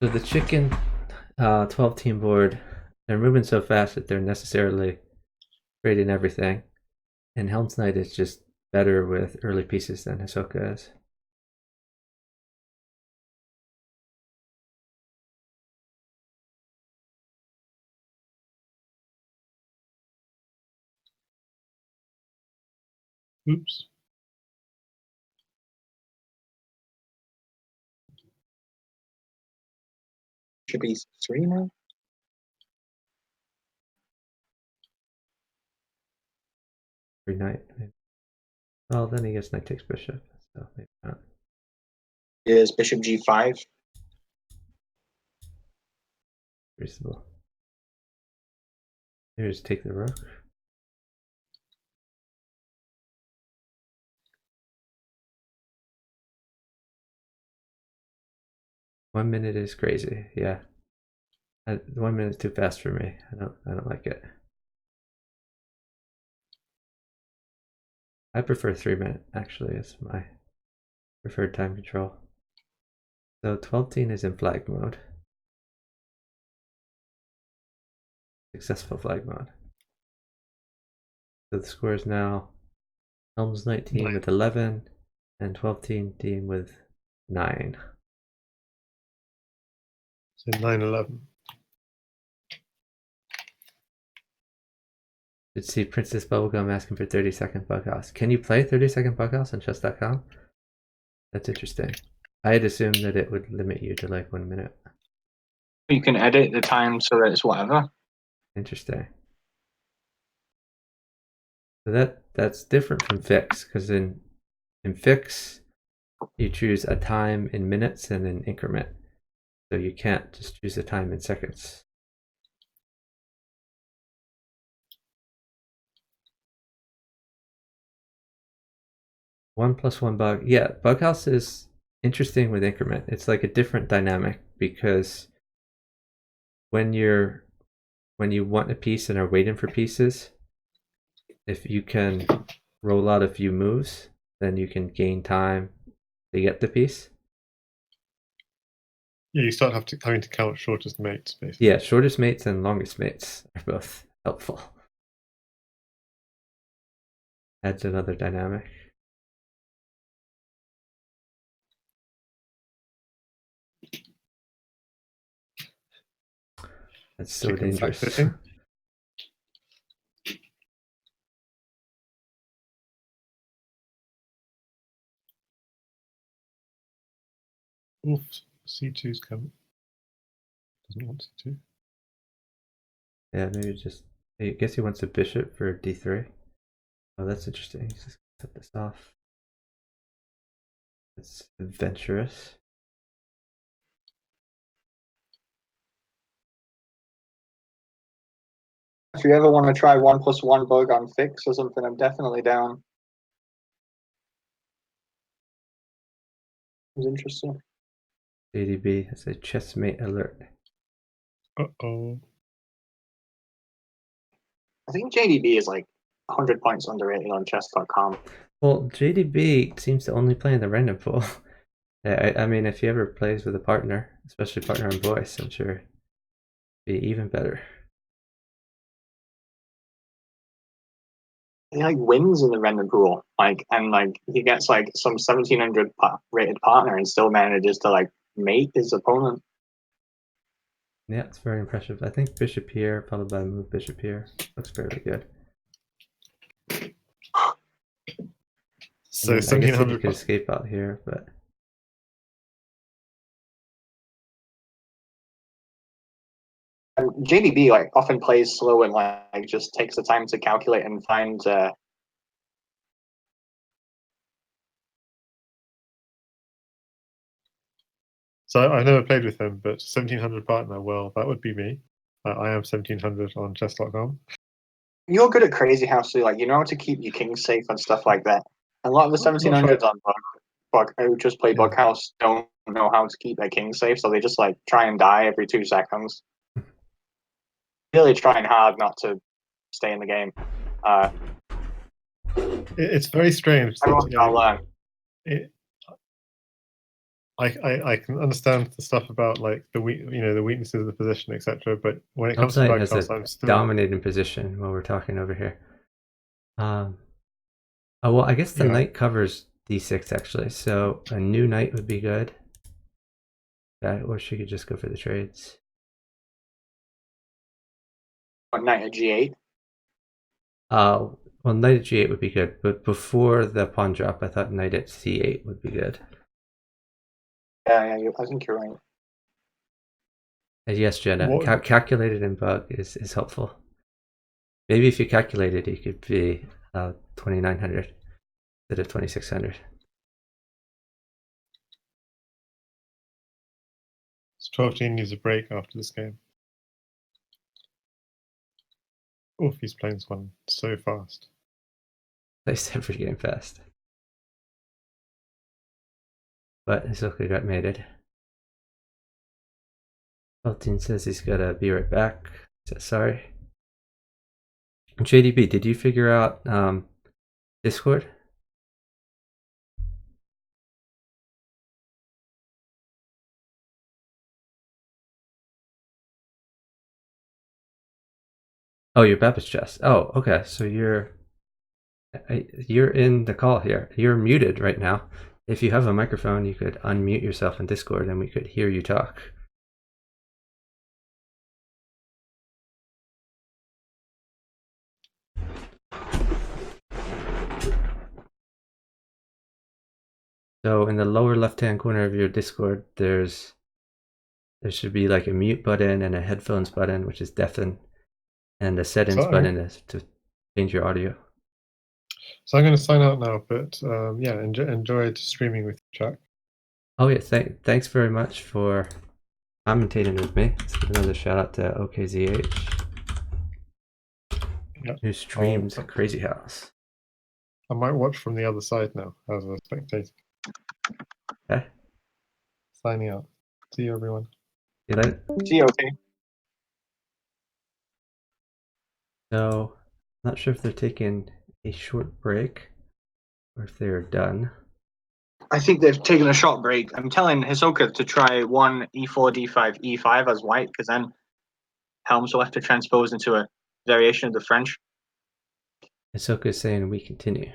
So the chicken 12 team board, they're moving so fast that they're necessarily trading everything. And Helm's Knight is just better with early pieces than Ahsoka is. Oops. Should be 3 now. Free knight. Maybe. Well, then he gets knight takes bishop, so maybe not. Is bishop g5. Reasonable. Maybe just take the rook. One minute is crazy. Yeah, 1 minute is too fast for me. I don't like it. I prefer 3 minute. Actually, it's my preferred time control. So 12 teen is in flag mode. Successful flag mode. So the score is now Helm's Knight team with 11 and 12 team with 9. So 9-11. Should see Princess Bubblegum asking for 30-second bughouse. Can you play 30-second bughouse on chess.com? That's interesting. I had assumed that it would limit you to like 1 minute. You can edit the time so that it's whatever. Interesting. So that's different from fix, because in fix you choose a time in minutes and an increment. So you can't just choose a time in seconds. One plus one bug. Yeah, bughouse is interesting with increment. It's like a different dynamic, because when you want a piece and are waiting for pieces, if you can roll out a few moves, then you can gain time to get the piece. Yeah, you start having to count shortest mates, basically. Yeah, shortest mates and longest mates are both helpful. Adds another dynamic. That's so Chicken dangerous. backfitting. Oof, C2's coming. Doesn't want C2. Yeah, maybe just. I guess he wants a bishop for d3. Oh, that's interesting. He's just gonna set this off. It's adventurous. If you ever want to try 1+1 bug on fix or something, I'm definitely down. It was interesting. JDB has a chessmate alert. Uh-oh. I think JDB is like 100 points underrated on chess.com. Well, JDB seems to only play in the random pool. I mean, if he ever plays with a partner, especially partner on voice, I'm sure it'd be even better. He like wins in the random pool, and he gets like some 1700 rated partner and still manages to like mate his opponent. Yeah, it's very impressive. I think bishop here, followed by the move bishop here. Looks fairly good. So I guess if you 1700 could escape out here, but And JDB like often plays slow and like just takes the time to calculate and find. So I've never played with him, but 1700 partner, well, that would be me. I am 1700 on chess.com. You're good at Crazy House, so like you know how to keep your kings safe and stuff like that. And a lot of the I'm not sure. 1700s on bug who just play Yeah. Bughouse don't know how to keep their king safe, so they just like try and die every 2 seconds. Really trying hard not to stay in the game. It's very strange. Everyone's gotta learn. I can understand the stuff about like the weaknesses of the position, etc. But when it comes to Outside has bughouse, a I'm still dominating position while we're talking over here. Oh well, I guess the Yeah. knight covers d6 actually, so a new knight would be good. Yeah, or she could just go for the trades. Knight at G8. Well, knight at g8 would be good, but before the pawn drop, I thought knight at c8 would be good. Yeah, I think you're right. Yes, Jenna, What- calculated in bug is helpful. Maybe if you calculated, it could be 2900 instead of 2600. 12 needs a break after this game. Oof, he's playing this one so fast. Plays every game fast. But Isoka got mated. 12 says he's gotta be right back. So sorry. JDB, did you figure out Discord? Oh, you're Baptist Chess. Oh, okay. So you're in the call here. You're muted right now. If you have a microphone, you could unmute yourself in Discord and we could hear you talk. So in the lower left-hand corner of your Discord, there should be like a mute button and a headphones button, which is deafen, and a settings So- button is to change your audio. So I'm going to sign out now, but yeah, enjoyed streaming with you, Chuck. Oh yeah, thanks very much for commentating with me. Let's give another shout out to OKZH, Yeah. who streams Crazy House. I might watch from the other side now as a spectator. Okay, Signing out. See you, everyone. see you later. See you, okay. So, not sure if they're taking a short break or if they're done. I think they've taken a short break. I'm telling Hisoka to try one e4, d5, e5 as white, because then Helms will have to transpose into a variation of the French. Hisoka is saying we continue.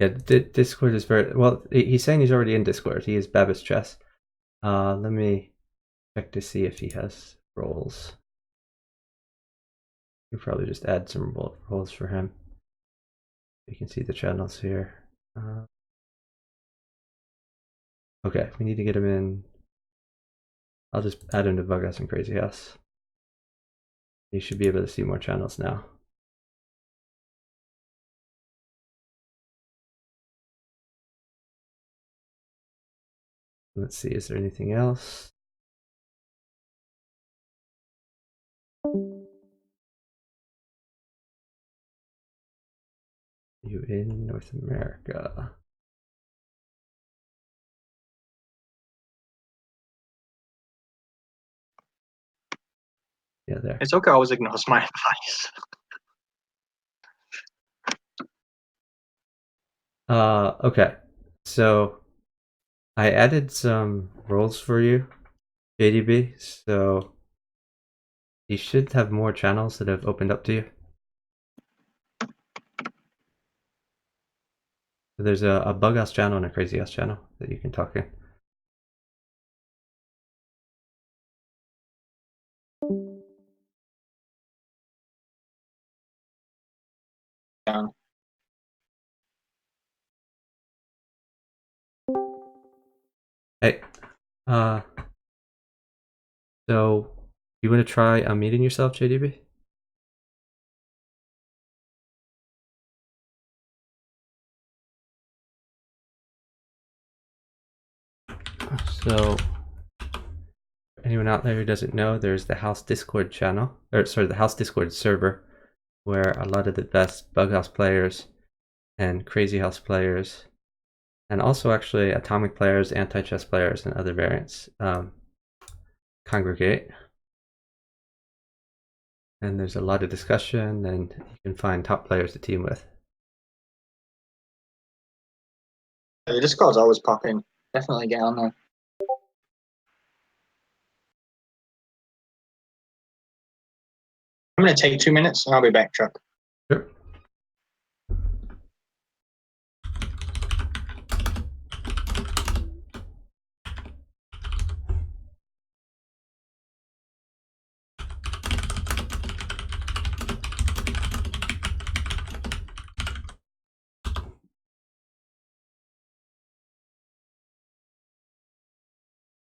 Yeah, Discord is very well. He's saying he's already in Discord. He is Babbitt's Chess. Let me check to see if he has roles. You probably just add some roles for him. You can see the channels here. Okay, we need to get him in. I'll just add him to Bughouse and Crazy House. You should be able to see more channels now. Let's see, is there anything else? You in North America? Yeah, there. Hisoka always ignores my advice. Okay. So I added some roles for you, JDB, so you should have more channels that have opened up to you. So there's a Bughouse channel and a Crazy House channel that you can talk in. Down. Hey, so you want to try unmuting yourself, JDB? So anyone out there who doesn't know, there's the House Discord channel, or sorry, the House Discord server, where a lot of the best Bughouse players and Crazy House players, and also actually Atomic players, anti-chess players, and other variants congregate. And there's a lot of discussion, and you can find top players to team with. The Discord's always popping. Definitely get on there. I'm going to take 2 minutes and I'll be back, Chuck. Sure.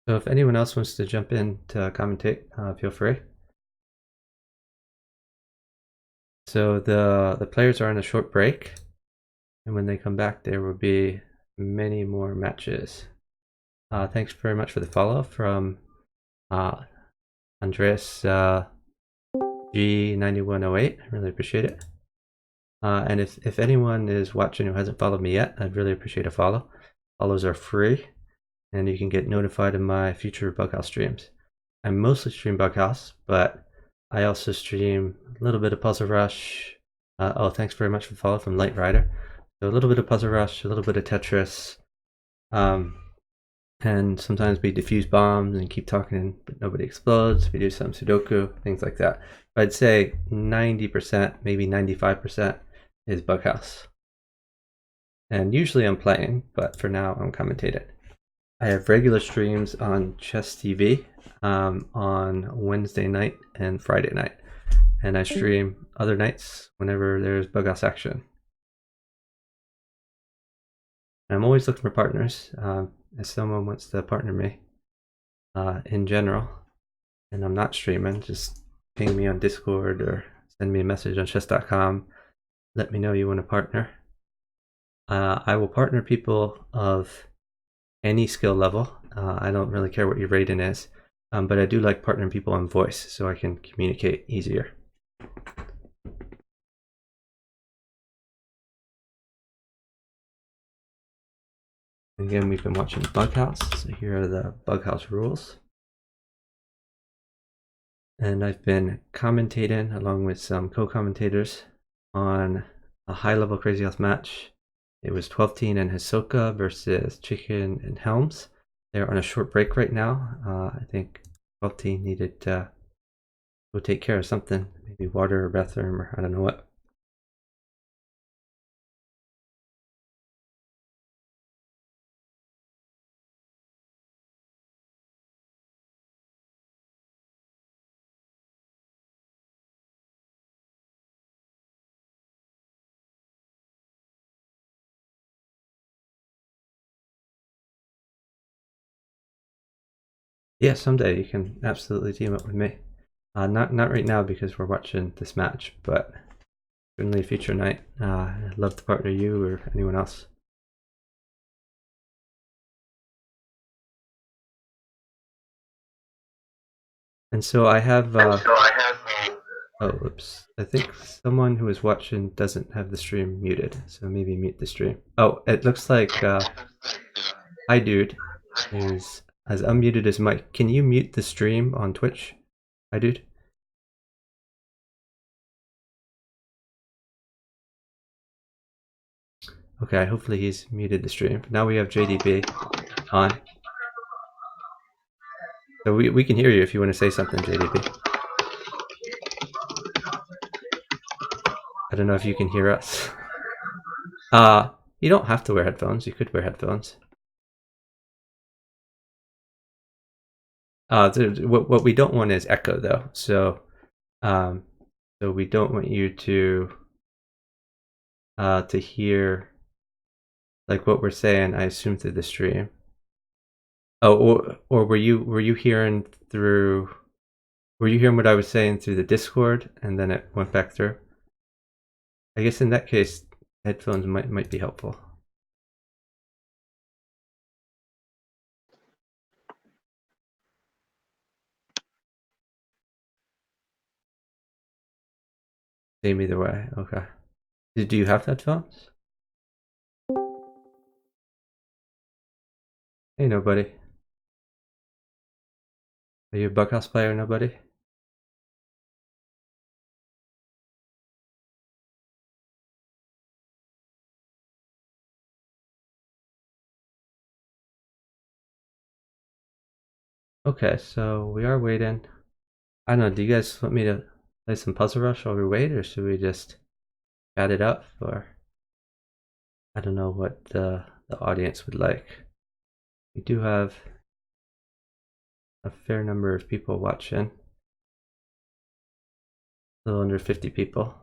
So if anyone else wants to jump in to commentate, feel free. So the players are on a short break, and when they come back, there will be many more matches. Thanks very much for the follow from Andreas G9108. I really appreciate it. And if anyone is watching who hasn't followed me yet, I'd really appreciate a follow. Follows are free, and you can get notified of my future Bughouse streams. I mostly stream Bughouse, but I also stream a little bit of Puzzle Rush. Oh, thanks very much for the follow from Light Rider. So a little bit of Puzzle Rush, a little bit of Tetris, and sometimes we defuse bombs and keep talking, but nobody explodes. We do some Sudoku, things like that. But I'd say 90%, maybe 95% is Bughouse. And usually I'm playing, but for now I'm commentating. I have regular streams on Chess TV on Wednesday night and Friday night. and I stream other nights whenever there's bughouse action. I'm always looking for partners. If someone wants to partner me in general, and I'm not streaming, just ping me on Discord or send me a message on chess.com. Let me know you want to partner. I will partner people of any skill level. I don't really care what your rating is, but I do like partnering people on voice so I can communicate easier. Again, we've been watching Bughouse, so here are the Bughouse rules. And I've been commentating along with some co-commentators on a high-level Crazy House match. It was 12-teen and Hisoka versus Chicken and Helms. They're on a short break right now. I think 12-teen needed to go take care of something, maybe water or bathroom or I don't know what. Yeah, someday you can absolutely team up with me. Not right now because we're watching this match, but certainly a future night. I'd love to partner you or anyone else. And so I have. Oh, oops. I think someone who is watching doesn't have the stream muted, so maybe mute the stream. Oh, it looks like Hi Dude is has unmuted his mic. Can you mute the stream on Twitch? Hi Dude. Okay, hopefully he's muted the stream. Now we have JDB on. So we can hear you if you want to say something, JDB. I don't know if you can hear us. You don't have to wear headphones. You could wear headphones. What we don't want is echo though. So we don't want you to hear like what we're saying, I assume, through the stream. Oh, or were you hearing through? Were you hearing what I was saying through the Discord and then it went back through? I guess in that case, headphones might be helpful. Same either way. Okay. Do you have headphones? Hey, nobody. Are you a Bughouse player, nobody? Okay, so we are waiting. I don't know, do you guys want me to play some Puzzle Rush while we wait, or should we just chat it up? Or I don't know what the audience would like. We do have a fair number of people watching. A little under 50 people.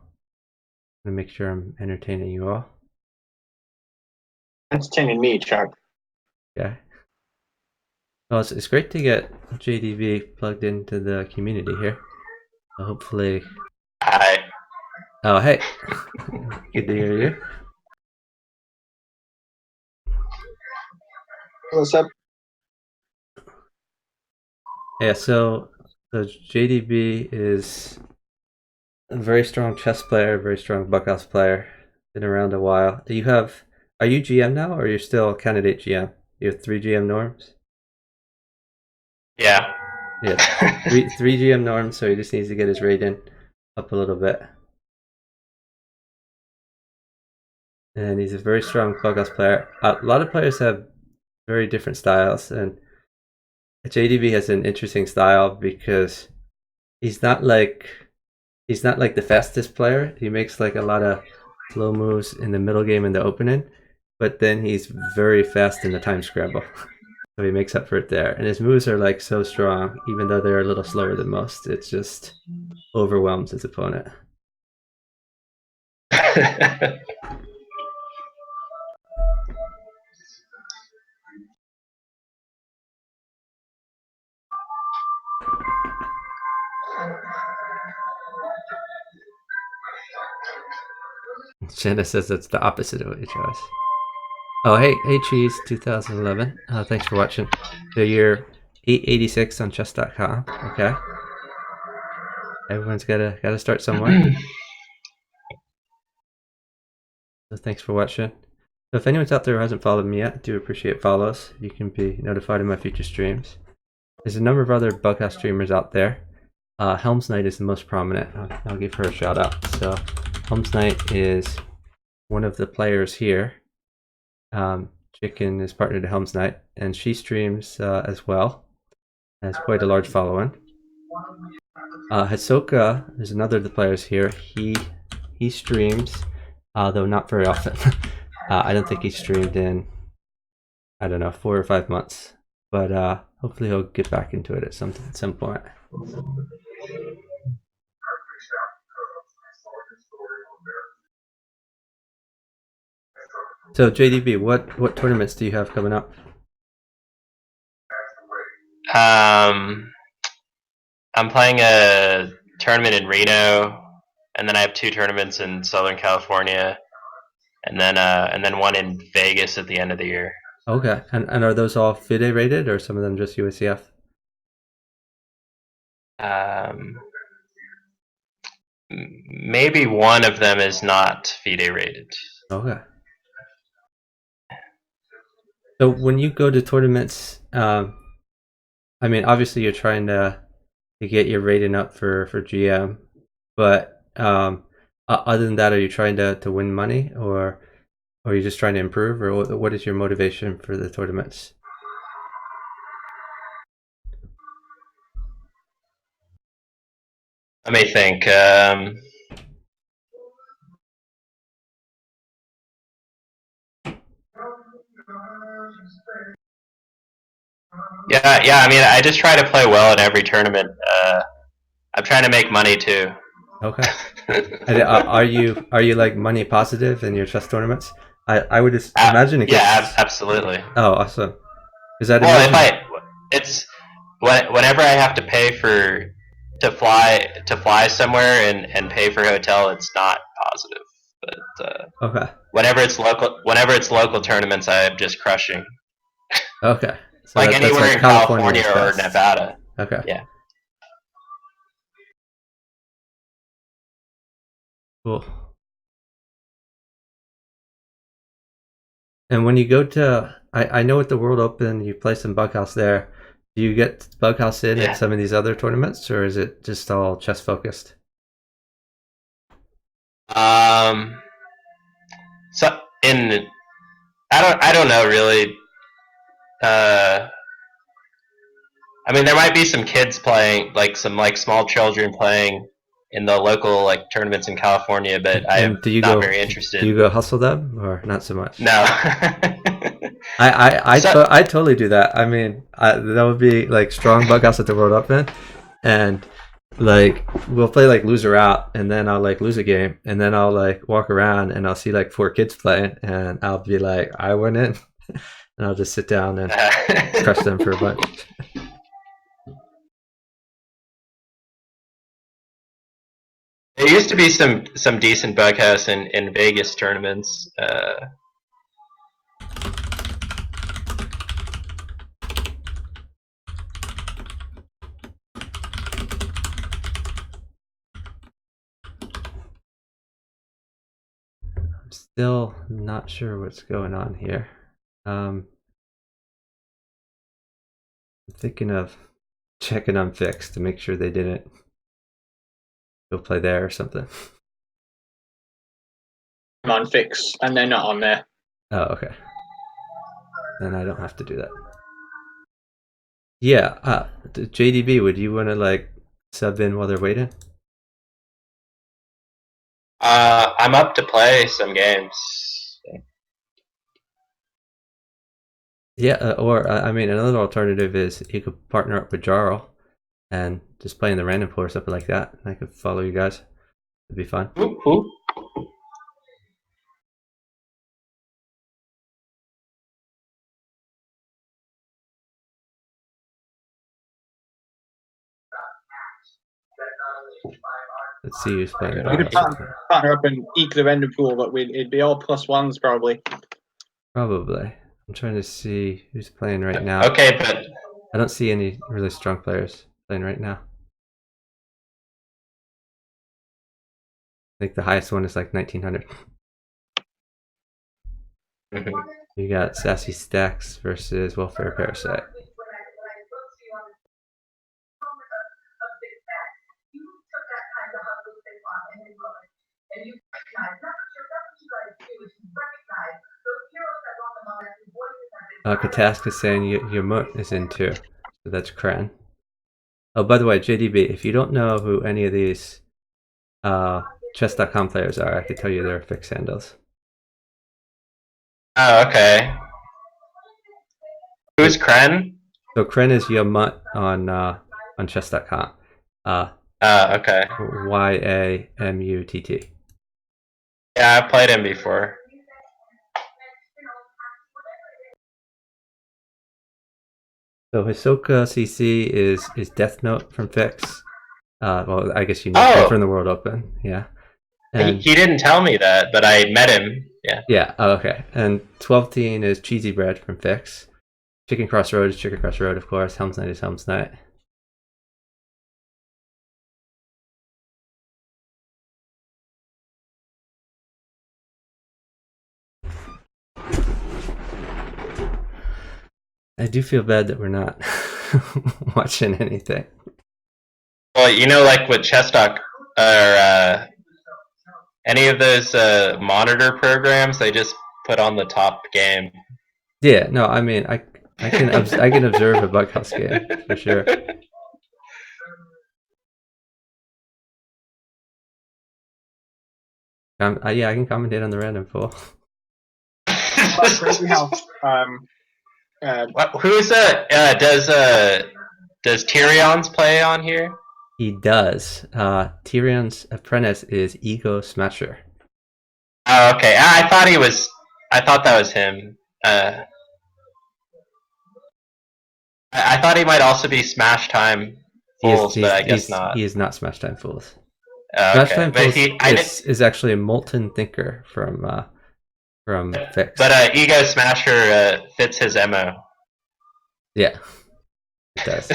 I'm gonna make sure I'm entertaining you all. Entertaining me, Chuck. Okay. Well, it's great to get JDV plugged into the community here. So hopefully. Hi. Oh, hey. Good to hear you. What's up? Yeah, so JDB is a very strong chess player, very strong Bughouse player. Been around a while. Are you GM now, or are you still candidate GM? You have 3 GM norms? Yeah. Yeah, three GM norms, so he just needs to get his rating up a little bit. And he's a very strong Bughouse player. A lot of players have very different styles, and JDB has an interesting style because he's not like the fastest player. He makes like a lot of slow moves in the middle game and the opening, but then he's very fast in the time scramble. So he makes up for it there. And his moves are like so strong, even though they're a little slower than most. It just overwhelms his opponent. Shanna says that's the opposite of what he chose. Oh, hey, Cheese 2011. Thanks for watching. So you're 886 on chess.com. Okay. Everyone's gotta start somewhere. So thanks for watching. So if anyone's out there who hasn't followed me yet, I do appreciate follows. You can be notified of my future streams. There's a number of other Bughouse streamers out there. Helms Knight is the most prominent. I'll give her a shout out. So Helms Knight is one of the players here. Chicken is partnered to Helms Knight, and she streams as well. Has quite a large following. Hisoka is another of the players here. He streams, though not very often. I don't think he's streamed in, I don't know, 4 or 5 months. But hopefully he'll get back into it at some point. So JDB, what tournaments do you have coming up? I'm playing a tournament in Reno, and then I have 2 tournaments in Southern California, and then one in Vegas at the end of the year. Okay, and are those all FIDE rated, or some of them just USCF? Maybe one of them is not FIDE rated. Okay. So when you go to tournaments, I mean, obviously you're trying to get your rating up for GM, but other than that, are you trying to win money, or are you just trying to improve, or what is your motivation for the tournaments? Let me think. Yeah. I mean, I just try to play well in every tournament. I'm trying to make money too. Okay. And are you like money positive in your chess tournaments? I would just imagine it gets. Yeah, absolutely. Oh, awesome. Is that it's whenever I have to pay to fly somewhere and pay for a hotel, it's not positive. But okay. Whenever it's local tournaments, I'm just crushing. Okay. So like that's anywhere like in California or best. Nevada. Okay. Yeah. Cool. And when you go to, I know at the World Open you play some Bughouse there. Do you get Bughouse in at some of these other tournaments, or is it just all chess focused? So I don't know really. I mean, there might be some kids playing, like some small children playing in the local tournaments in California, but I'm not very interested. Do you go hustle them, or not so much? No. I totally do that. I mean, that would be like strong Bughouse at the World Open, and like we'll play like loser out, and then I'll like lose a game, and then I'll like walk around and I'll see like 4 kids playing, and I'll be like, I went in, and I'll just sit down and crush them for a bunch. There used to be some decent Bughouse in Vegas tournaments. I'm still not sure what's going on here. I'm thinking of checking on Fix to make sure they didn't go play there or something. I'm on Fix, and they're not on there. Oh, okay. Then I don't have to do that. Yeah, JDB, would you want to like sub in while they're waiting? I'm up to play some games. Yeah, or I mean, another alternative is you could partner up with Jarl and just play in the random pool or something like that. I could follow you guys. It'd be fun. Who? Let's see who's playing. We We could Bughouse. partner up and eke the random pool, but it'd be all +1s probably. Probably. I'm trying to see who's playing right now. Okay, but I don't see any really strong players playing right now. I think the highest one is like 1900. You got Sassy Stacks versus Welfare Parasite. Katask is saying Yamut is in too. So that's Kren. Oh, by the way, JDB, if you don't know who any of these chess.com players are, I could tell you their fixed handles. oh, okay. Who's Kren? So Kren is Yamut on chess.com. Okay. Yamutt. Yeah, I played him before. So Hisoka CC is Death Note from Fix. Well, I guess you know Oh. him from the World Open, yeah. And He didn't tell me that, but I met him. Yeah. yeah, oh, okay. And 12 Teen is Cheesy Bread from Fix. Chicken Cross Road is Chicken Cross Road, of course. Helm's Night is Helm's Night. I do feel bad that we're not watching anything. Well, you know, like with Chess.com or any of those monitor programs, they just put on the top game. Yeah, no, I mean, I can I can observe a Bughouse game for sure. Yeah, I can commentate on the random pool. Crazy House. Who's does Tyrion's play on here? He does. Tyrion's apprentice is Ego Smasher. Oh, okay. I thought that was him. I thought he might also be Smash Time Fools, but I guess not. He is not Smash Time Fools. Oh, Smash okay. Time But Fools is actually a Molten Thinker from Fix. But Ego Smasher fits his MO. Yeah, it does.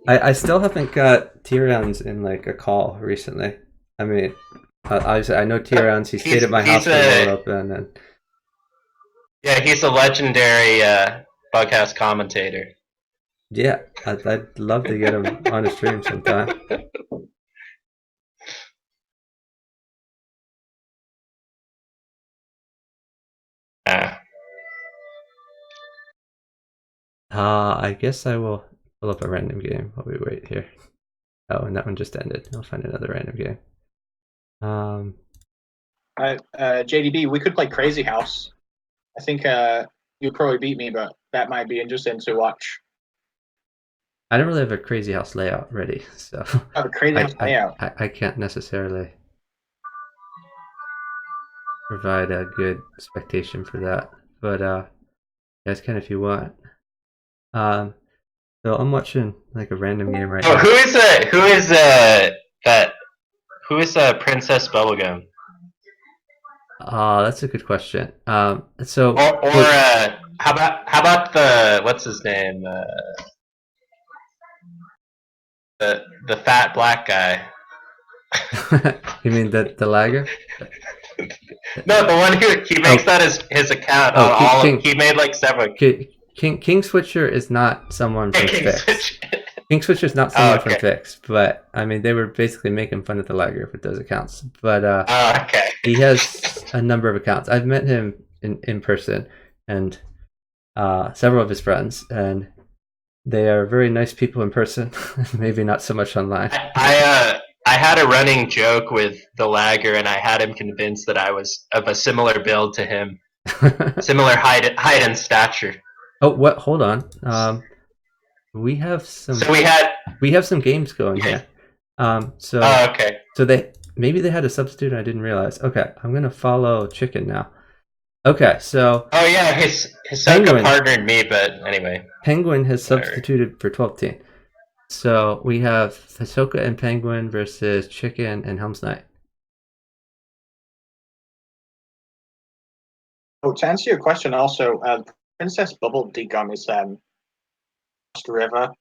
I still haven't got Tyrion's in like a call recently. I mean, I know Tyrion's. He stayed at my house for the World Open, and yeah, he's a legendary Bughouse commentator. yeah, I'd love to get him on a stream sometime. I guess I will pull up a random game while we wait here. Oh, and that one just ended. I'll find another random game. JDB, we could play Crazy House. I think you'd probably beat me, but that might be interesting to watch. I don't really have a Crazy House layout ready, so The Crazy House layout. I can't necessarily provide a good expectation for that. But you guys can if you want. So I'm watching like a random game right now. Who is Princess Bubblegum? That's a good question. So How about the what's his name? The fat black guy. You mean the lagger? No, the one who he makes that his account on all. He made like several. King Switcher is not someone from Fix. King Switcher is not someone from Fix, but I mean they were basically making fun of the lagger with those accounts. But okay. He has a number of accounts. I've met him in person and several of his friends, and they are very nice people in person. Maybe not so much online. I had a running joke with the lagger, and I had him convinced that I was of a similar build to him. Similar height and stature. Oh, what? Hold on. We have some So we had. games going here. So Oh, okay. maybe they had a substitute I didn't realize. Okay, I'm gonna follow Chicken now. Okay, so Oh yeah, Hisoka Penguin. partnered me, but anyway. Penguin has Whatever. substituted for 12th team. So we have Hisoka and Penguin versus Chicken and Helm's Knight. Oh, to answer your question, also, Princess Bubble Decom is Lost River.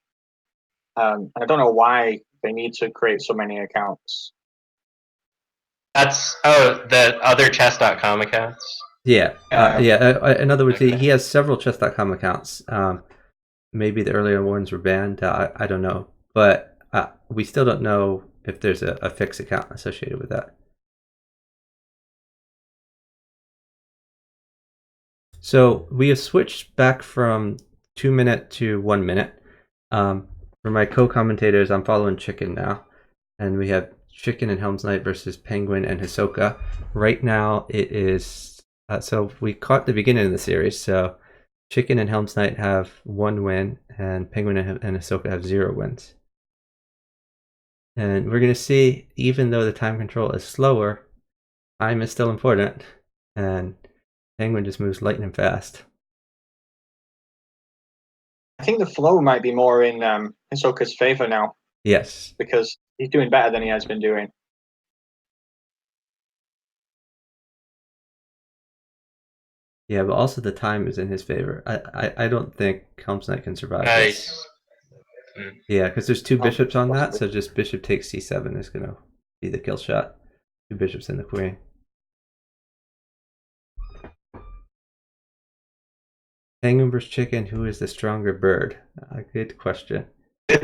I don't know why they need to create so many accounts. That's the other chess.com accounts. Yeah, in other words, Okay. he has several chess.com accounts. Maybe the earlier ones were banned. I don't know, but we still don't know if there's a fixed account associated with that. So we have switched back from 2 minute to 1 minute. For my co-commentators, I'm following Chicken now, and we have Chicken and Helm's Knight versus Penguin and Hisoka. Right now, it is so we caught the beginning of the series. So Chicken and Helm's Knight have 1 win, and Penguin and Hisoka have 0 wins. And we're gonna see, even though the time control is slower, time is still important, and Penguin just moves lightning fast. I think the flow might be more in Hisoka's favor now Yes. because he's doing better than he has been doing. Yeah, but also the time is in his favor. I don't think Helm's Knight can survive this. Nice. Yeah, because there's 2 bishops on that, possibly. so just bishop takes c7 is going to be the kill shot. 2 bishops and the queen. Penguin versus Chicken, who is the stronger bird? Good question. We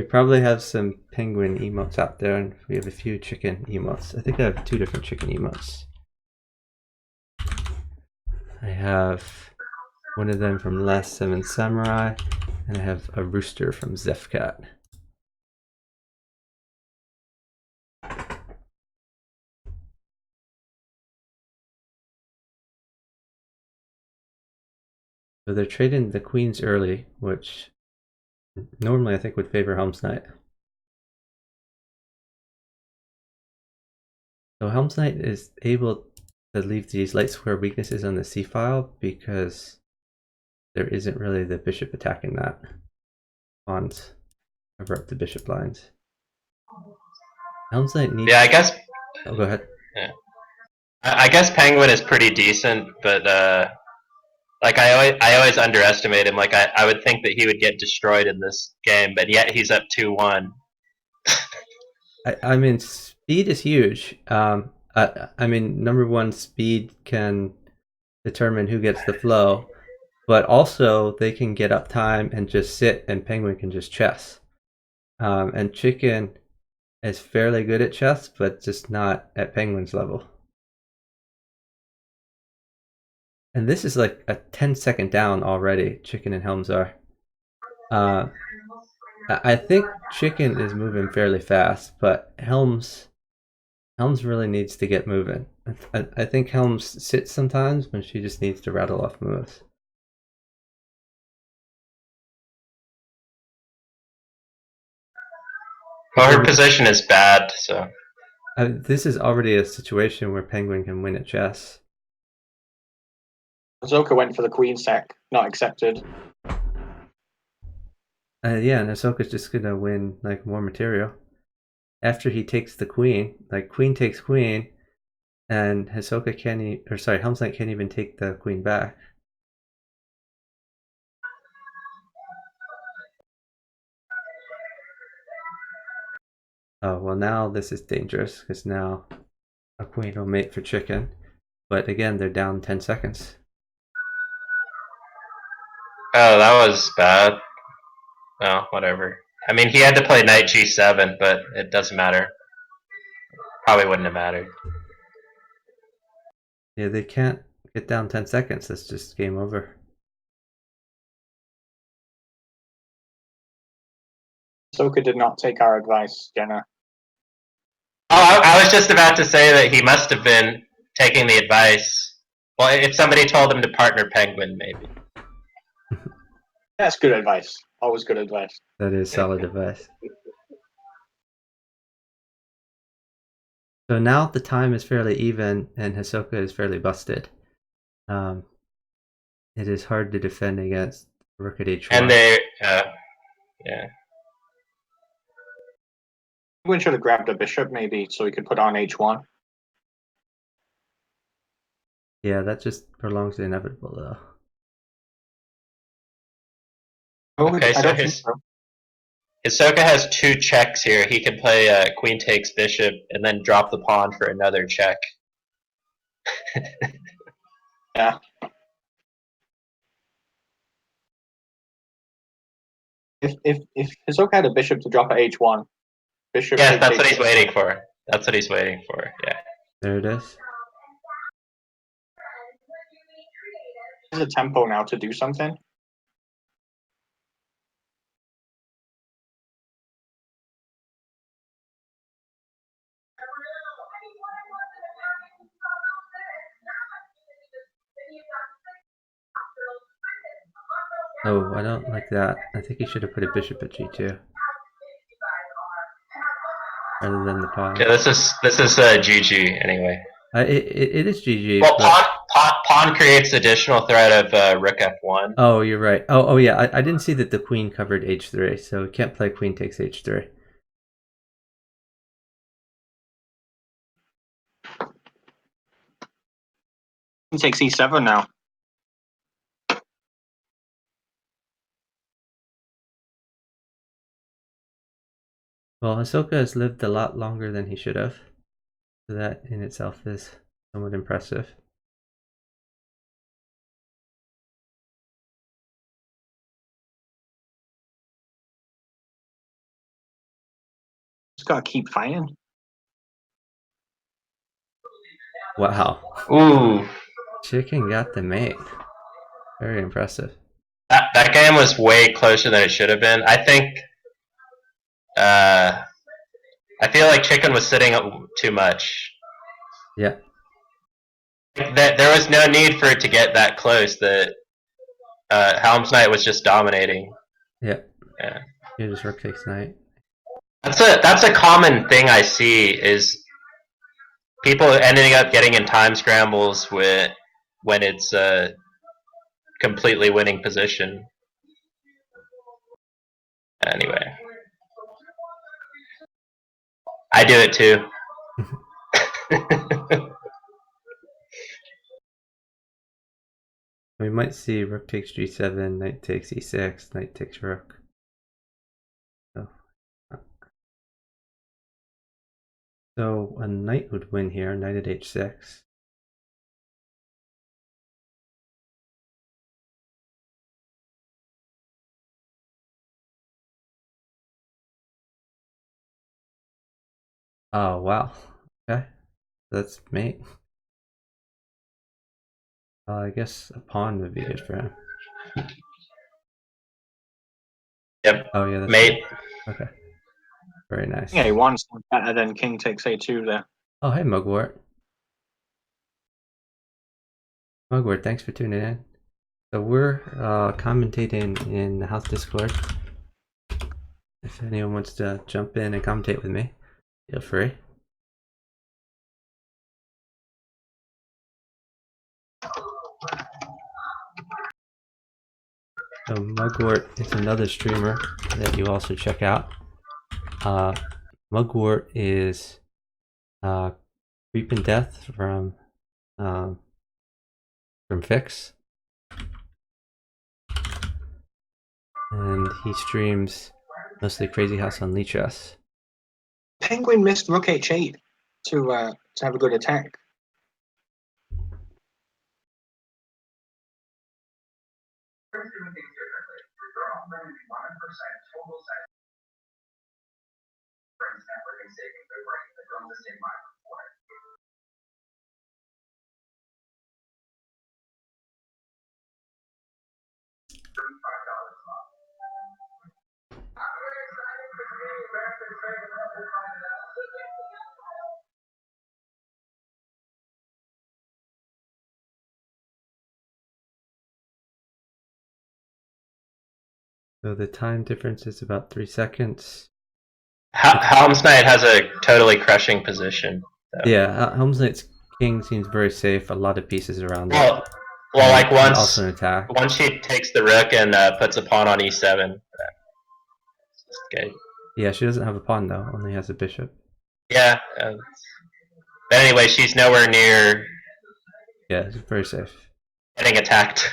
probably have some Penguin emotes out there, and we have a few Chicken emotes. I think I have 2 different Chicken emotes. I have one of them from Last 7 Samurai, and I have a rooster from Zefcat. So they're trading the queens early, which normally I think would favor Helm's Knight. So Helm's Knight is able to leave these light square weaknesses on the c-file because there isn't really the bishop attacking that pawns over up the bishop lines. Helm's Knight needs... Yeah, I guess. Oh, go ahead. Yeah. I guess Penguin is pretty decent, but like I always underestimate him. Like I would think that he would get destroyed in this game, but yet he's up 2-1. I mean, speed is huge. I mean, number one, speed can determine who gets the flow, but also they can get up time and just sit, and Penguin can just chess. And Chicken is fairly good at chess, but just not at Penguin's level. And this is like a 10-second down already, Chicken and Helms are. I think Chicken is moving fairly fast, but Helms really needs to get moving. I think Helms sits sometimes when she just needs to rattle off moves. Well, her position is bad, so. This is already a situation where Penguin can win at chess. Hisoka went for the queen sack, not accepted. Yeah, and Ahsoka's just gonna win like more material. After he takes the queen, like queen takes queen, and Hisoka can't, Helm's Knight can't even take the queen back. Oh, well now this is dangerous, because now a queen will mate for Chicken. But again, they're down 10 seconds. Oh, that was bad. Oh, whatever. I mean, he had to play knight g7, but it doesn't matter. Probably wouldn't have mattered. Yeah, they can't get down 10 seconds. That's just game over. Hisoka did not take our advice, Jenna. Oh, I was just about to say that he must have been taking the advice. Well, if somebody told him to partner Penguin, maybe. That's good advice. Always good advice. That is solid advice. So now the time is fairly even and Hisoka is fairly busted. It is hard to defend against rook at h1. And they, yeah. Penguin should have grabbed a bishop maybe so he could put on h1. Yeah, that just prolongs the inevitable though. Okay, I so don't think so. Hisoka has 2 checks here. He can play queen takes bishop and then drop the pawn for another check. Yeah. If Hisoka had a bishop to drop at h1, bishop. Yeah, takes that's what h1. he's waiting for. That's what he's waiting for. Yeah. There it is. There's a tempo now to do something. Oh, I don't like that. I think he should have put a bishop at g2 rather than the pawn. Yeah, this is GG anyway. It is GG. Well, but... pawn creates additional threat of rook f1. Oh, you're right. Oh yeah. I didn't see that the queen covered h3, so we can't play queen takes h3. He takes e7 now. Well, Hisoka has lived a lot longer than he should have, so that in itself is somewhat impressive. Just gotta keep fighting. Wow. Ooh. Chicken got the mate. Very impressive. That game was way closer than it should have been. I think. I feel like Chicken was sitting up too much. Yeah. There was no need for it to get that close. That Helm's Knight was just dominating. Yeah. Yeah. You just rook takes knight. That's a common thing I see is people ending up getting in time scrambles when it's a completely winning position. Anyway, I do it too. We might see rook takes g7, knight takes e6, knight takes rook. So a knight would win here, knight at h6. Oh wow. Okay. That's mate. I guess a pawn would be good for him. Yep. Oh yeah, that's mate. right. Okay. Very nice. Yeah, he won some better than king takes a2 there. Oh hey Mugwort. Mugwort, thanks for tuning in. So we're commentating in the house Discord. If anyone wants to jump in and commentate with me, feel free. So Mugwort is another streamer that you also check out. Mugwort is Creep and Death from Fix, and he streams mostly Crazy House on Lichess. Penguin missed rook h8 to have a good attack. So the time difference is about 3 seconds. Helm's Knight has a totally crushing position. So. Yeah, Helm's Knight's king seems very safe. A lot of pieces around it. Well, And like once also an attack. once she takes the rook and puts a pawn on e7. Okay. Yeah, she doesn't have a pawn though. Only has a bishop. Yeah. But anyway, she's nowhere near Yeah, it's very safe. getting attacked.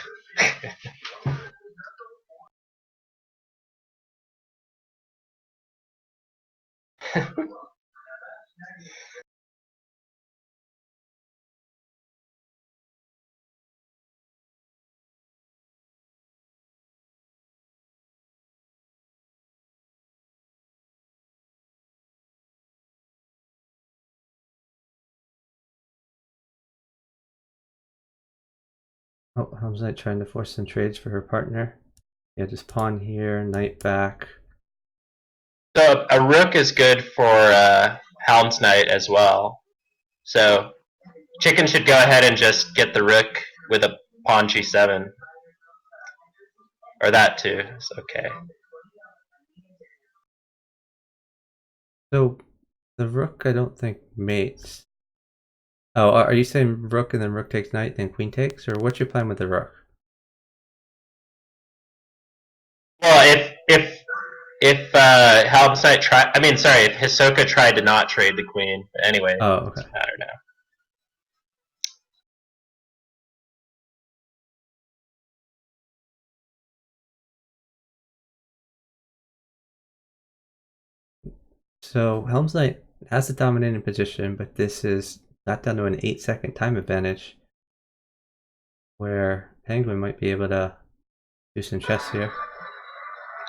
Oh, Helm's Knight trying to force some trades for her partner. Yeah, just pawn here, knight back. So a rook is good for Helm's Knight as well. So chicken should go ahead and just get the rook with a pawn g7. Or that too. It's okay. So the rook I don't think mates. Oh, are you saying rook and then rook takes knight, then queen takes? Or what's your plan with the rook? Well, if Helm's Knight tried, if Hisoka tried to not trade the queen. But anyway, Oh, it okay. doesn't matter now. So Helm's Knight has the dominating position, but this is got down to an 8-second time advantage, where Penguin might be able to do some chess here.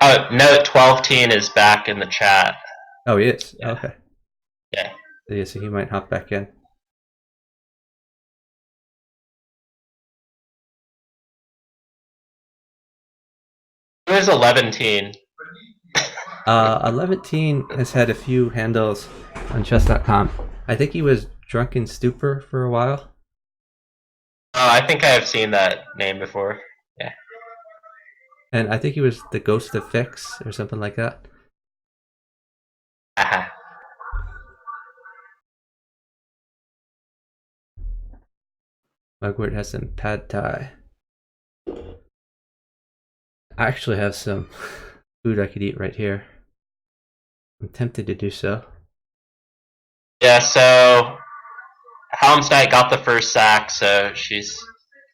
Oh, Note 12teen is back in the chat. Oh, he is? Yeah. Okay. Yeah. So he might hop back in. Where's 11teen? 11teen has had a few handles on chess.com. I think he was Drunken Stupor for a while. Oh, I think I have seen that name before. Yeah. And I think he was the Ghost of Fix or something like that. Aha. Mugwort has some pad thai. I actually have some food I could eat right here. I'm tempted to do so. Yeah, so Helm's Knight got the first sack, so she's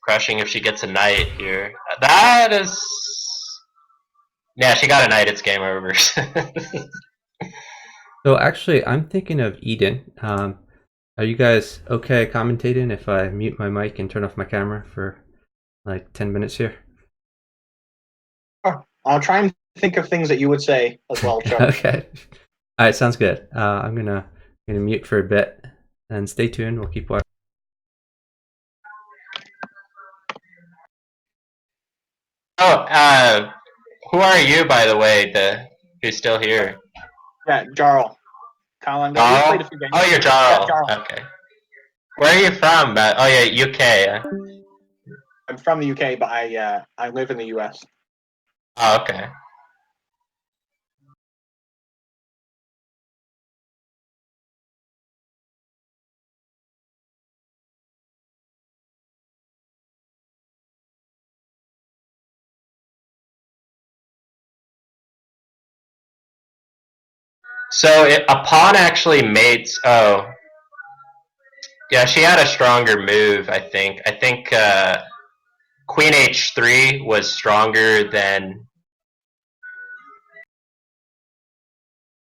crushing if she gets a knight here. That is... Yeah, she got a knight, it's game over. So actually, I'm thinking of Eden. Are you guys okay commentating if I mute my mic and turn off my camera for like 10 minutes here? I'll try and think of things that you would say as well, Chuck. Okay. All right, sounds good. I'm gonna mute for a bit and stay tuned. We'll keep watching. Oh, who are you, by the way, who's still here? Yeah, Jarl. Colin, we Jarl? played a few games. Oh, you're Yeah, Jarl. Jarl. Okay. Where are you from? Oh, yeah, UK. Yeah. I'm from the UK, but I live in the US. Oh, okay. So a pawn actually mates. Oh, yeah. She had a stronger move, I think. I think Queen H3 was stronger than.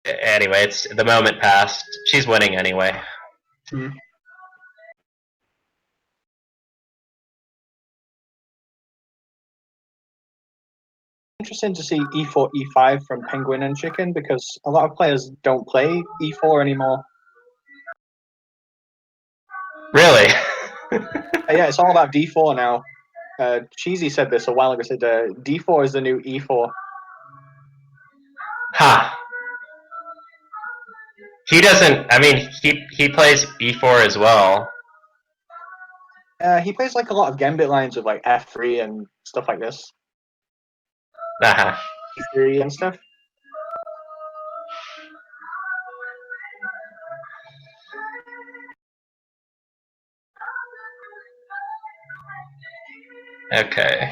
Anyway, it's the moment passed. She's winning anyway. Mm-hmm. Interesting to see e4, e5 from Penguin and Chicken because a lot of players don't play e4 anymore. Really? Yeah, it's all about d4 now. Cheesy said this a while ago. Said d4 is the new e4. Ha. He doesn't. I mean, he plays e4 as well. He plays like a lot of gambit lines with like f3 and stuff like this. Uh-huh. E3 and stuff. Okay.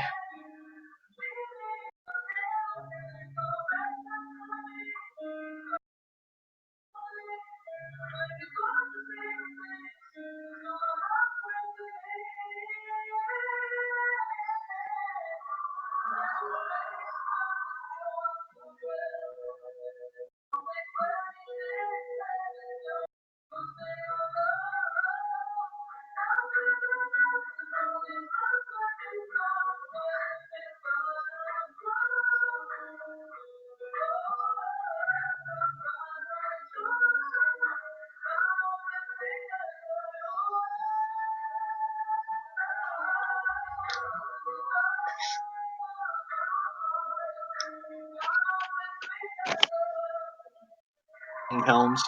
Helms.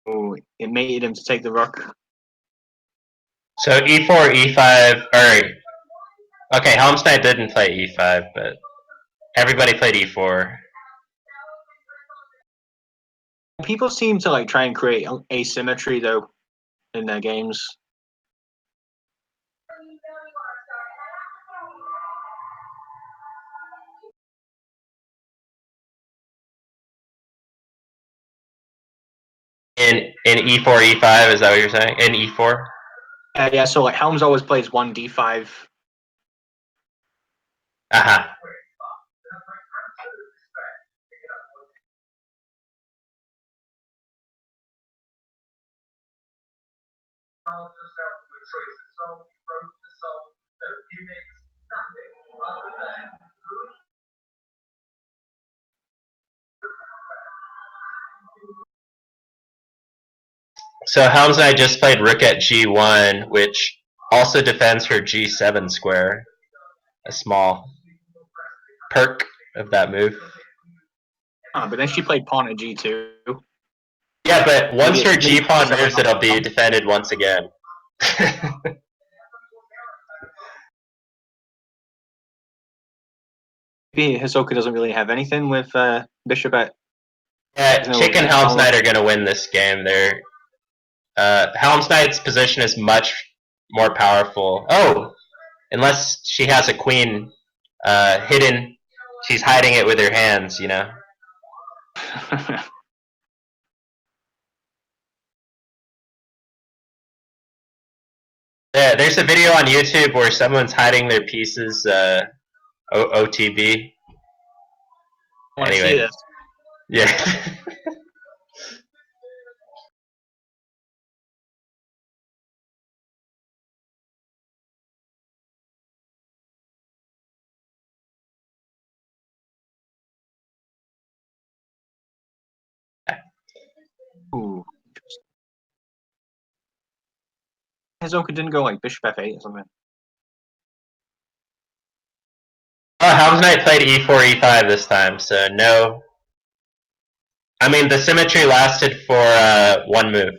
Oh, it mated him to take the rook. So e4, e5, or okay, Helm's Knight didn't play e5, but everybody played e4. People seem to like try and create asymmetry though in their games. In e4, e5, is that what you're saying? In e4? Yeah, so like Helms always plays 1d5. Uh-huh. So Helm's Knight just played rook at g1, which also defends her g7 square. A small perk of that move. But then she played pawn at g2. Yeah, but once her Maybe g-pawn it's moves, it'll be defended once again. Maybe Hisoka doesn't really have anything with bishop at. Yeah, No, Chick and Helm's Knight are going to win this game. Helm's Knight's position is much more powerful. Oh, unless she has a queen hidden, she's hiding it with her hands, you know. Yeah, there's a video on YouTube where someone's hiding their pieces, OTB. I want to see this. Yeah. Ooh. Hisoka didn't go like bishop f8 or something. Oh, Helm's Knight played e4, e5 this time, so no. I mean, the symmetry lasted for one move.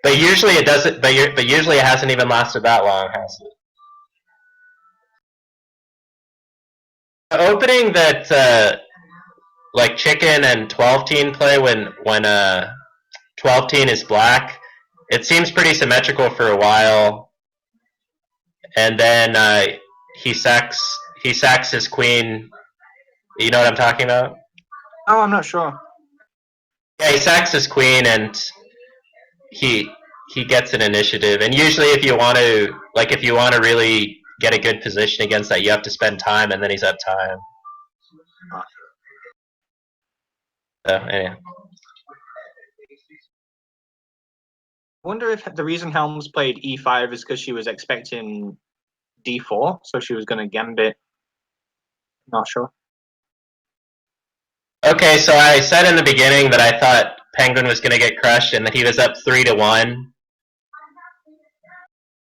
But usually it doesn't. But usually it hasn't even lasted that long, has it? The opening that like Chicken and 12-teen play when 12-teen is black, it seems pretty symmetrical for a while, and then he sacks his queen. You know what I'm talking about? Oh, I'm not sure. Yeah, he sacks his queen and he gets an initiative. And usually, if you want to really get a good position against that, you have to spend time, and then he's at time. So anyway. I wonder if the reason Helms played e5 is because she was expecting d4, so she was going to gambit. Not sure. Okay, so I said in the beginning that I thought Penguin was going to get crushed, and that he was up 3-1,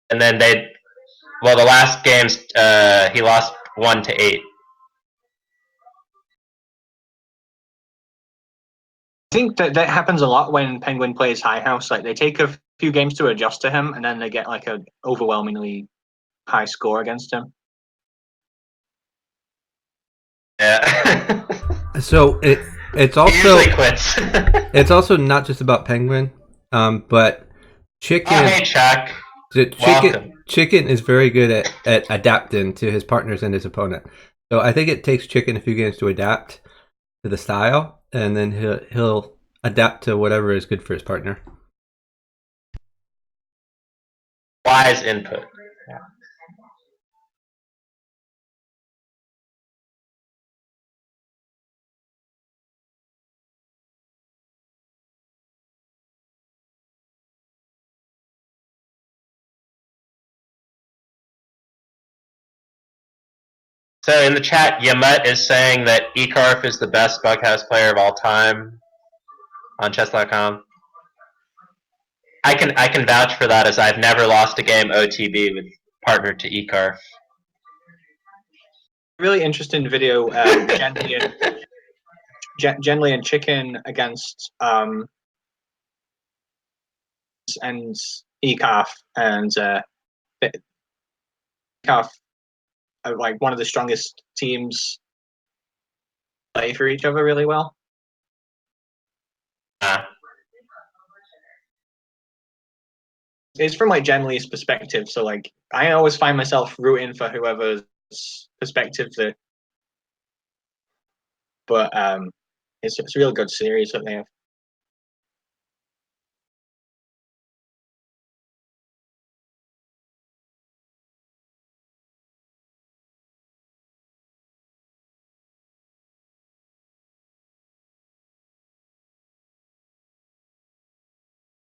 and then Well, the last games, he lost 1-8. I think that happens a lot when Penguin plays High House. Like they take a few games to adjust to him, and then they get like an overwhelmingly high score against him. Yeah. So it's He also usually quits. it's also not just about Penguin, but Chicken. Oh, hey, Chuck. Welcome. Chicken is very good at adapting to his partners and his opponent. So I think it takes Chicken a few games to adapt to the style, and then he'll adapt to whatever is good for his partner. Wise input. So in the chat, Yamut is saying that Ecarf is the best bughouse player of all time on chess.com. I can vouch for that, as I've never lost a game OTB with partner to Ecarf. Really interesting video, Genly and Chicken against and Ecaf, and Ecaf are like one of the strongest teams, play for each other really well. It's from like Genly's perspective, so like I always find myself rooting for whoever's perspective that. But it's a really good series that they have.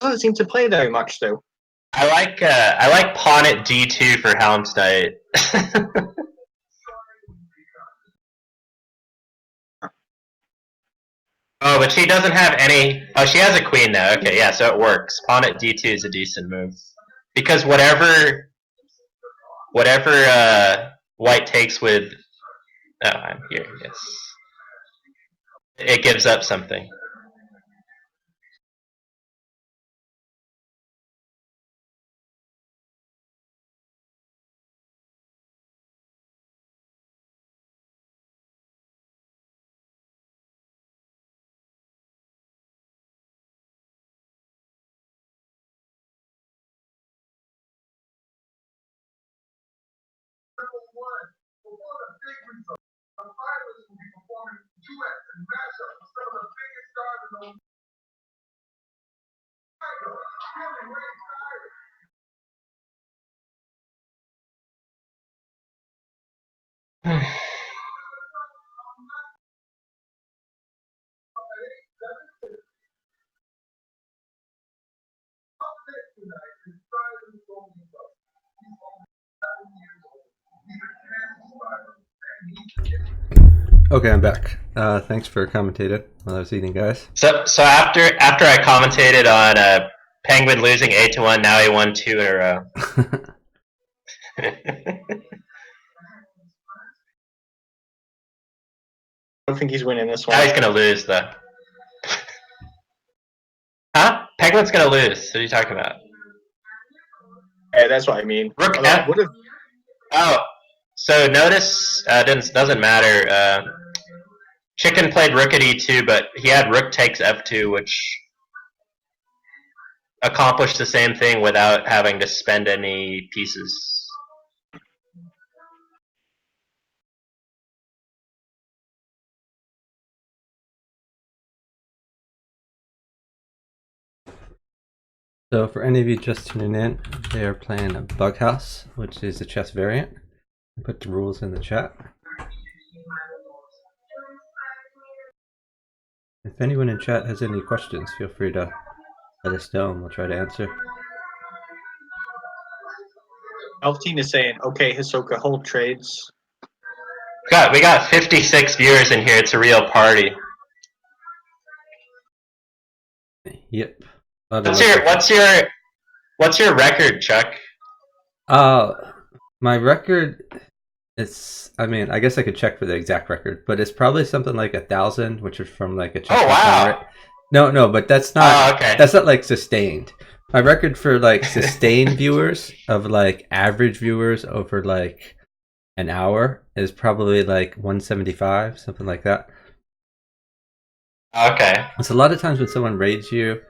Doesn't seem to play very much though. I like pawn at d2 for Helmstedt. Oh, but she doesn't have any. Oh, she has a queen now. Okay, yeah, so it works. Pawn at d2 is a decent move, because whatever white takes with. Oh, I'm here. Yes, it gives up something. Okay, I'm back. Thanks for commentating while I was eating, guys. So after I commentated on Penguin losing 8-1, now he won 2 in a row. I don't think he's winning this Now one. he's gonna lose though. Huh? Penguin's gonna lose. What are you talking about? Yeah, that's what I mean. Rook Although F. Oh, so notice doesn't matter. Chicken played rook at e2, but he had rook takes f2, which accomplished the same thing without having to spend any pieces. So for any of you just tuning in, they are playing a bughouse, which is a chess variant. I put the rules in the chat. If anyone in chat has any questions, feel free to let us know and we'll try to answer. Alpine is saying, okay, Hisoka, hold trades. We got 56 viewers in here. It's a real party. Yep. What's your record, Chuck? My record, I mean, I guess I could check for the exact record, but it's probably something like 1,000, which is from like a Oh check-in wow. rate. No, but that's Oh not okay. like sustained. My record for like sustained viewers of like average viewers over like an hour is probably like 175, something like that. Okay. It's a lot of times when someone raids you,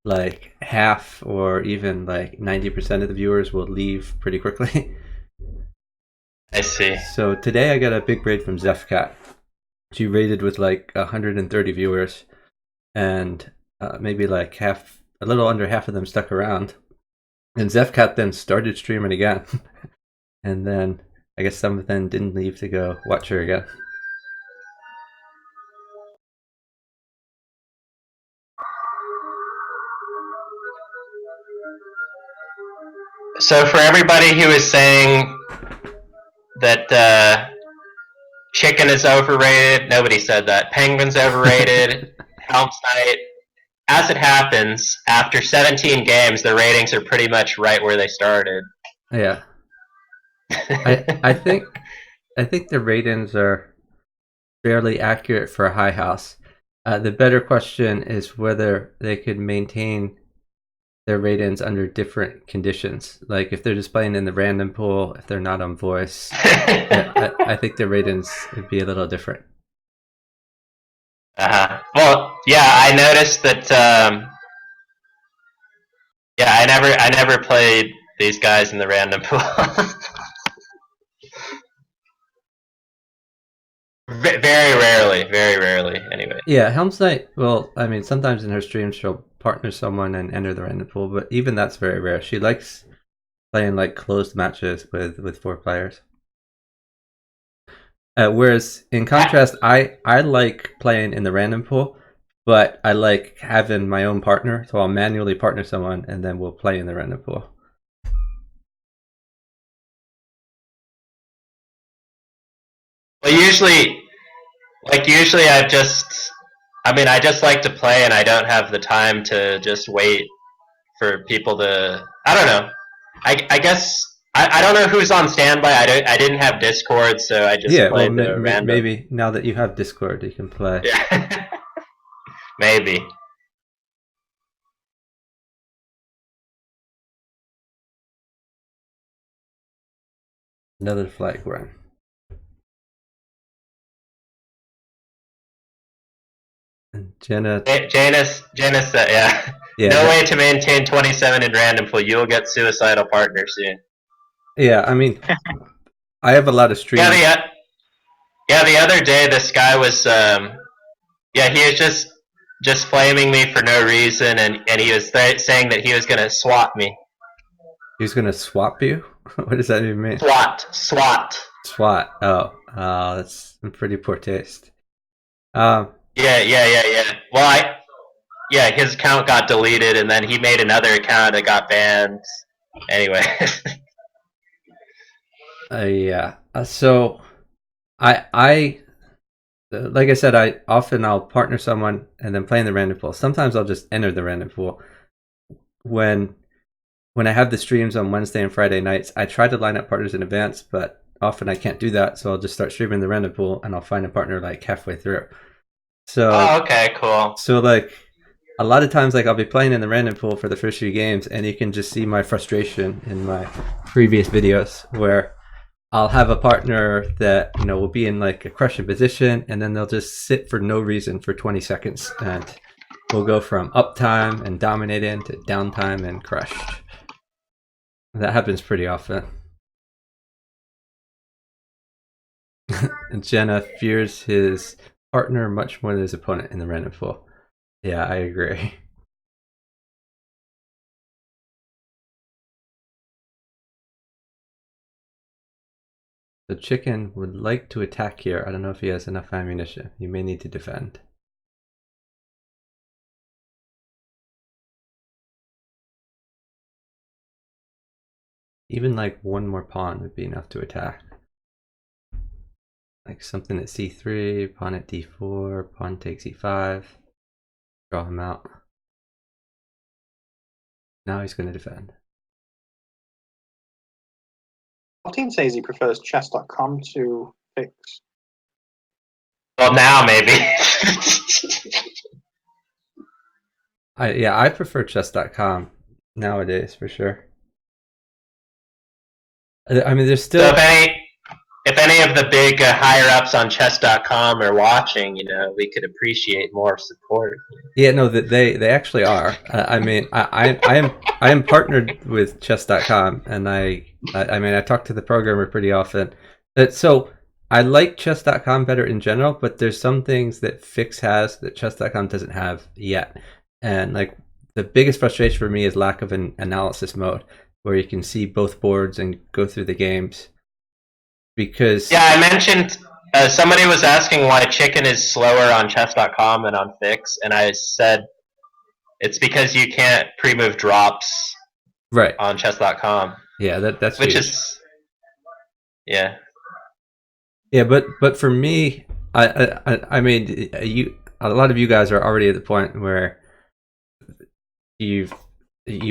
like half or even like 90% of the viewers will leave pretty quickly. I see. So today I got a big raid from Zefcat. She raided with like 130 viewers, and maybe like a little under half of them stuck around. And Zefcat then started streaming again, and then I guess some of them didn't leave to go watch her again. So for everybody who is saying that chicken is overrated, nobody said that. Penguin's overrated. Helm's Knight. As it happens, after 17 games, the ratings are pretty much right where they started. Yeah, I think the ratings are fairly accurate for a high house. The better question is whether they could maintain their ratings under different conditions. Like if they're just playing in the random pool, if they're not on voice, I think their ratings would be a little different. Well, yeah, I noticed that. Yeah, I never played these guys in the random pool. Very rarely. Anyway. Yeah, Helm's Knight. Well, I mean, sometimes in her streams she'll partner someone and enter the random pool, but even that's very rare. She likes playing like closed matches with 4 players. Whereas in contrast, I like playing in the random pool, but I like having my own partner, so I'll manually partner someone and then we'll play in the random pool. Well, usually I just like to play and I don't have the time to just wait for people to. I don't know. I guess I don't know who's on standby. I didn't have Discord, so I just Yeah, well, played the random. maybe now that you have Discord, you can play. Yeah, maybe. Another flag run. And Janus said, yeah. Yeah, No way to maintain 27 in random pool. You'll get suicidal partner soon. yeah. I mean, I have a lot of streams. The other day this guy was he was just flaming me for no reason, and he was saying that he was gonna swap me. He's gonna swap you? What does that even mean? SWAT. SWAT. Oh, that's pretty poor taste. Yeah. Well, his account got deleted, and then he made another account that got banned. Anyway. Yeah. So, I like I said, I'll partner someone and then play in the random pool. Sometimes I'll just enter the random pool. When I have the streams on Wednesday and Friday nights, I try to line up partners in advance, but often I can't do that, so I'll just start streaming the random pool and I'll find a partner like halfway through. So okay, cool. So like a lot of times like I'll be playing in the random pool for the first few games and you can just see my frustration in my previous videos where I'll have a partner that, will be in like a crushing position and then they'll just sit for no reason for 20 seconds and we'll go from uptime and dominating to downtime and crushed. That happens pretty often. Jenna fears his partner much more than his opponent in the random pool. Yeah, I agree. The chicken would like to attack here. I don't know if he has enough ammunition. You may need to defend. Even like one more pawn would be enough to attack. Like something at c3, pawn at d4, pawn takes e5. Draw him out. Now he's going to defend. Martin says he prefers chess.com to Fix. Well, now maybe. I prefer chess.com nowadays for sure. I mean, there's So still if any of the big higher ups on chess.com are watching, we could appreciate more support. yeah, no, that they actually are. I mean, I am partnered with chess.com, and I mean, I talk to the programmer pretty often. So I like chess.com better in general, but there's some things that Fix has that chess.com doesn't have yet. And like the biggest frustration for me is lack of an analysis mode where you can see both boards and go through the games. Because Yeah, I mentioned somebody was asking why chicken is slower on chess.com than on Fix, and I said it's because you can't pre-move drops right, on chess.com, yeah, that's which huge. is yeah. Yeah, but for me, I mean, a lot of you guys are already at the point where you've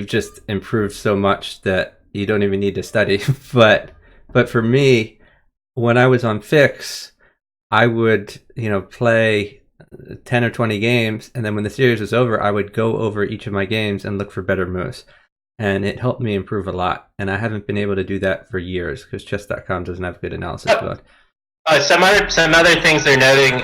just improved so much that you don't even need to study. but for me, when I was on Fix, I would play 10 or 20 games, and then when the series was over, I would go over each of my games and look for better moves, and it helped me improve a lot. And I haven't been able to do that for years because chess.com doesn't have good analysis mode. Some other things they're noting.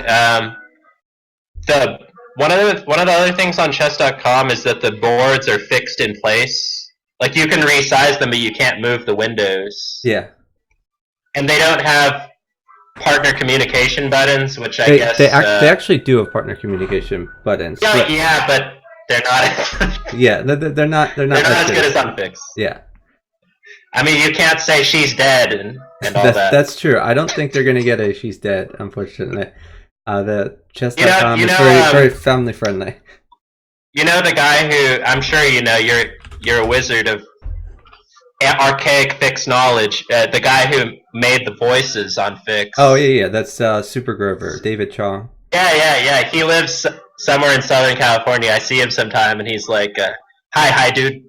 The one of the other things on chess.com is that the boards are fixed in place. Like you can resize them, but you can't move the windows. Yeah, And they don't have partner communication buttons, which I they guess they actually do have partner communication buttons. yeah, but they're not. Yeah, they're not They're not as good as on Fix. Yeah. I mean, you can't say she's dead and all that. That's true. I don't think they're going to get a she's dead, unfortunately. The chess.com is very family friendly. You know the guy who, I'm sure you know, you're a wizard of archaic Fix knowledge. The guy who made the voices on Fix. Oh, yeah, that's Super Grover, David Chong. Yeah. He lives somewhere in Southern California. I see him sometime, and he's like, hi, dude.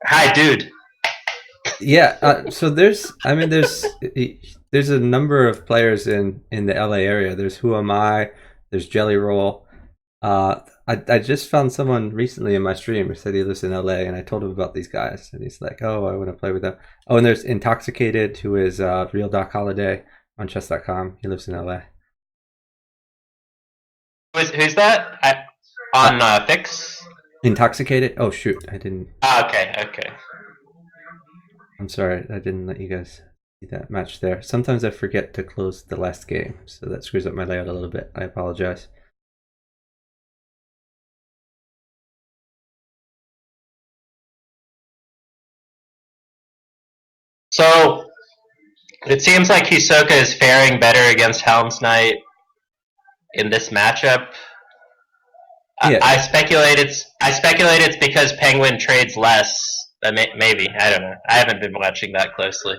Hi, dude. Yeah, so there's a number of players in the LA area. There's Who Am I? There's Jelly Roll. I just found someone recently in my stream who said he lives in LA, and I told him about these guys, and he's like, "Oh, I want to play with them." Oh, and there's Intoxicated, who is Real Doc Holiday on chess.com. He lives in LA. Who's that? On Fix? Intoxicated? Oh shoot, I didn't. Okay. I'm sorry, I didn't let you guys see that match there. Sometimes I forget to close the last game, so that screws up my layout a little bit. I apologize. So it seems like Hisoka is faring better against Helm's Knight in this matchup. Yeah. I speculate it's because Penguin trades less. Maybe, I don't know. I haven't been watching that closely.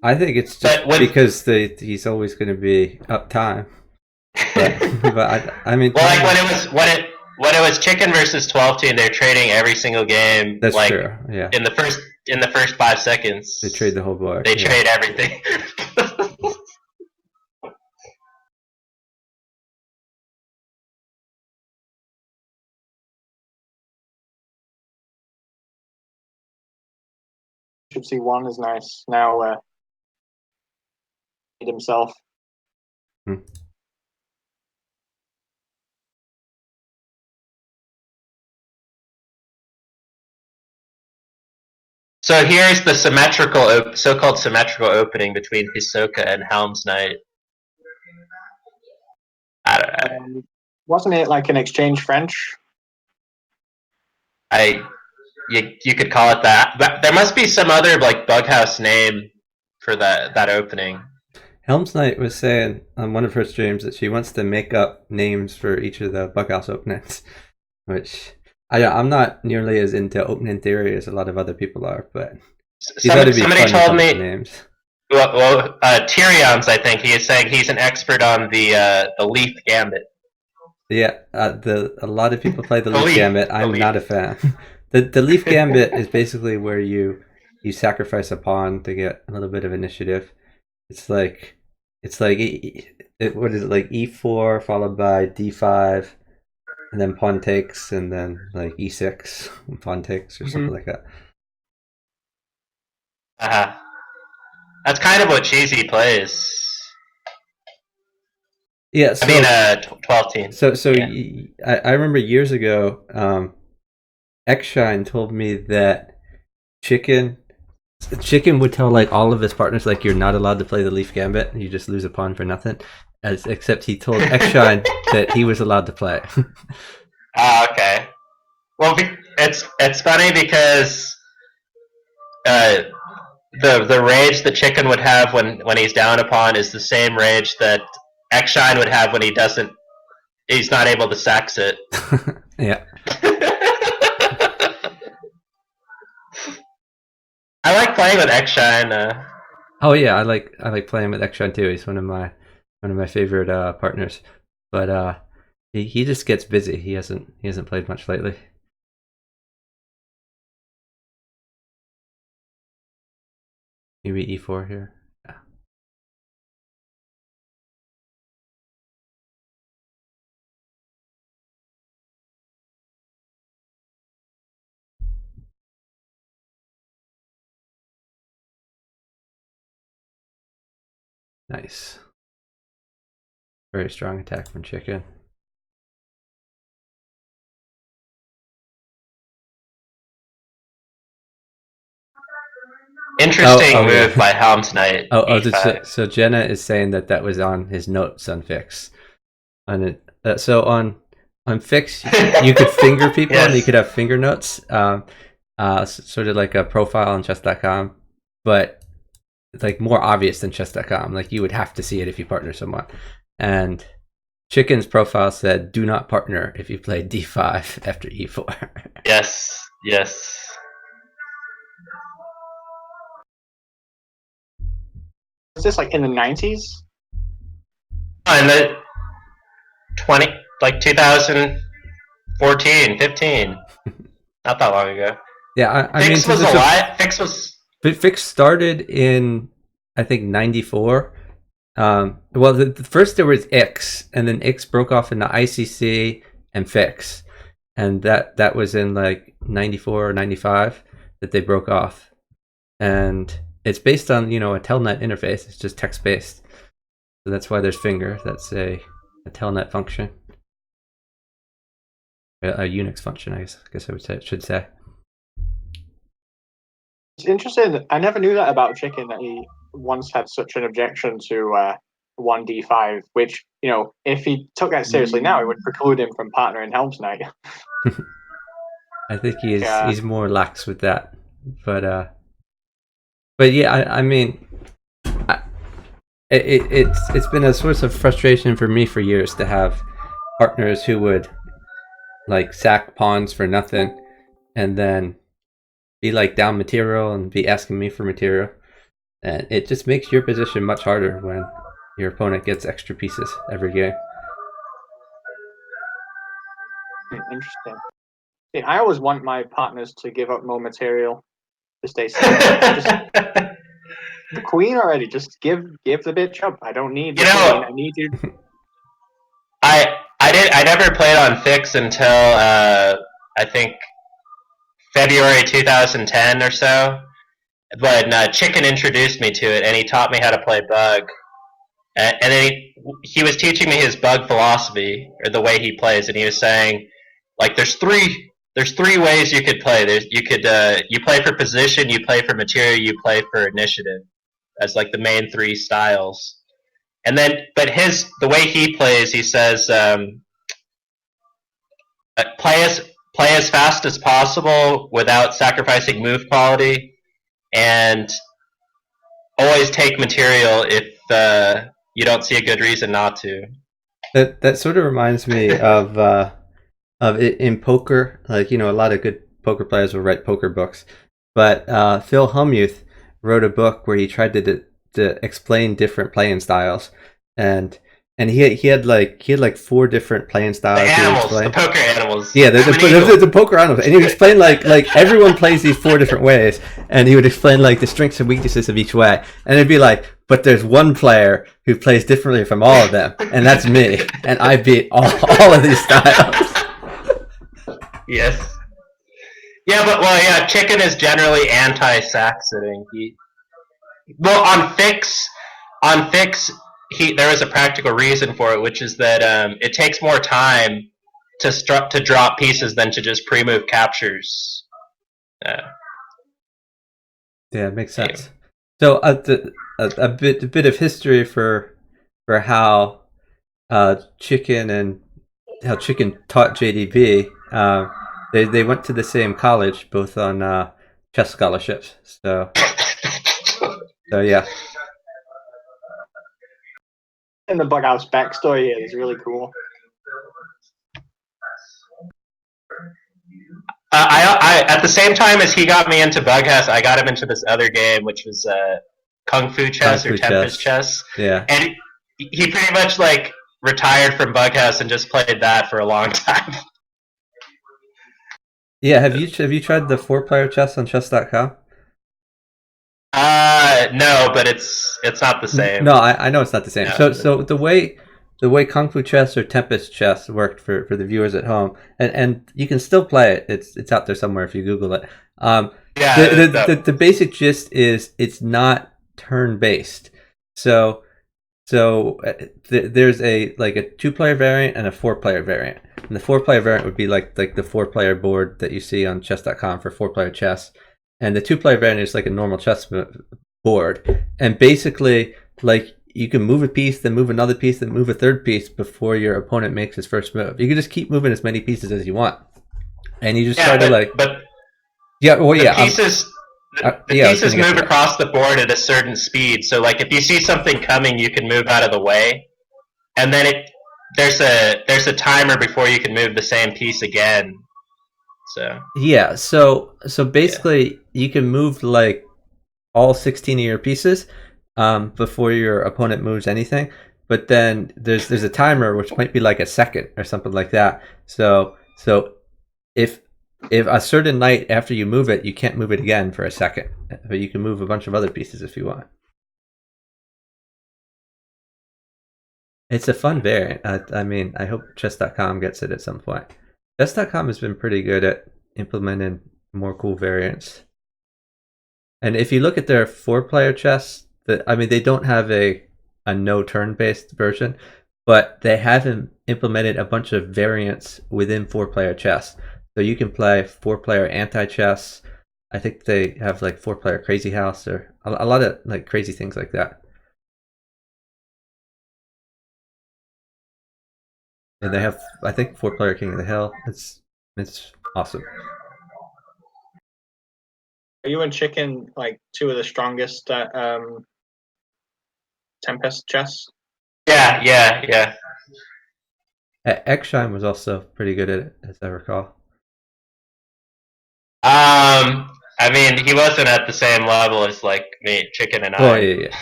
I think it's just because he's always going to be up time. But I mean, well, like when it was Chicken versus 12 team, they're trading every single game. That's like, true. Yeah. In the first 5 seconds, they trade the whole board. They trade everything. Bishop C1 is nice. Now, himself. So here's the so-called symmetrical opening between Hisoka and Helm's Knight. I don't know. Wasn't it like an exchange French? You could call it that. But there must be some other like bughouse name for that opening. Helm's Knight was saying on one of her streams that she wants to make up names for each of the bughouse openings, which I'm not nearly as into opening theory as a lot of other people are, but somebody told me names. Well, Tyrion's, I think he is saying he's an expert on the Leaf Gambit. Yeah, a lot of people play the Leaf Gambit. I'm not a fan. The Leaf Gambit is basically where you you sacrifice a pawn to get a little bit of initiative. It's like what is it, like e4 followed by d5, and then pawn takes, and then like e6 pawn takes or something like that. That's kind of what Cheesy plays. Yeah, so, I mean, 12 team. So yeah. I remember years ago, Xshine told me that Chicken would tell like all of his partners like you're not allowed to play the Leaf Gambit, you just lose a pawn for nothing. Except he told Xshine that he was allowed to play. Okay. Well, it's funny because the rage that Chicken would have when he's down a pawn is the same rage that Xshine would have when he's not able to sax it. Yeah. I like playing with Xshine. Oh yeah, I like playing with Xshine too. He's one of my favorite partners. But he just gets busy. He hasn't played much lately. Maybe e4 here. Yeah. Nice. Very strong attack from Chicken. Interesting move by Helm's Knight. So Jenna is saying that was on his notes on Fix. So on Fix, you could finger people, yes. And you could have finger notes, sort of like a profile on chess.com, but it's like more obvious than chess.com. Like you would have to see it if you partner someone. And Chicken's profile said, "Do not partner if you play d5 after e4." Yes. Is this like in the 90s? In the 2014, 15. Not that long ago. Yeah, I Fix mean, was a lot. Fix started in, I think, 94. Well, the first there was X, and then X broke off into ICC and Fix, and that was in like 94 or 95 that they broke off, and it's based on a telnet interface. It's just text based, so that's why there's finger. That's a telnet function, a Unix function. I guess I should say. It's interesting. I never knew that about Chicken, that he once had such an objection to 1d5, which, if he took that seriously now, it would preclude him from partnering Helm's Knight. I think he's more lax with that, but yeah, I mean, it's been a source of frustration for me for years to have partners who would like sack pawns for nothing, and then be like down material and be asking me for material, and it just makes your position much harder when your opponent gets extra pieces every game. Interesting. Yeah, I always want my partners to give up more material to stay safe. The queen already. Just give the bitch up. I don't need the queen. I need you. I never played on Fix until I think February 2010 or so. But Chicken introduced me to it, and he taught me how to play Bug. And then he was teaching me his Bug philosophy, or the way he plays, and he was saying, like, there's three ways you could play. You play for position, you play for material, you play for initiative, as like the main three styles. And then, but the way he plays, he says, play as fast as possible without sacrificing move quality, and always take material if you don't see a good reason not to. That sort of reminds me of it in poker. Like, a lot of good poker players will write poker books, but Phil Hellmuth wrote a book where he tried to explain different playing styles, and and he had like 4 different playing The styles. he would animals, the explain. poker animals. Yeah, I'm an eagle. the poker animals, and he would explain like everyone plays these 4 different ways, and he would explain like the strengths and weaknesses of each way, and it'd be like, but there's one player who plays differently from all of them, and that's me, and I beat all of these styles. Yes. Yeah, but well, yeah, Chicken is generally anti-sack sitting. Well, on fix, there was a practical reason for it, which is that it takes more time to drop pieces than to just pre-move captures. Yeah, it makes sense. So a bit of history for how Chicken taught JDB. They went to the same college, both on chess scholarships. So yeah. And the bughouse backstory is really cool. I at the same time as he got me into bughouse, I got him into this other game, which was Kung Fu Chess or Tempest Chess. Yeah. And he pretty much like retired from bughouse and just played that for a long time. Yeah, have you tried the 4-player chess on chess.com? No, but it's not the same. No, I know it's not the same. No. So the way Kung Fu Chess or Tempest Chess worked for the viewers at home, and you can still play it. It's out there somewhere if you Google it. Yeah. The basic gist is it's not turn based. So there's a 2-player variant and a 4-player variant. And the 4-player variant would be like the 4-player board that you see on chess.com for 4-player chess. And the 2-player variant is like a normal chess board. And basically, like, you can move a piece, then move another piece, then move a third piece before your opponent makes his first move. You can just keep moving as many pieces as you want. And you just try to pieces pieces move across the board at a certain speed. So like if you see something coming, you can move out of the way. And then there's a timer before you can move the same piece again. So basically you can move like all 16 of your pieces before your opponent moves anything, but then there's a timer which might be like a second or something like that. So if a certain knight after you move it, you can't move it again for a second, but you can move a bunch of other pieces if you want. It's a fun variant. I mean, I hope chess.com gets it at some point. Chess.com has been pretty good at implementing more cool variants. And if you look at their 4-player chess, they don't have a no turn based version, but they have implemented a bunch of variants within 4-player chess. So you can play 4-player anti-chess. I think they have like 4-player crazy house or a lot of like crazy things like that. And they have, I think, 4-player King of the Hill. It's awesome. Are you and Chicken like 2 of the strongest at Tempest chess? Yeah. Ekshine was also pretty good at it, as I recall. I mean, he wasn't at the same level as like me, Chicken, and I. Oh yeah.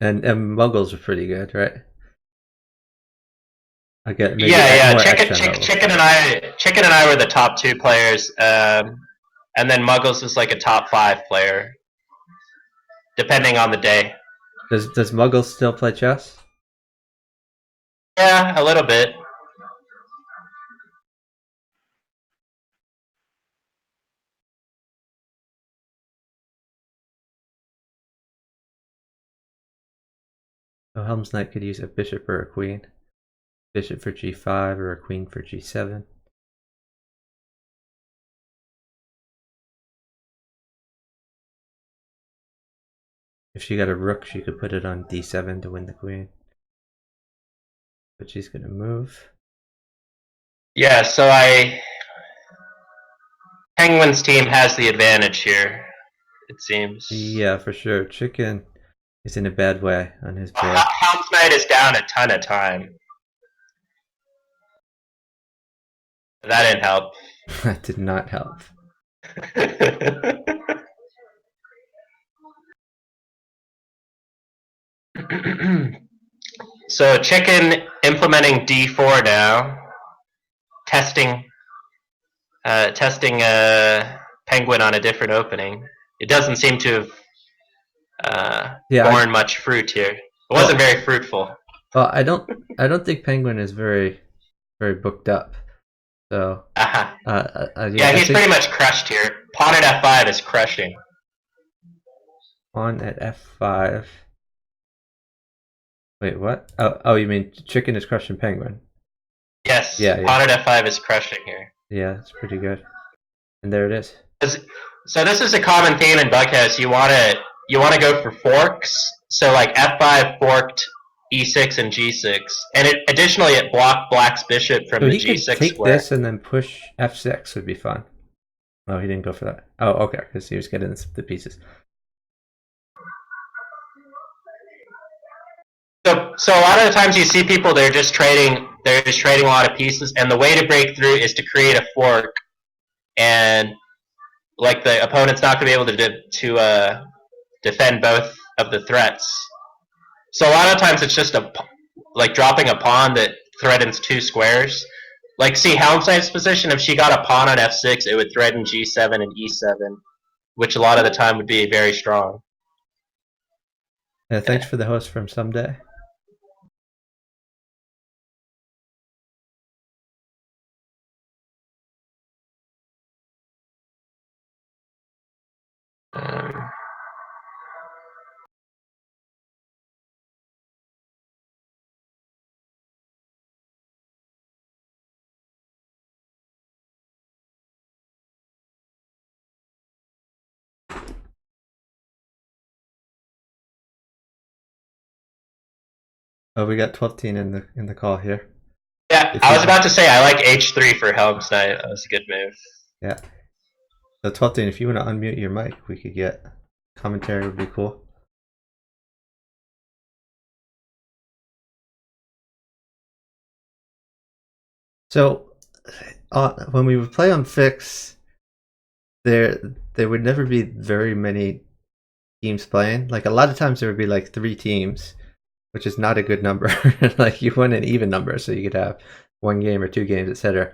And Muggles were pretty good, right? I get maybe Chicken and I were the top 2 players, and then Muggles was like a top 5 player, depending on the day. Does Muggles still play chess? Yeah, a little bit. So Helm's Knight could use a bishop or a queen. Bishop for g5 or a queen for g7. If she got a rook, she could put it on d7 to win the queen. But she's going to move. Yeah, so Penguin's team has the advantage here, it seems. Yeah, for sure. Chicken is in a bad way on his board. Helm's Knight is down a ton of time. That didn't help. That did not help. So chicken implementing D4 now, testing penguin on a different opening. It doesn't seem to have Yeah, borne much fruit here. It wasn't very fruitful. well, I don't think Penguin is very booked up. So Yeah, yeah, I he's think pretty much crushed here. Pawn at F5 is crushing. on at F5. Wait, what? Oh, you mean chicken is crushing Penguin? Yes, Yeah, yeah. pawn at F5 is crushing here. Yeah, it's pretty good. And there it is. So this is a common theme in bughouse. You wanna go for forks. So like F5 forked E6 and G6, and additionally it blocked Black's bishop from So the he could G6 take square. this and then push F6 would be fun. Oh, he didn't go for that. Oh, okay, because he was getting the pieces. So a lot of the times you see people they're just trading a lot of pieces, and the way to break through is to create a fork, and like the opponent's not going to be able to defend both of the threats. So a lot of times it's just like dropping a pawn that threatens two squares. Like see Helmstein's position, if she got a pawn on F6, it would threaten G7 and E7, which a lot of the time would be very strong. Yeah, thanks for the host from Someday. Oh, we got 12-teen in the call here. Yeah, I was about to say I like H3 for Helmstein. That was a good move. Yeah. So 12-teen, if you want to unmute your mic, we could get commentary. Would be cool. So when we would play on Fix, there would never be very many teams playing. Like a lot of times there would be like 3 teams, which is not a good number. Like you want an even number, so you could have 1 game or 2 games, etc.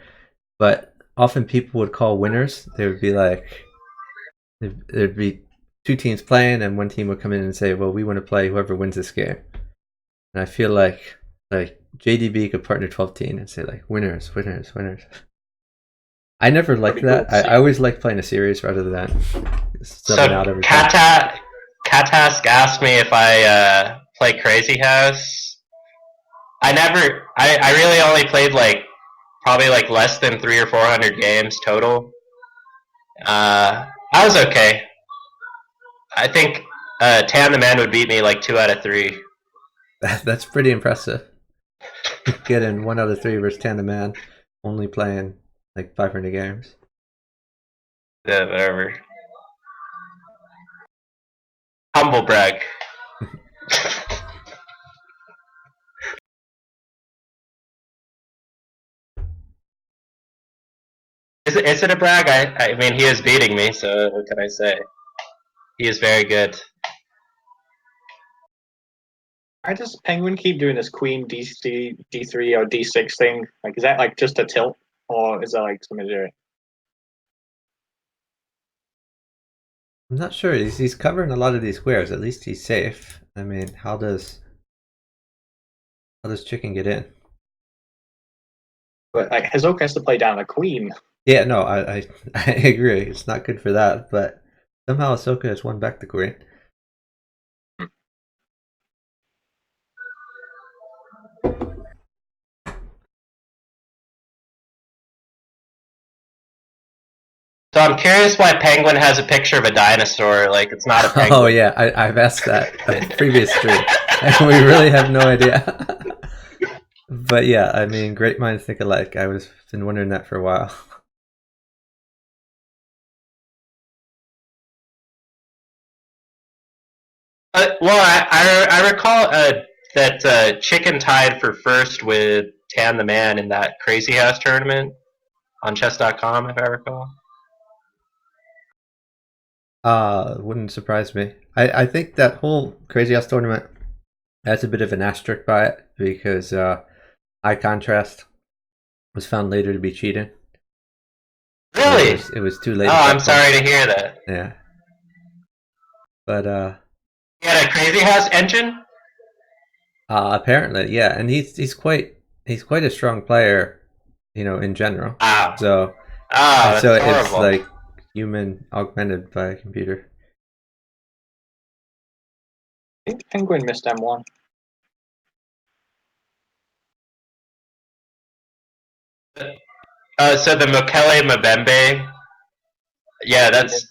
But often people would call winners. There would be like there'd be 2 teams playing, and 1 team would come in and say, "Well, we want to play whoever wins this game." And I feel like JDB could partner 12-teen and say like winners, winners, winners. I never liked that. I always liked playing a series rather than subbing out every time. Katask asked me if I play Crazy House. I really only played like probably like less than 300 or 400 games total. I was okay. I think Tan the Man would beat me like 2 out of 3. That's pretty impressive. Getting 1 out of 3 versus Tan the Man, only playing like 500 games. Yeah, whatever. Humble brag. Is it a brag? I mean, he is beating me, so what can I say? He is very good. Why does Penguin keep doing this Queen D3 or D6 thing? Like, is that like just a tilt, or is that like something to do it? I'm not sure. He's covering a lot of these squares. At least he's safe. I mean, how does Chicken get in? But like, Hazoka has to play down a queen. Yeah, no, I agree. It's not good for that, but somehow Ahsoka has won back the queen. So I'm curious why Penguin has a picture of a dinosaur. Like it's not a penguin. Oh yeah, I've asked that a previous stream, and we really have no idea. But yeah, I mean, great minds think alike. I was been wondering that for a while. Well, I recall that Chicken tied for first with Tan the Man in that Crazy House tournament on chess.com, if I recall. Wouldn't surprise me. I think that whole Crazy House tournament That's a bit of an asterisk by it because high contrast was found later to be cheating. So Really? it was too late. Oh, at that I'm sorry point. to hear that. Yeah. But You had a Crazy House engine? apparently, yeah, and he's quite a strong player, in general. Wow. So Oh, so that's it's horrible. like human augmented by a computer. I think Penguin missed M1. So the Mokele Mbembe, yeah, that's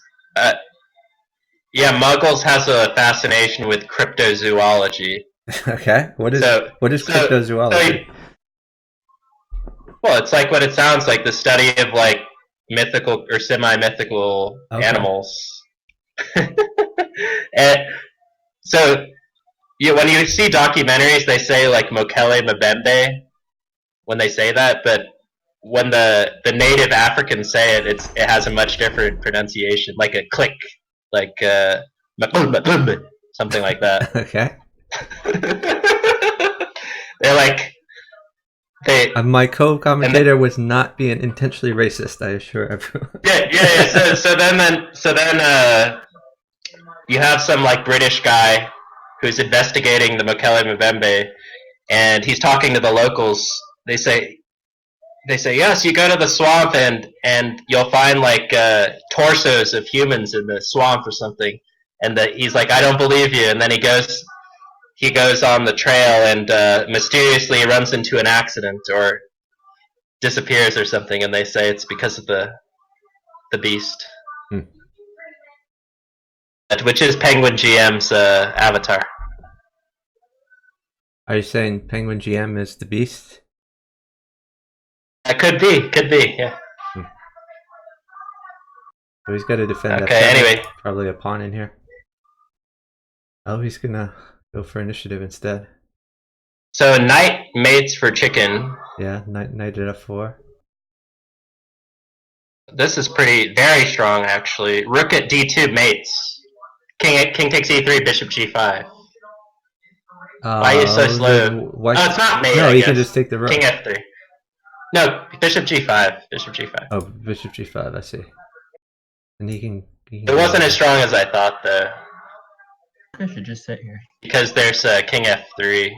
yeah. Muggles has a fascination with cryptozoology. Okay, what is So cryptozoology? well, it's like what it sounds like, the study of like mythical or semi-mythical Okay. animals. And so when you see documentaries, they say like Mokele Mbembe when they say that, but when the native Africans say it, it has a much different pronunciation, like a click, like something like that. Okay. They're like they My co-commentator was not being intentionally racist. I assure everyone. yeah. So then you have some like British guy who's investigating the Mokele Mbembe, and he's talking to the locals. They say yes, you go to the swamp and you'll find like torsos of humans in the swamp or something. And he's like, I don't believe you. And then he goes on the trail and mysteriously runs into an accident or disappears or something. And they say it's because of the beast, which is Penguin GM's avatar. Are you saying Penguin GM is the beast? Could be, yeah. So he's got to defend Okay, F7. anyway. Probably a pawn in here. Oh, he's gonna go for initiative instead. So knight mates for chicken. Yeah, knight at F4. This is very strong actually. Rook at D2 mates. King takes E3, bishop G5. Why are you so slow? Why Oh, it's not mate. No, I he guess. can just take the rook. King F3. No, bishop G5. Bishop G5. Oh, bishop G5. I see. And he can It wasn't as strong as I thought though. I should just sit here. Because there's King F3.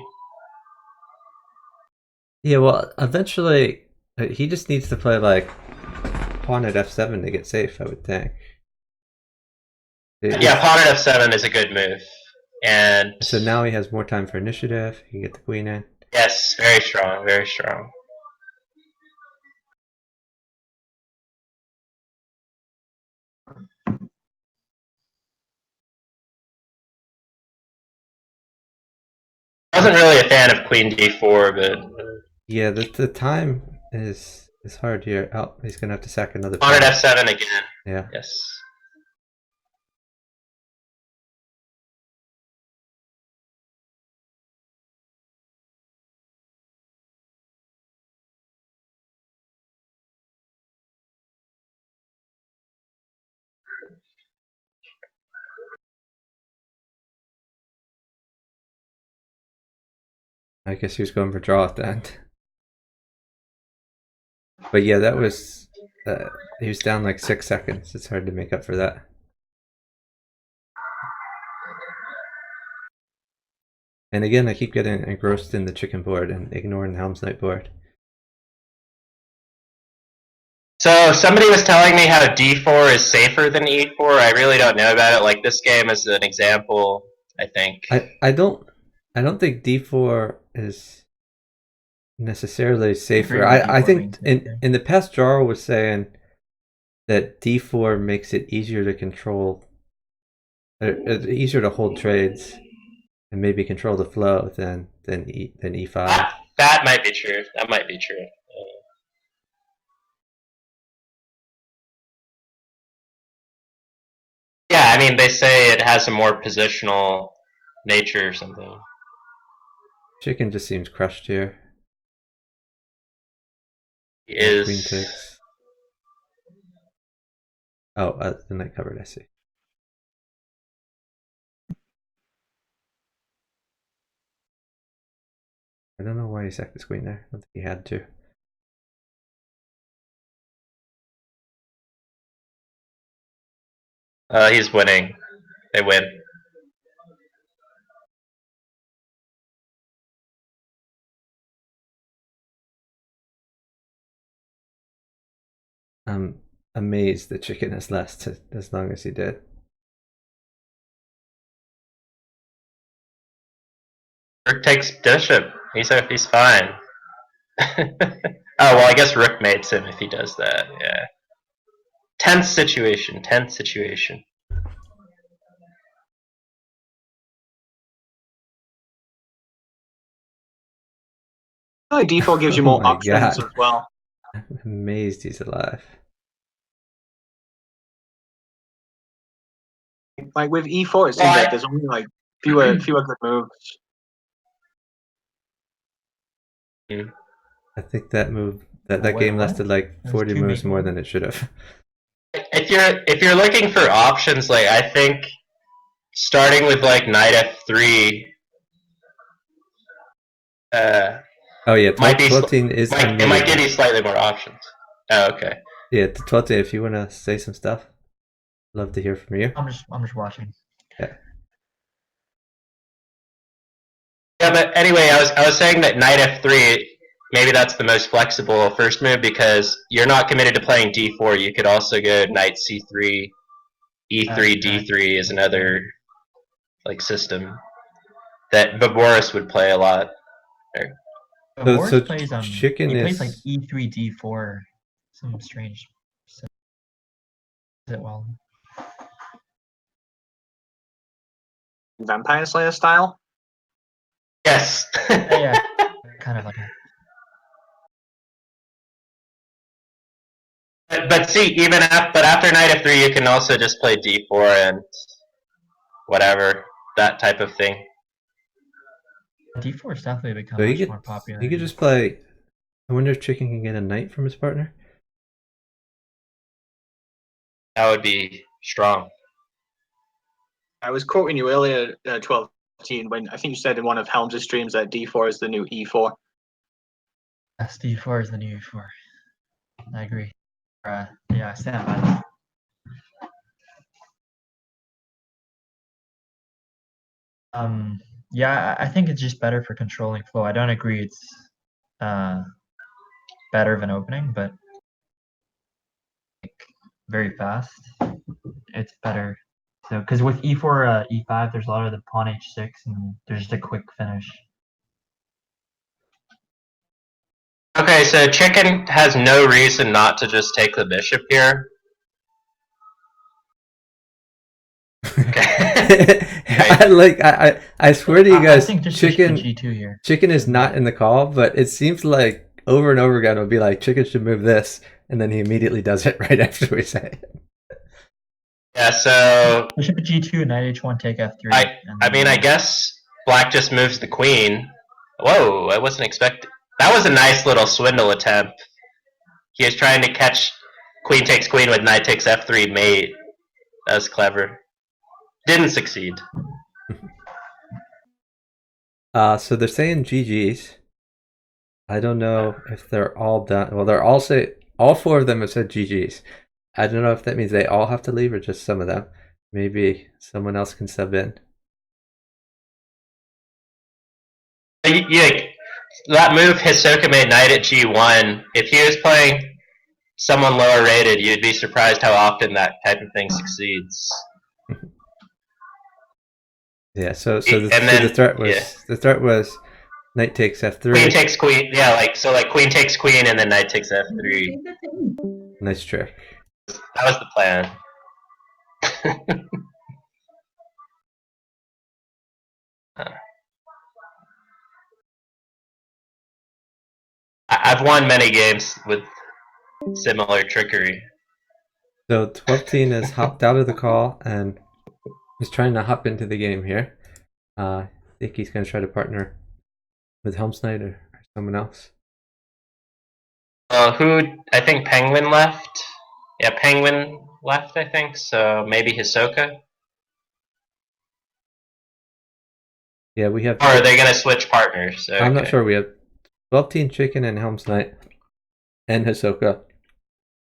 Yeah, well, eventually he just needs to play like pawn at F7 to get safe, I would think. Yeah, pawn at F7 is a good move. And so now he has more time for initiative. He can get the queen in. Yes, very strong, very strong. I wasn't really a fan of Queen D4, but yeah, the time is hard here. Oh, he's gonna have to sack another pawn at F7 again. Yeah. Yes. I guess he was going for draw at the end. But yeah, that was he was down like 6 seconds. It's hard to make up for that. And again, I keep getting engrossed in the chicken board and ignoring the Helm's Knight board. So somebody was telling me how D4 is safer than E4. I really don't know about it. Like this game is an example, I think. I don't think D4 is necessarily safer. I think in the past, Jarl was saying that D4 makes it easier to control, easier to hold trades, and maybe control the flow than E5. That might be true. That might be true. Yeah, I mean they say it has a more positional nature or something. Chicken just seems crushed here. Is queen takes. Oh, the knight covered. I see. I don't know why he sacked his queen there. I don't think he had to. He's winning. They win. I'm amazed the chicken has lasted as long as he did. Rook takes bishop. He's fine. Oh well, I guess rook mates him if he does that. Yeah. Tense situation. Tense situation. I feel like d4 gives you Oh more my options God. as well. I'm amazed he's alive. Like with e4, it seems Well, like there's only like fewer good moves. I think that move that Wait, game what? lasted like There's 40 two moves more maple? than it should have. if you're looking for options, like I think starting with like knight f3 Oh yeah, might be 12 is it might give unmuted. you slightly more options. Oh, okay. Yeah, 12 if you want to say some stuff, love to hear from you. I'm just watching. Yeah. Yeah, but anyway, I was saying that knight f3, maybe that's the most flexible first move because you're not committed to playing d4. You could also go knight c3, e3, d3 is another like system that Boris would play a lot. But So- Boris so plays chicken he plays like is- e3 d4, some strange. Is it well? Vampire Slayer style. Yes. Yeah, kind of like a But see, but after knight f3, you can also just play d4 and whatever, that type of thing. d4 has definitely become So much more popular. he could just play. I wonder if chicken can get a knight from his partner. That would be strong. I was quoting you earlier, 1215, when I think you said in one of Helms' streams that d4 is the new e4. Yes, d4 is the new e4. I agree. Yeah, I stand by that. Yeah, I think it's just better for controlling flow. I don't agree it's better than opening, but like, very fast. It's better. So, because with e4, e5, there's a lot of the pawn h6, and there's just a quick finish. Okay, so chicken has no reason not to just take the bishop here. I swear to you guys, I think just chicken g2 here. Chicken is not in the call, but it seems like over and over again it'll be like chicken should move this, and then he immediately does it right after we say it. Yeah, so Bishop g2, knight h1, take f3. I mean, I guess black just moves the queen. Whoa, I wasn't expecting. That was a nice little swindle attempt. He was trying to catch queen takes queen with knight takes f3 mate. That was clever. Didn't succeed. So they're saying GG's. I don't know if they're all done. Well, they're all four of them have said GG's. I don't know if that means they all have to leave or just some of them. Maybe someone else can sub in. Yeah, that move Hisoka made knight at g1. If he was playing someone lower rated, you'd be surprised how often that type of thing succeeds. Yeah. So then, the threat was knight takes f3. Queen takes queen. Yeah, like queen takes queen and then knight takes f3. Nice trick. That was the plan. I've won many games with similar trickery. So 12 has hopped out of the call and is trying to hop into the game here. I think he's going to try to partner with Helmsnight or someone else. I think Penguin left. Yeah, Penguin left, I think. So maybe Hisoka. Yeah, we have. Or are they gonna switch partners? Okay. I'm not sure. We have 12-Teen Chicken and Helm's Knight and Hisoka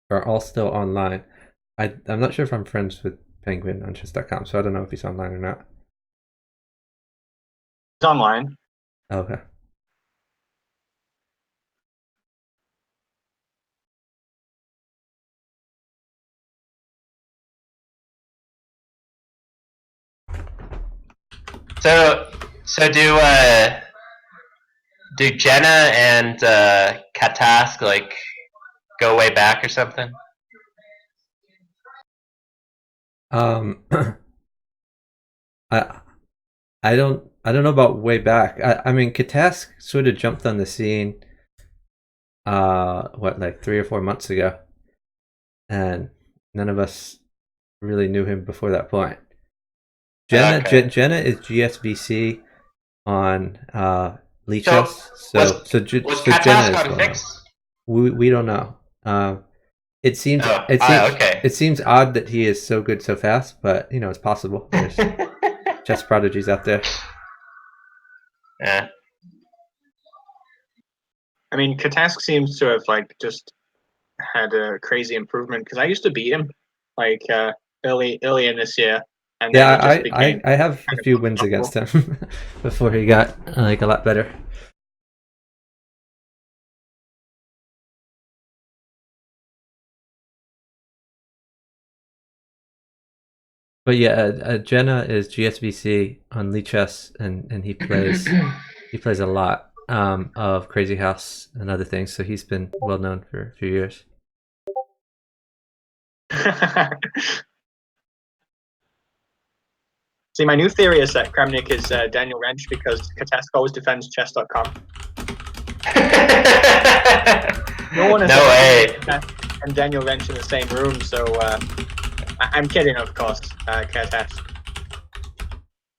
are all still online. I'm not sure if I'm friends with Penguin on chess.com, so I don't know if he's online or not. It's online. Okay. So do Jenna and Katask like go way back or something? I don't know about way back. I mean, Katask sort of jumped on the scene like 3 or 4 months ago, and none of us really knew him before that point. Jenna is GSBC on Lichess, was Jenna Katask is on well Fix? known. We don't know. It seems okay. it seems odd that he is so good so fast, but it's possible. There's chess prodigies out there. Yeah. I mean, Katask seems to have like just had a crazy improvement because I used to beat him like early in this year, and then he just became. I have a few wins against him before he got like a lot better. But yeah, Jenna is GSBC on Lichess, and he plays a lot of Crazy House and other things. So he's been well known for a few years. See, my new theory is that Kramnik is Daniel Wrench because Katask always defends chess.com. No one has No way. and Daniel Wrench in the same room, so I'm kidding, of course, Katask.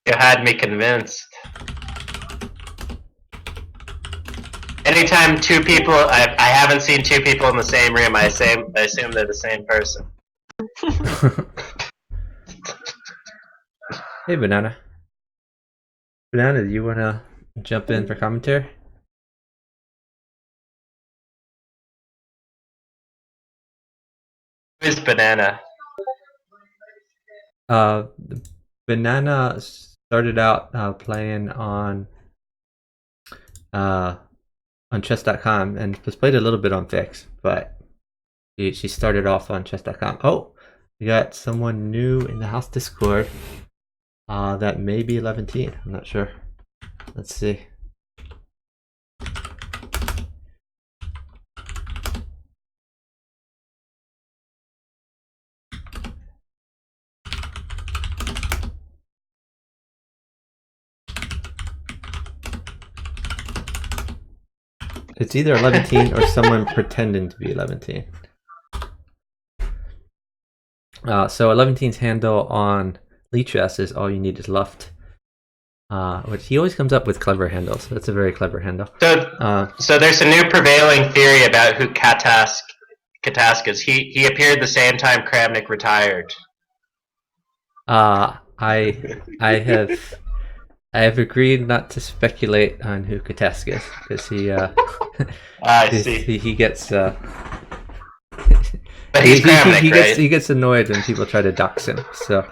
You had me convinced. Anytime two people, I haven't seen two people in the same room, I assume they're the same person. Hey, Banana. Banana, do you want to jump in for commentary? Who's Banana? Banana started out playing on chess.com and was played a little bit on Fix, but she started off on chess.com. Oh, we got someone new in the house Discord. That may be 11-teen. I'm not sure. Let's see. It's either 11-teen or someone pretending to be 11-teen. So 11-teen's handle on Lichess is all you need is Luft. Which he always comes up with clever handles. That's a very clever handle. So there's a new prevailing theory about who Katask is. He appeared the same time Kramnik retired. I have agreed not to speculate on who Katask is because he gets But he's Kramnik, right? he gets annoyed when people try to dox him. So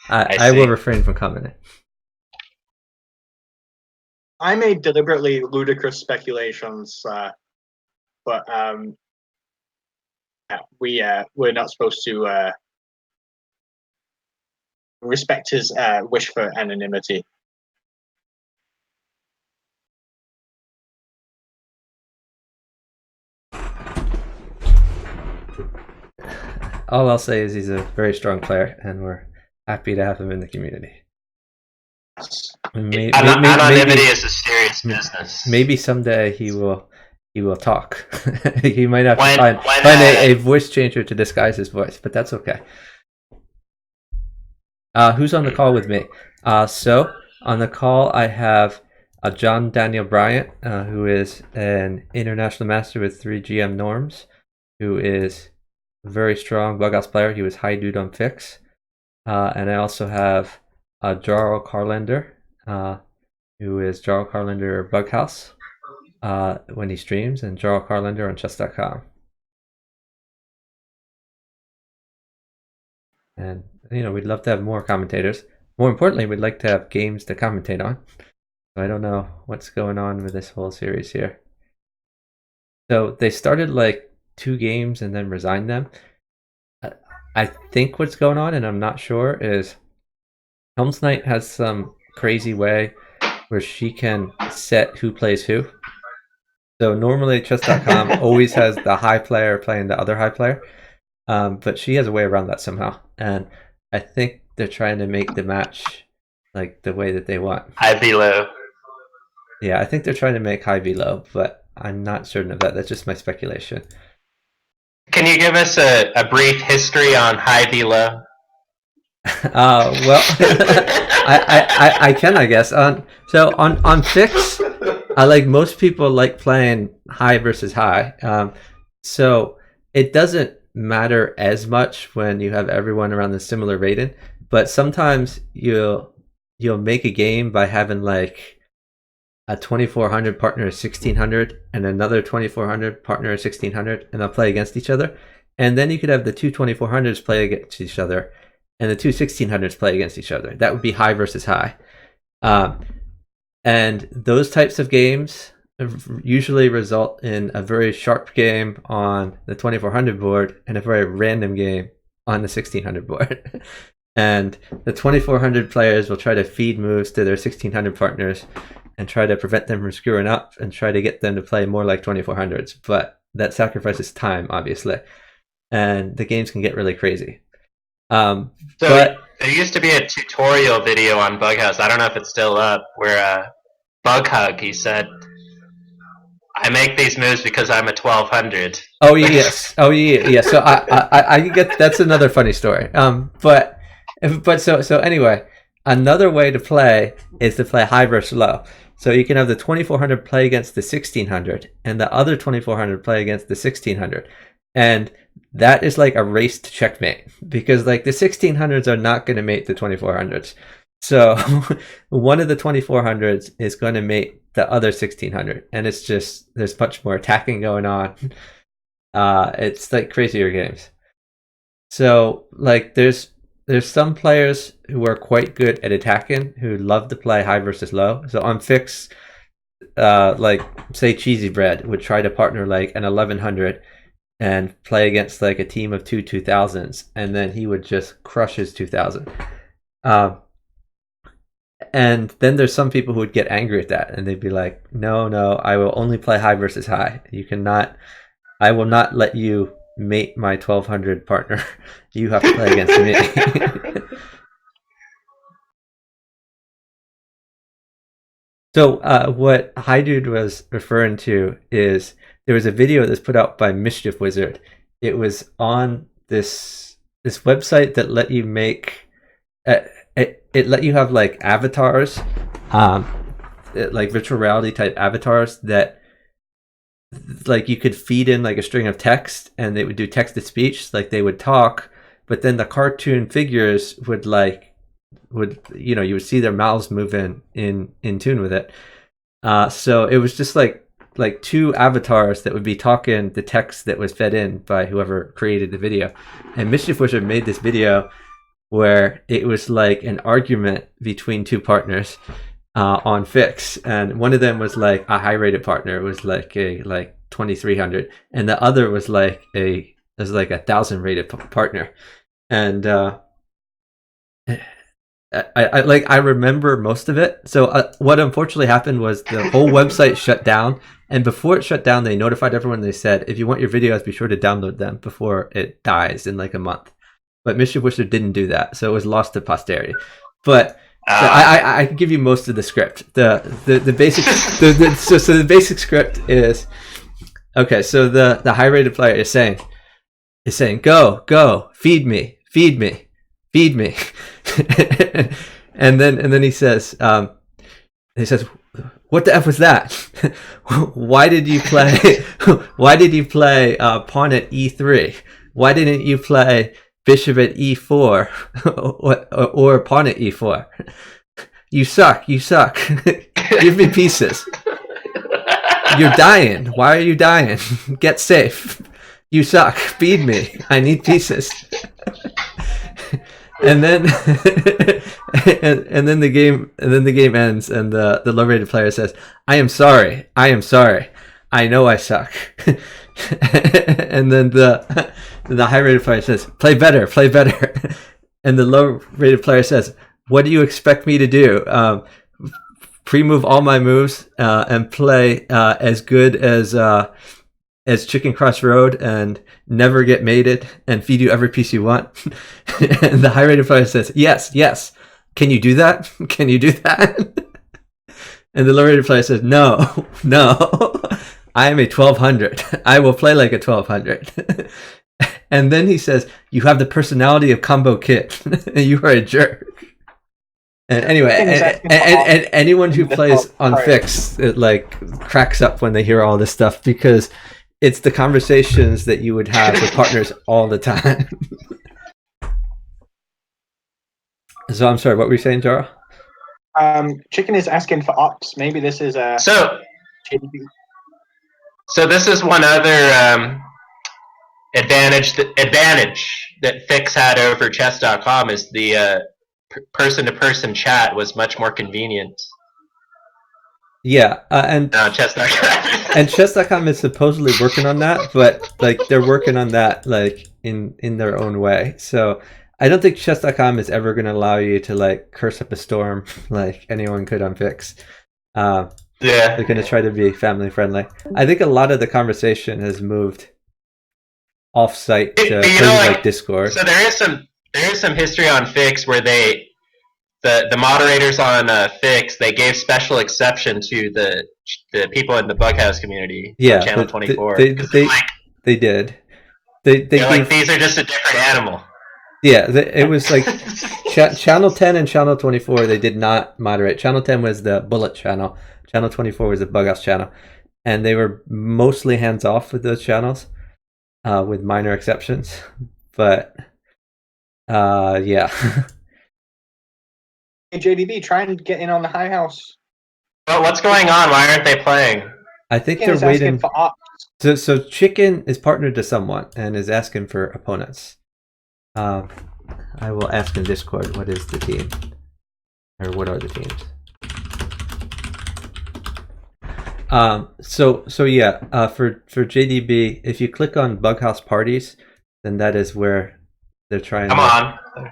I will refrain from commenting. I made deliberately ludicrous speculations, but we're not supposed to respect his wish for anonymity. All I'll say is he's a very strong player, and we're happy to have him in the community. Anonymity is a serious business. Maybe someday he will talk. He might have to find a voice changer to disguise his voice, but that's okay. Who's on the call with me? So on the call I have John Daniel Bryant, who is an international master with 3 GM norms, who is a very strong bughouse player. He was high dude on Fix. And I also have Jarl Carlander, who is Jarl Carlander Bughouse when he streams, and Jarl Carlander on chess.com. And we'd love to have more commentators. More importantly, we'd like to have games to commentate on. So I don't know what's going on with this whole series here. So they started like 2 games and then resigned them. I think what's going on, and I'm not sure, is Helm's Knight has some crazy way where she can set who plays who. So normally chess.com always has the high player playing the other high player, but she has a way around that somehow. And I think they're trying to make the match like the way that they want. High v low. Yeah, I think they're trying to make high v low, but I'm not certain of that. That's just my speculation. Can you give us a brief history on high v low? Well, I can, I guess. So on Fix, like most people like playing high versus high. So it doesn't matter as much when you have everyone around the similar rating, but sometimes you'll make a game by having like a 2400 partner is 1600 and another 2400 partner is 1600, and they'll play against each other. And then you could have the two 2400s play against each other and the two 1600s play against each other. That would be high versus high. And those types of games usually result in a very sharp game on the 2400 board and a very random game on the 1600 board. And the 2400 players will try to feed moves to their 1600 partners and try to prevent them from screwing up and try to get them to play more like 2400s. But that sacrifices time, obviously. And the games can get really crazy. But there used to be a tutorial video on Bughouse. I don't know if it's still up, where Bughug, he said, "I make these moves because I'm a 1200." Oh yes, oh yeah. So I get, that's another funny story. But so anyway, another way to play is to play high versus low. So you can have the 2400 play against the 1600, and the other 2400 play against the 1600, and that is like a race to checkmate, because like the 1600s are not going to mate the 2400s. So one of the 2400s is going to mate the other 1600, and it's just, there's much more attacking going on. It's like crazier games. So like there's some players who are quite good at attacking who love to play high versus low. So on Fix, like say Cheesy Bread would try to partner like an 1100 and play against like a team of two 2000s, and then he would just crush his 2000. And then there's some people who would get angry at that, and they'd be like, no, I will only play high versus high. I will not let you mate my 1200 partner. You have to play against me. So what Hi Dude was referring to is there was a video that's put out by Mischief Wizard. It was on this website that let you make it let you have like avatars, like virtual reality type avatars that like you could feed in like a string of text and they would do text to speech, like they would talk, but then the cartoon figures would you would see their mouths move in tune with it. So it was just like two avatars that would be talking the text that was fed in by whoever created the video. And Mischief Wizard made this video where it was like an argument between two partners on Fix, and one of them was like a high rated partner. It was like a 2300, and the other was like a 1000 rated partner. And I remember most of it. So what unfortunately happened was the whole website shut down, and before it shut down they notified everyone. They said, if you want your videos, be sure to download them before it dies in like a month. But Mischief Wizard didn't do that, so it was lost to posterity. But I can give you most of the script. The basic so the basic script is, okay. So the high rated player is saying go feed me. and then he says what the F was that? Why did you play pawn at e3? Why didn't you play bishop at e4 or pawn at e4? You suck. You suck. Give me pieces. You're dying. Why are you dying? Get safe. You suck. Feed me. I need pieces. And then and then the game ends, and the low rated player says, I am sorry. I know I suck. And then the high rated player says, play better. And the low rated player says, what do you expect me to do? Pre-move all my moves and play as good as Chicken Cross Road and never get mated and feed you every piece you want. And the high rated player says, yes. Can you do that? And the low rated player says, no. I am a 1200. I will play like a 1200. And then he says, you have the personality of Combo Kid. You are a jerk. And anyway, and anyone who plays on Fix, it like cracks up when they hear all this stuff, because it's the conversations that you would have with partners all the time. So I'm sorry, what were you saying, Jara? Chicken is asking for ops. Maybe this is a So this is one other advantage that Fix had over chess.com is the person-to-person chat was much more convenient. Yeah, and chess.com and chess.com is supposedly working on that, but like they're working on that like in their own way. So I don't think chess.com is ever going to allow you to like curse up a storm like anyone could on Fix. Yeah, they're going to try to be family friendly. I think a lot of the conversation has moved off-site to places like Discord. So there is some history on Fix where the moderators on Fix, they gave special exception to the people in the Bughouse community. Yeah, Channel 24. They did. They gave, like, these are just a different animal. Yeah, it was like Channel 10 and Channel 24. They did not moderate. Channel 10 was the Bullet channel. Channel 24 was the Bughouse channel, and they were mostly hands off with those channels, with minor exceptions. But yeah. Hey, JDB, try and get in on the high house. Well, what's going on? Why aren't they playing? I think Chicken they're is asking waiting. for ops. So Chicken is partnered to someone and is asking for opponents. I will ask in Discord what is the team, or what are the teams. So yeah, for JDB, if you click on Bughouse parties, then that is where they're trying.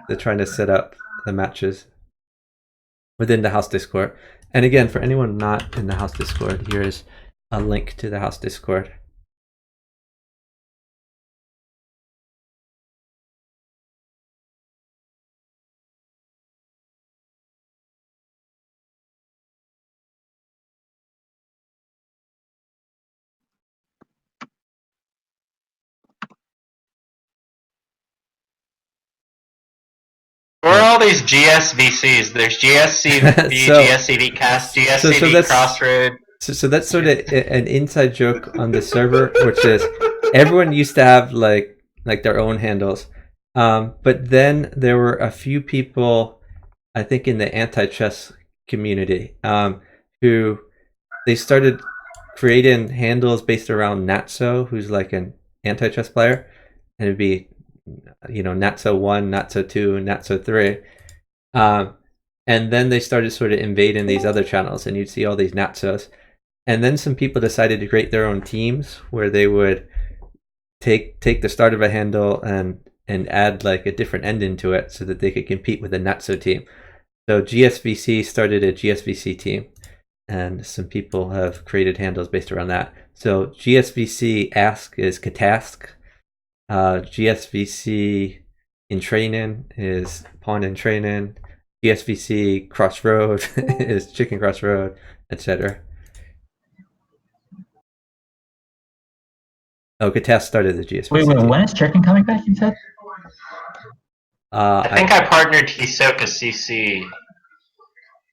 They're trying to set up the matches within the house Discord. And again, for anyone not in the house Discord, here is a link to the house Discord. Where are all these GSVCs? There's GSCV, GSCV Cast, GSCV Crossroad. So that's sort of an inside joke on the server, which is everyone used to have like their own handles, but then there were a few people, I think in the anti-chess community, who they started creating handles based around Natso, who's like an anti-chess player, and it'd be, you know, Natso 1, Natso 2, Natso 3. And then they started sort of invading these other channels, and you'd see all these Natsos. And then some people decided to create their own teams where they would take the start of a handle and add like a different ending to it so that they could compete with a Natso team. So GSVC started a GSVC team, and some people have created handles based around that. So GSVC Ask is Katask. GSVC in training is Pawn in training. GSVC Crossroad is Chicken Crossroad, etc. Oh, Katask started the GSVC. Wait, when is Chicken coming back, you said? I think I partnered Hisoka CC.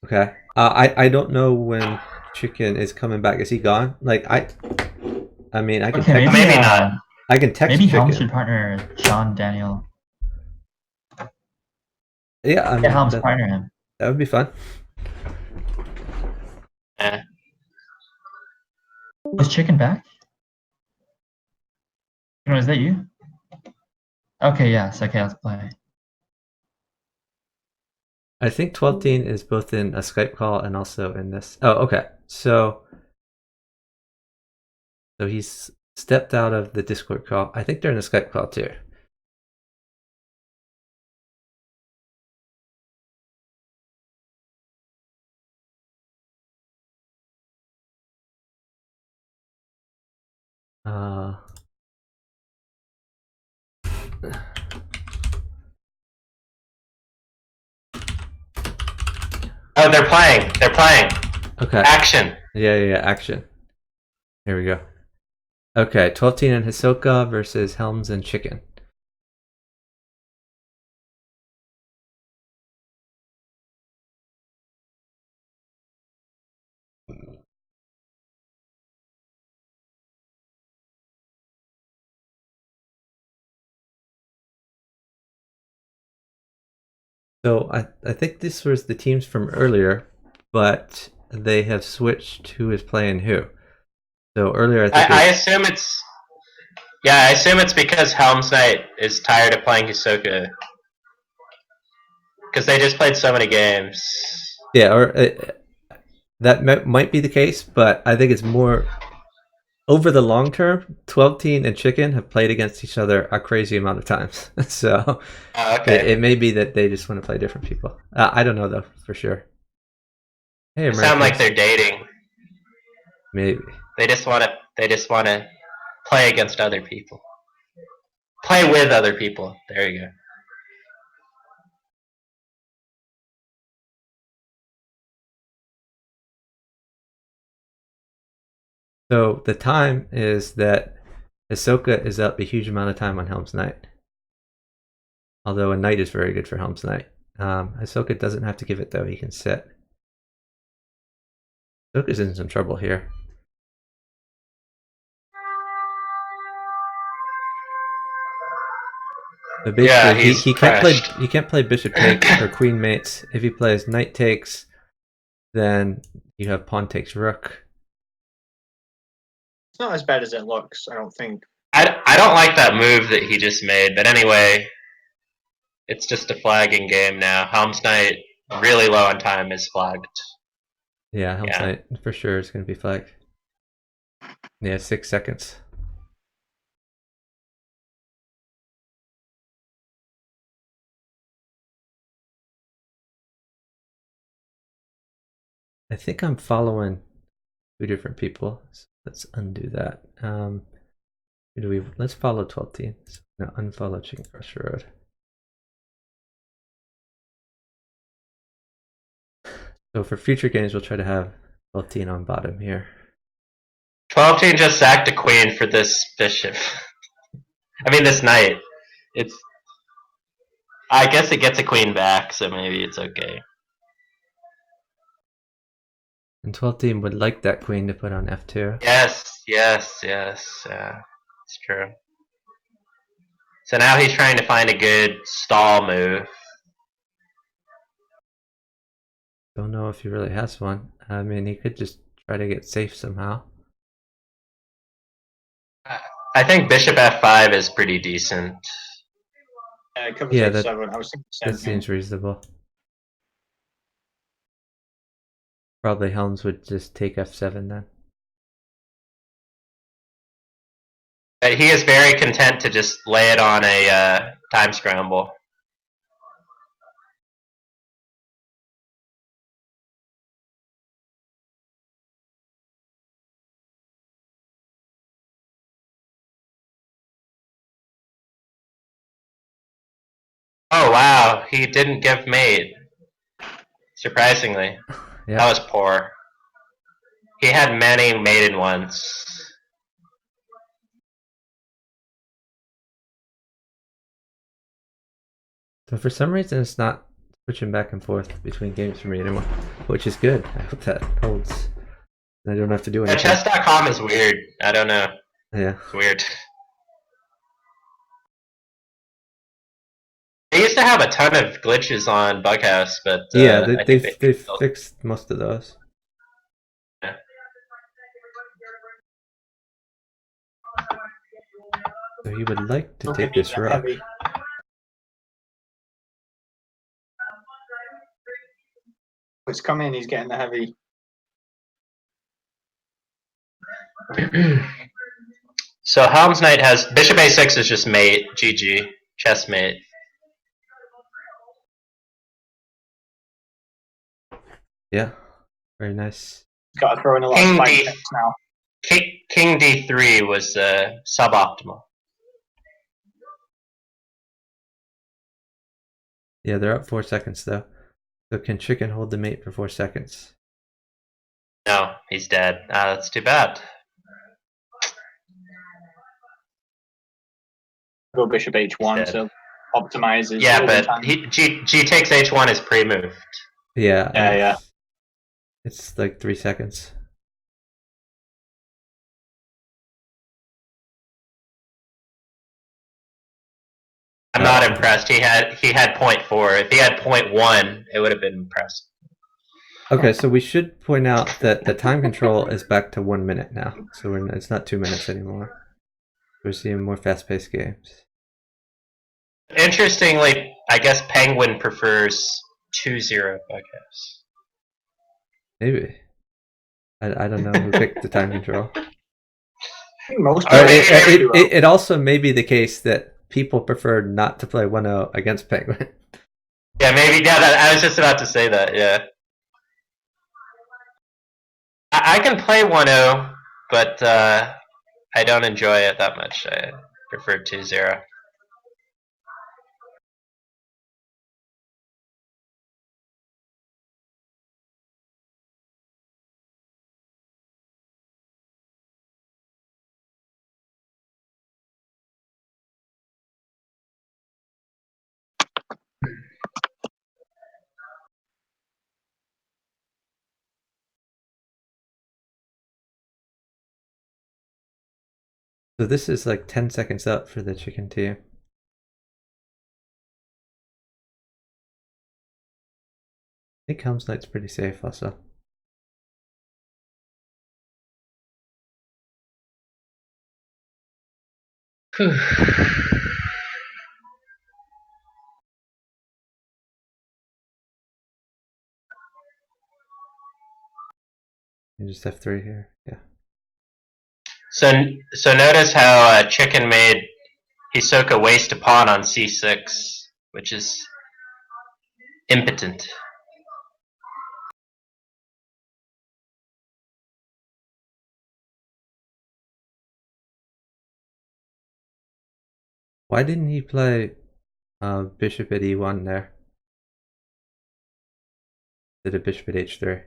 Okay. I don't know when Chicken is coming back. Is he gone? Like I mean, I can text. Maybe not. I can text. Maybe Chicken. Helm should partner Sean Daniel. Yeah, I mean, Helm's partner him. That would be fun. Yeah. Was Chicken back? No, is that you? Okay, yes. Okay, let's play. I think 12teen is both in a Skype call and also in this. Oh, okay. So he's stepped out of the Discord call. I think they're in a Skype call too. Oh, they're playing. They're playing. Okay. Action. Yeah. Action. Here we go. Okay, 12teen and Hisoka versus Helms and Chicken. So I think this was the teams from earlier, but they have switched who is playing who. So earlier I think I assume it's. Yeah, I assume it's because Helm's Knight is tired of playing Hisoka. Because they just played so many games. yeah, or that might be the case, but I think it's more over the long term. 12teen and Chicken have played against each other a crazy amount of times, so Okay. it may be that they just want to play different people. I don't know though for sure. Hey, They sound like Americans. they're dating. Maybe. They just want to play against other people. Play with other people. There you go. So the time is that Hisoka is up a huge amount of time on Helm's Knight. Although a knight is very good for Helm's Knight. Hisoka doesn't have to give it though, he can sit. Hisoka's in some trouble here. So basically, Yeah, he's he can't play crushed. he can't play bishop takes or queen mates. If he plays knight takes, then you have pawn takes rook. It's not as bad as it looks, I don't think. I don't like that move that he just made, but anyway, it's just a flagging game now. Helm's Knight, really low on time, is flagged. Yeah, Helm's Yeah. Knight for sure is going to be flagged. Yeah, 6 seconds. I think I'm following 2 different people. So let's undo that. Let's follow 12teen. So no, unfollow Chicken Crossroad. So for future games, we'll try to have 12teen on bottom here. 12-teen just sacked a queen for this bishop. I mean, this knight. It's. I guess it gets a queen back, so maybe it's okay. And 12teen would like that queen to put on f2. Yes. Yeah, it's true. So now he's trying to find a good stall move. Don't know if he really has one. I mean, he could just try to get safe somehow. I think bishop f5 is pretty decent. Yeah, it covers Yeah, h7. I was thinking the That same thing. seems reasonable. Probably Helms would just take f7 then. But he is very content to just lay it on a time scramble. Oh wow, he didn't give mate. Surprisingly. Yeah. That was poor. He had many maiden ones. So for some reason, it's not switching back and forth between games for me anymore, which is good. I hope that holds. I don't have to do anything. Chess.com is weird. I don't know. Yeah. It's weird. They used to have a ton of glitches on Bughouse, but Yeah, I think they've they fixed most of those. So he would like to Look take at this the rook. heavy. It's coming. He's getting the heavy. So Helm's Knight has bishop a6 is just mate, GG, chess mate. Yeah, very nice. He's got to throw in a lot King of spike D- checks now. King d3 was suboptimal. Yeah, they're up 4 seconds though. So can chicken hold the mate for 4 seconds? No, he's dead. That's too bad. Go bishop h1 Dead. to optimize his Yeah, holding but time. G takes h1 is pre-moved. Yeah, Yeah. It's like 3 seconds. I'm not impressed. He had 0.4. If he had 0.1, it would have been impressed. Okay, so we should point out that the time control is back to 1 minute now. So it's not 2 minutes anymore. We're seeing more fast-paced games. Interestingly, I guess Penguin prefers 2-0 bughouse. Maybe. I don't know who picked the time control. I think most Or players maybe- do well. It also may be the case that people prefer not to play 1-0 against Penguin. Yeah, maybe. Yeah, I was just about to say that. Yeah, I can play 1-0, but I don't enjoy it that much. I prefer 2-0. So this is like 10 seconds up for the chicken team. I think Helm's Knight's pretty safe also. You just have 3 here. Yeah. So notice how Chicken made Hisoka waste a pawn on c6, which is impotent. Why didn't he play bishop at e1 there? Did a bishop at h3?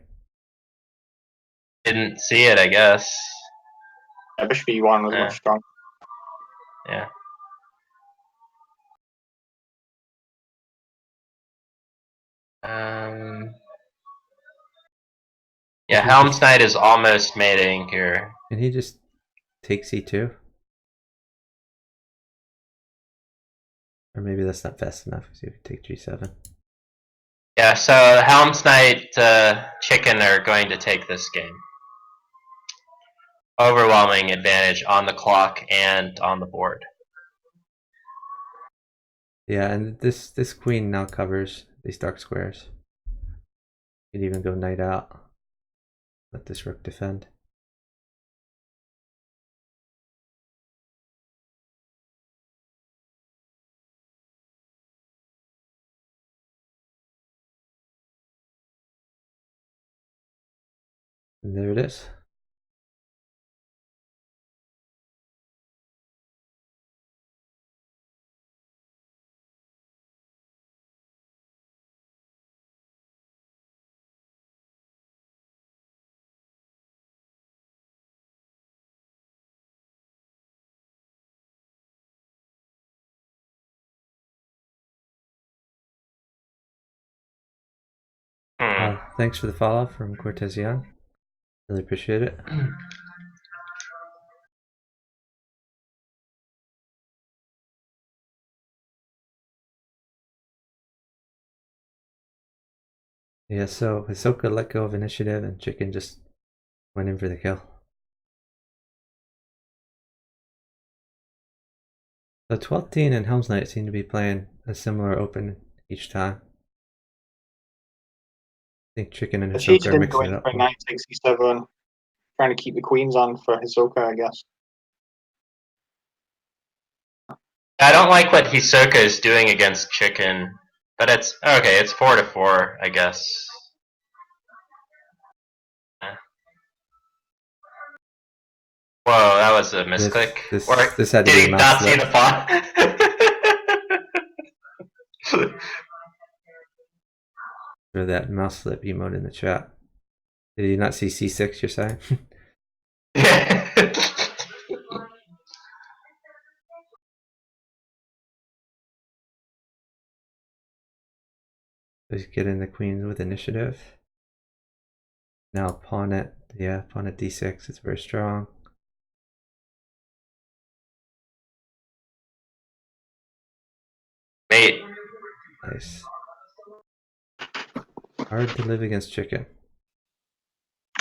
Didn't see it, I guess. Yeah, bishop e1 was Yeah. much stronger. Yeah. Yeah, Helm's Knight is almost mating here. Can he just take c2? Or maybe that's not fast enough because you could take g7. Yeah, so Helm's Knight, Chicken are going to take this game. Overwhelming advantage on the clock and on the board. Yeah, and this queen now covers these dark squares. You could even go knight out. Let this rook defend. And there it is. Thanks for the follow from Cortez Young. Really appreciate it. Yeah, so Hisoka let go of initiative and Chicken just went in for the kill. The 12th Teen and Helm's Knight seem to be playing a similar open each time. I think Chicken and But she Hisoka are didn't go mixing in it up for more. knight takes e7, trying to keep the queens on for Hisoka, I guess. I don't like what Hisoka is doing against Chicken, but it's okay. It's 4-4, I guess. Whoa, that was a misclick. This had to Did be he a mouse not see slip. the pawn? Throw that mouse slip emote in the chat. Did you not see C6, you're saying? He's getting the queens with initiative. Now pawn at D6. It's very strong. Mate. Nice. Hard to live against Chicken.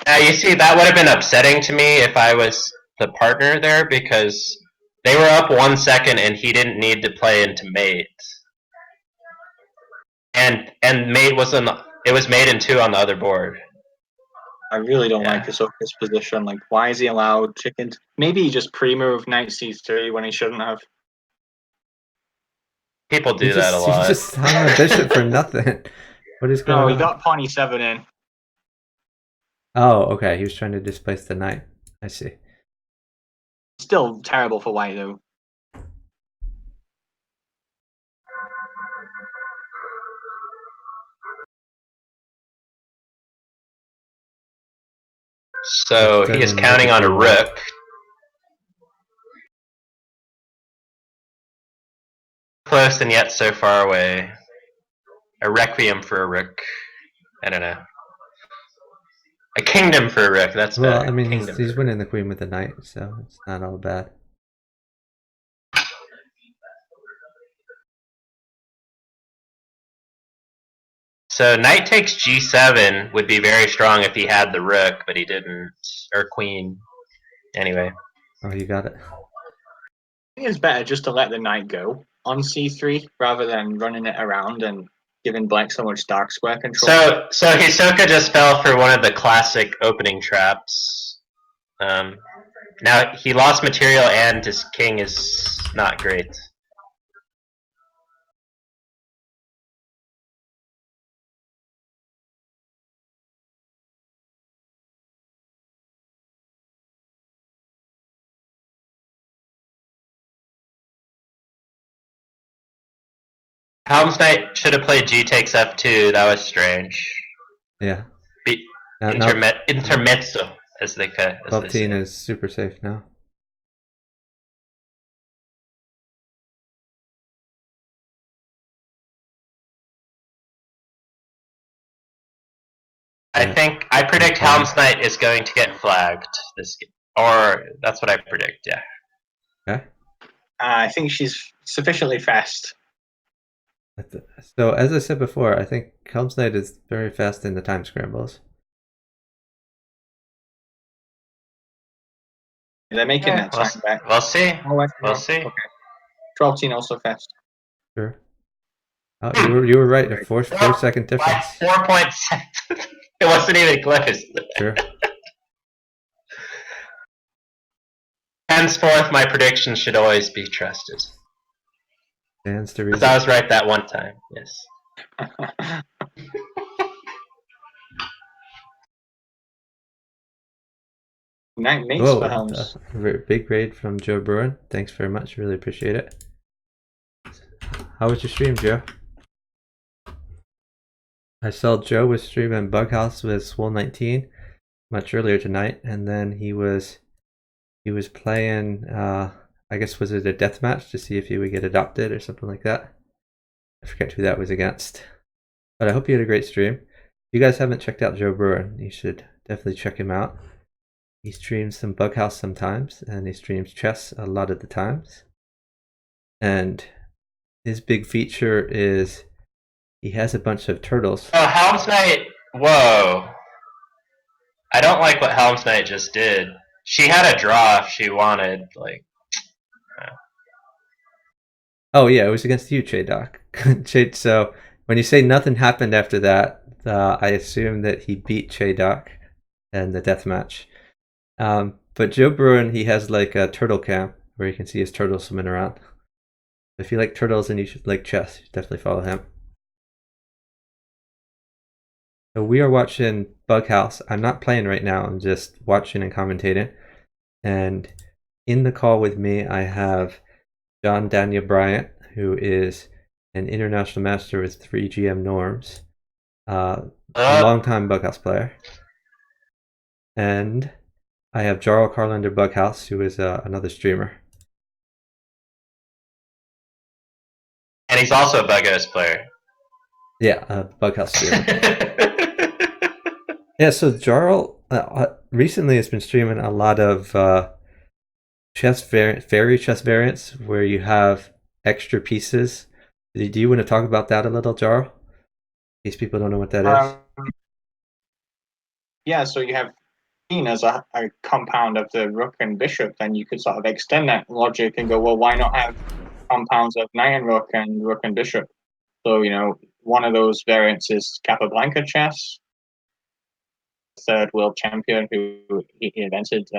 You see, that would have been upsetting to me if I was the partner there, because they were up 1 second and he didn't need to play into mate. And mate was it was mate in 2 on the other board. I really don't Yeah. like Hisoka's position. Like, why is he allowed Chicken? Maybe he just pre-moved knight c3 when he shouldn't have. People do that a You lot. just hung a bishop for nothing. What is going No, on? he got pawn e7 in. Oh, okay. He was trying to displace the knight. I see. Still terrible for white, though. So he is counting on a rook. Close and yet so far away. A requiem for a rook. I don't know. A kingdom for a rook. That's Well, better. I mean, Kingdom he's for a winning the queen with the knight, so it's not all bad. So knight takes g7 would be very strong if he had the rook, but he didn't. Or queen. Anyway. Oh, you got it. I think it's better just to let the knight go on c3 rather than running it around and giving black so much dark square control. So Hisoka just fell for one of the classic opening traps. Now he lost material and his king is not great. Helm's Knight should have played G takes f2. That was strange. Yeah. Intermezzo, as they say. 12 is super safe now. I predict Helm's Knight is going to get flagged this game. Or that's what I predict, yeah. Okay. I think she's sufficiently fast. So as I said before, I think Helm's Knight is very fast in the time scrambles. They're making that time back. We'll see. We'll see. Okay. 12 also fast. Sure. Oh, you were right. A 4-second difference. 4.6. It wasn't even close. Sure. Henceforth, my predictions should always be trusted. Stands to Because reason. I was right that one time. Yes. Knight mates Whoa, for Helms. big raid from Joe Bruin. Thanks very much. Really appreciate it. How was your stream, Joe? I saw Joe was streaming Bughouse with Swole 19 much earlier tonight, and then he was playing. I guess was it a death match to see if he would get adopted or something like that. I forget who that was against, but I hope you had a great stream. If you guys haven't checked out Joe Bruin, you should definitely check him out. He streams some Bughouse sometimes, and he streams chess a lot of the times. And his big feature is he has a bunch of turtles. Oh, Helm's Knight. Whoa. I don't like what Helm's Knight just did. She had a draw if she wanted, like. Oh yeah, it was against you, Doc. So when you say nothing happened after that, I assume that he beat Doc in the death match. But Joe Bruin, he has like a turtle cam where you can see his turtles swimming around. If you like turtles and you should like chess, you should definitely follow him. So we are watching Bughouse. I'm not playing right now. I'm just watching and commentating. And in the call with me, I have John Daniel Bryant, who is an international master with 3GM norms, a longtime Bughouse player. And I have Jarl Carlander Bughouse, who is another streamer. And he's also a bughouse player. Yeah, Bughouse streamer. Yeah, so Jarl recently has been streaming a lot of fairy chess variants where you have extra pieces. Do you want to talk about that a little, Jarl? These people don't know what that is. Yeah, so you have queen as a compound of the rook and bishop, then you could sort of extend that logic and go, well, why not have compounds of knight and rook and bishop? So, one of those variants is Capablanca chess, third world champion who he invented.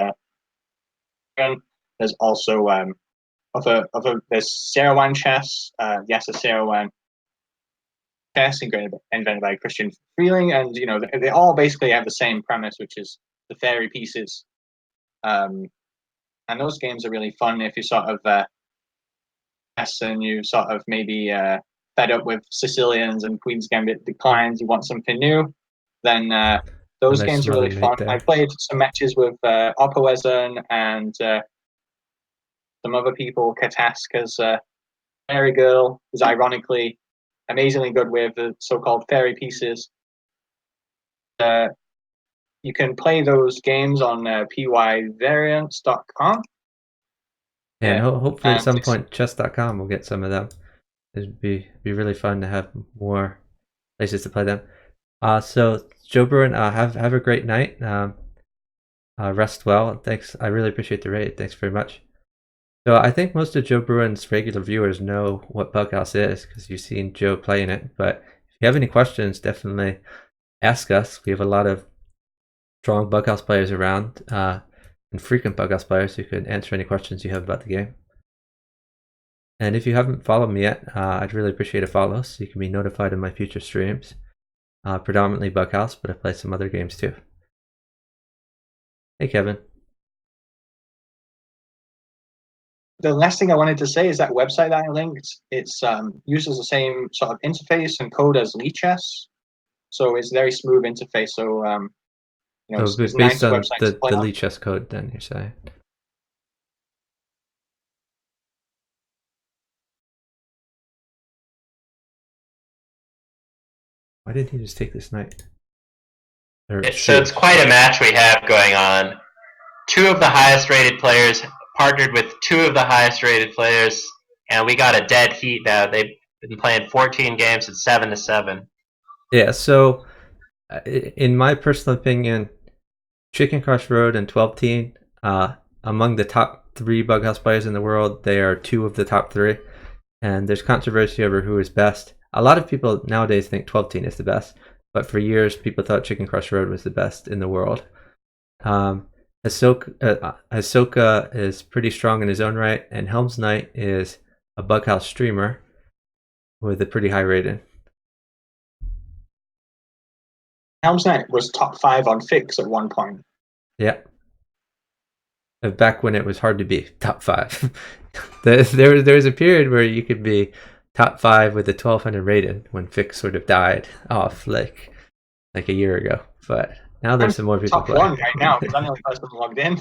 There's also there's Sarowan chess, Yasser Sarowan chess, invented by Christian Freeling, and they all basically have the same premise, which is the fairy pieces. And those games are really fun if you sort of chess and you sort of maybe fed up with Sicilians and Queen's Gambit declines, you want something new, then those Nice games are really fun. there. I played some matches with Opoezen and some other people. Kataska's Fairy Girl is ironically amazingly good with the so-called fairy pieces. You can play those games on pyvariants.com. And Yeah. hopefully at some point chess.com will get some of them. It'd be really fun to have more places to play them. So Joe Bruin, have a great night. Rest well. Thanks. I really appreciate the raid. Thanks very much. So I think most of Joe Bruin's regular viewers know what Bughouse is because you've seen Joe playing it. But if you have any questions, definitely ask us. We have a lot of strong Bughouse players around and frequent Bughouse players who can answer any questions you have about the game. And if you haven't followed me yet, I'd really appreciate a follow so you can be notified of my future streams. Predominantly Bughouse, but I play some other games too. Hey, Kevin. The last thing I wanted to say is that website that I linked, it's uses the same sort of interface and code as Lichess. So it's very smooth interface. So, So it's based nice on website the to play on. Lichess code, then you're saying? Why didn't he just take this knight? So it's quite a match we have going on. Two of the highest rated players partnered with two of the highest rated players, and we got a dead heat now. They've been playing 14 games at 7-7. Yeah, so in my personal opinion, Chicken Cross Road and 12 Teen, among the top 3 Bughouse players in the world, they are 2 of the top 3. And there's controversy over who is best. A lot of people nowadays think 12 Teen is the best, but for years people thought Chicken Cross Road was the best in the world. Ahsoka is pretty strong in his own right, and Helm's Knight is a Bughouse streamer with a pretty high rating. Helm's Knight was top 5 on Fix at one point. Yeah. Back when it was hard to be top 5. there was a period where you could be top 5 with a 1200 rating when Fix sort of died off like a year ago. But now there's some more people top playing. 1 right now because I'm the only person logged in.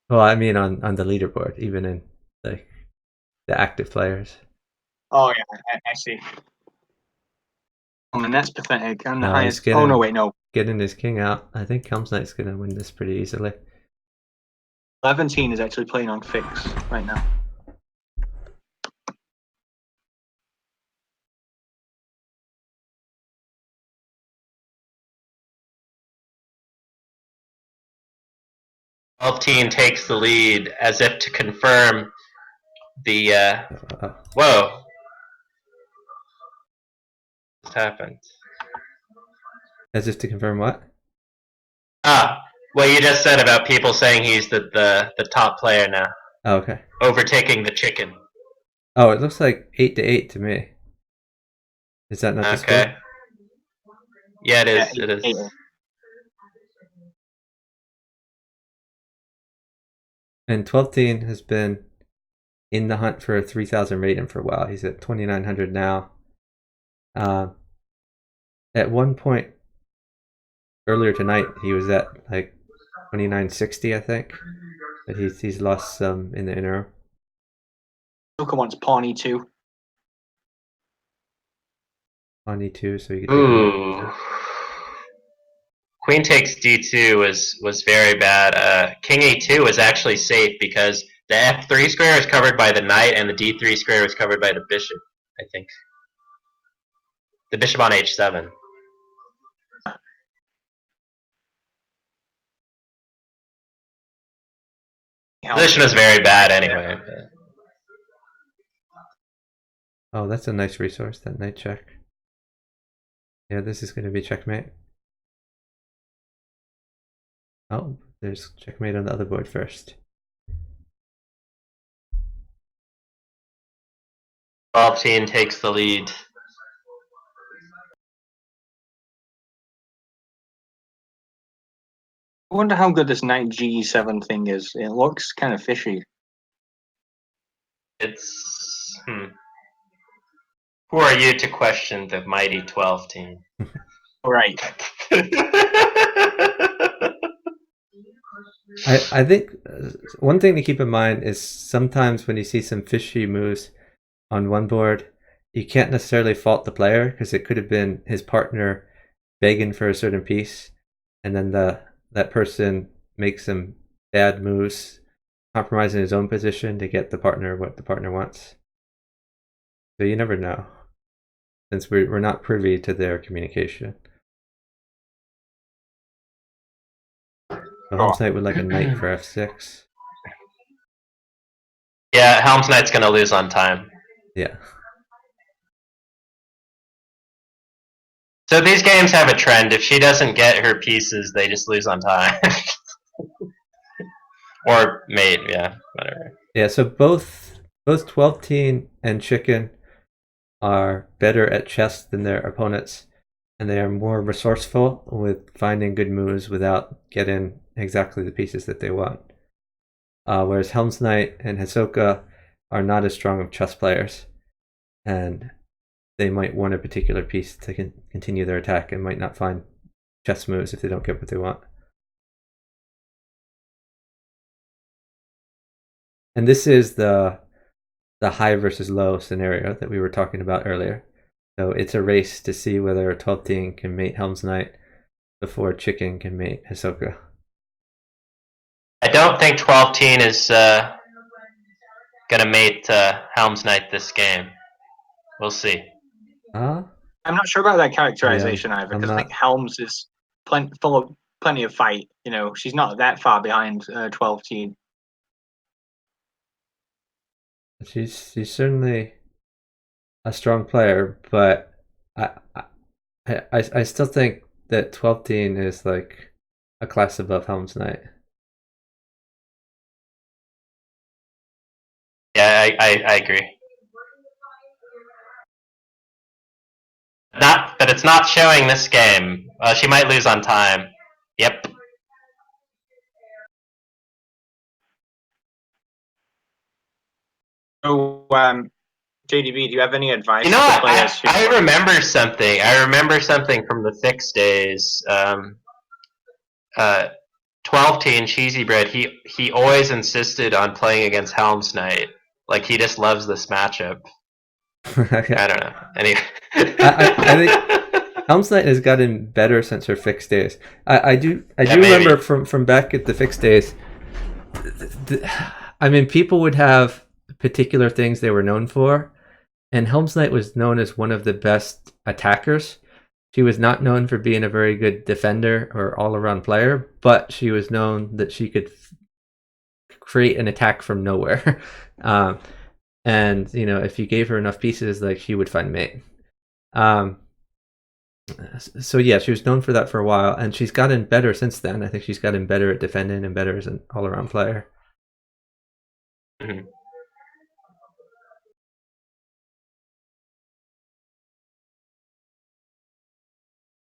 Well, I mean on the leaderboard, even in like the active players. Oh yeah, I see. Oh, and that's pathetic. I'm the No, highest. Oh no, wait, no. Getting his king out. I think Helm's Knight's gonna win this pretty easily. 11 is actually playing on Fix right now. Team takes the lead as if to confirm The Uh, whoa, what happened? as if to confirm what? Ah, what you just said about people saying he's the top player now, Oh, okay. overtaking the chicken. Oh, it looks like 8-8 to me. Is that not the score? Okay. Yeah, it Yeah, is. It is. 8-8. And 12 Teen has been in the hunt for a 3,000 rating for a while. He's at 2,900 now. At one point earlier tonight, he was at like 2,960, I think. But he's lost some in the interim. Luca wants Pawnee too. On E2, so you can take Ooh. Queen takes d2 was very bad. King a2 was actually safe because the f3 square is covered by the knight and the d3 square is covered by the bishop, I think. The bishop on h7. Position is very bad anyway. But... Oh, that's a nice resource, that knight check. Yeah, this is going to be checkmate. Oh, there's checkmate on the other board first. 12 Teen takes the lead. I wonder how good this knight G7 thing is. It looks kind of fishy. It's Who are you to question the mighty 12 Teen? Right. I think one thing to keep in mind is sometimes when you see some fishy moves on one board, you can't necessarily fault the player because it could have been his partner begging for a certain piece, and then that person makes some bad moves, compromising his own position to get the partner what the partner wants. So you never know, since we're not privy to their communication. So Helm's Knight would like a knight for f6. Yeah, Helm's Knight's gonna lose on time. Yeah. So these games have a trend. If she doesn't get her pieces, they just lose on time. Or mate, yeah, whatever. Yeah, so both 12 Teen and Chicken are better at chess than their opponents, and they are more resourceful with finding good moves without getting exactly the pieces that they want. Whereas Helm's Knight and Hisoka are not as strong of chess players, and they might want a particular piece to continue their attack and might not find chess moves if they don't get what they want. And this is the high versus low scenario that we were talking about earlier. So it's a race to see whether 12 Teen can mate Helm's Knight before Chicken can mate Hisoka. I don't think 12 Teen is gonna mate Helm's Knight this game. We'll see. I'm not sure about that characterization either, I'm because I not- think Helms is plenty of fight. You know, she's not that far behind 12 Teen. She's certainly a strong player, but I still think that 12 Teen is like a class above Helm's Knight. Yeah, I agree. But it's not showing this game. She might lose on time. Yep. So, JDB, do you have any advice You know for what? players who? I remember something. I remember something from the fixed days. 12 Teen Cheesy Bread. He always insisted on playing against Helm's Knight. Like he just loves this matchup. Okay. I don't know. Anyway. I think Helm's Knight has gotten better since her fixed days. I do Yeah, remember maybe. from back at the fixed days. I mean, people would have particular things they were known for, and Helm's Knight was known as one of the best attackers. She was not known for being a very good defender or all-around player, but she was known that she could create an attack from nowhere. and you know, if you gave her enough pieces, like she would find mate. So yeah, she was known for that for a while, and she's gotten better since then. I think she's gotten better at defending and better as an all-around player. Mhm.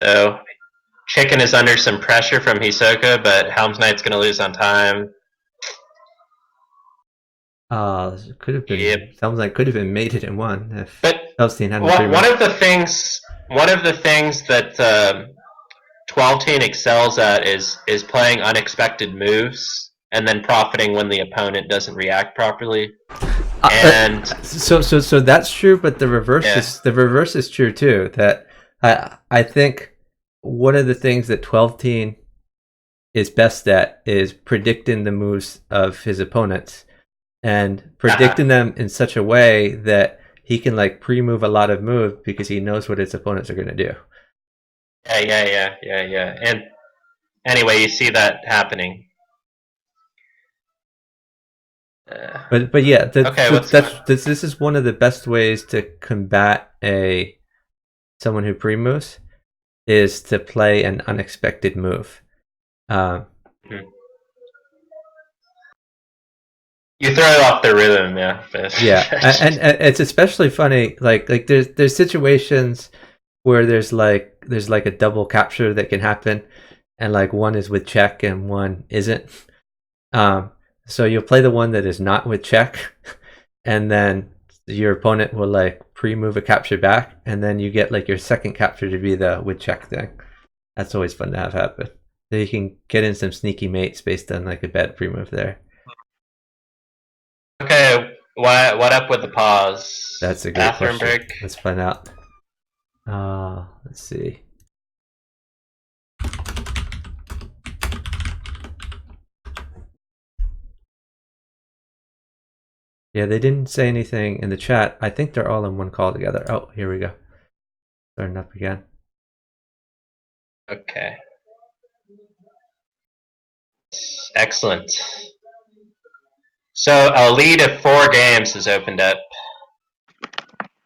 So Chicken is under some pressure from Hisoka, but Helm's Knight's going to lose on time. Could have been Yep. sounds like could have been mated in one if But Felstein hadn't one of the things that 12 teen excels at is playing unexpected moves and then profiting when the opponent doesn't react properly. And so that's true, but the reverse is true too. That I think one of the things that 12 teen is best at is predicting the moves of his opponents and predicting them in such a way that he can like pre-move a lot of moves because he knows what his opponents are going to do. Yeah. And anyway, you see that happening. But yeah, Okay, this is one of the best ways to combat someone who pre-moves is to play an unexpected move. You throw off the rhythm, yeah. Yeah, and it's especially funny. Like there's situations where there's like a double capture that can happen, and like one is with check and one isn't. So you'll play the one that is not with check, and then your opponent will like pre-move a capture back, and then you get like your second capture to be the with check thing. That's always fun to have happen. So you can get in some sneaky mates based on like a bad pre-move there. Okay, what up with the pause? That's a great Bathroom question. break? Let's find out. Let's see. Yeah, they didn't say anything in the chat. I think they're all in one call together. Oh, here we go. Starting up again. Okay. Excellent. So a lead of 4 games has opened up.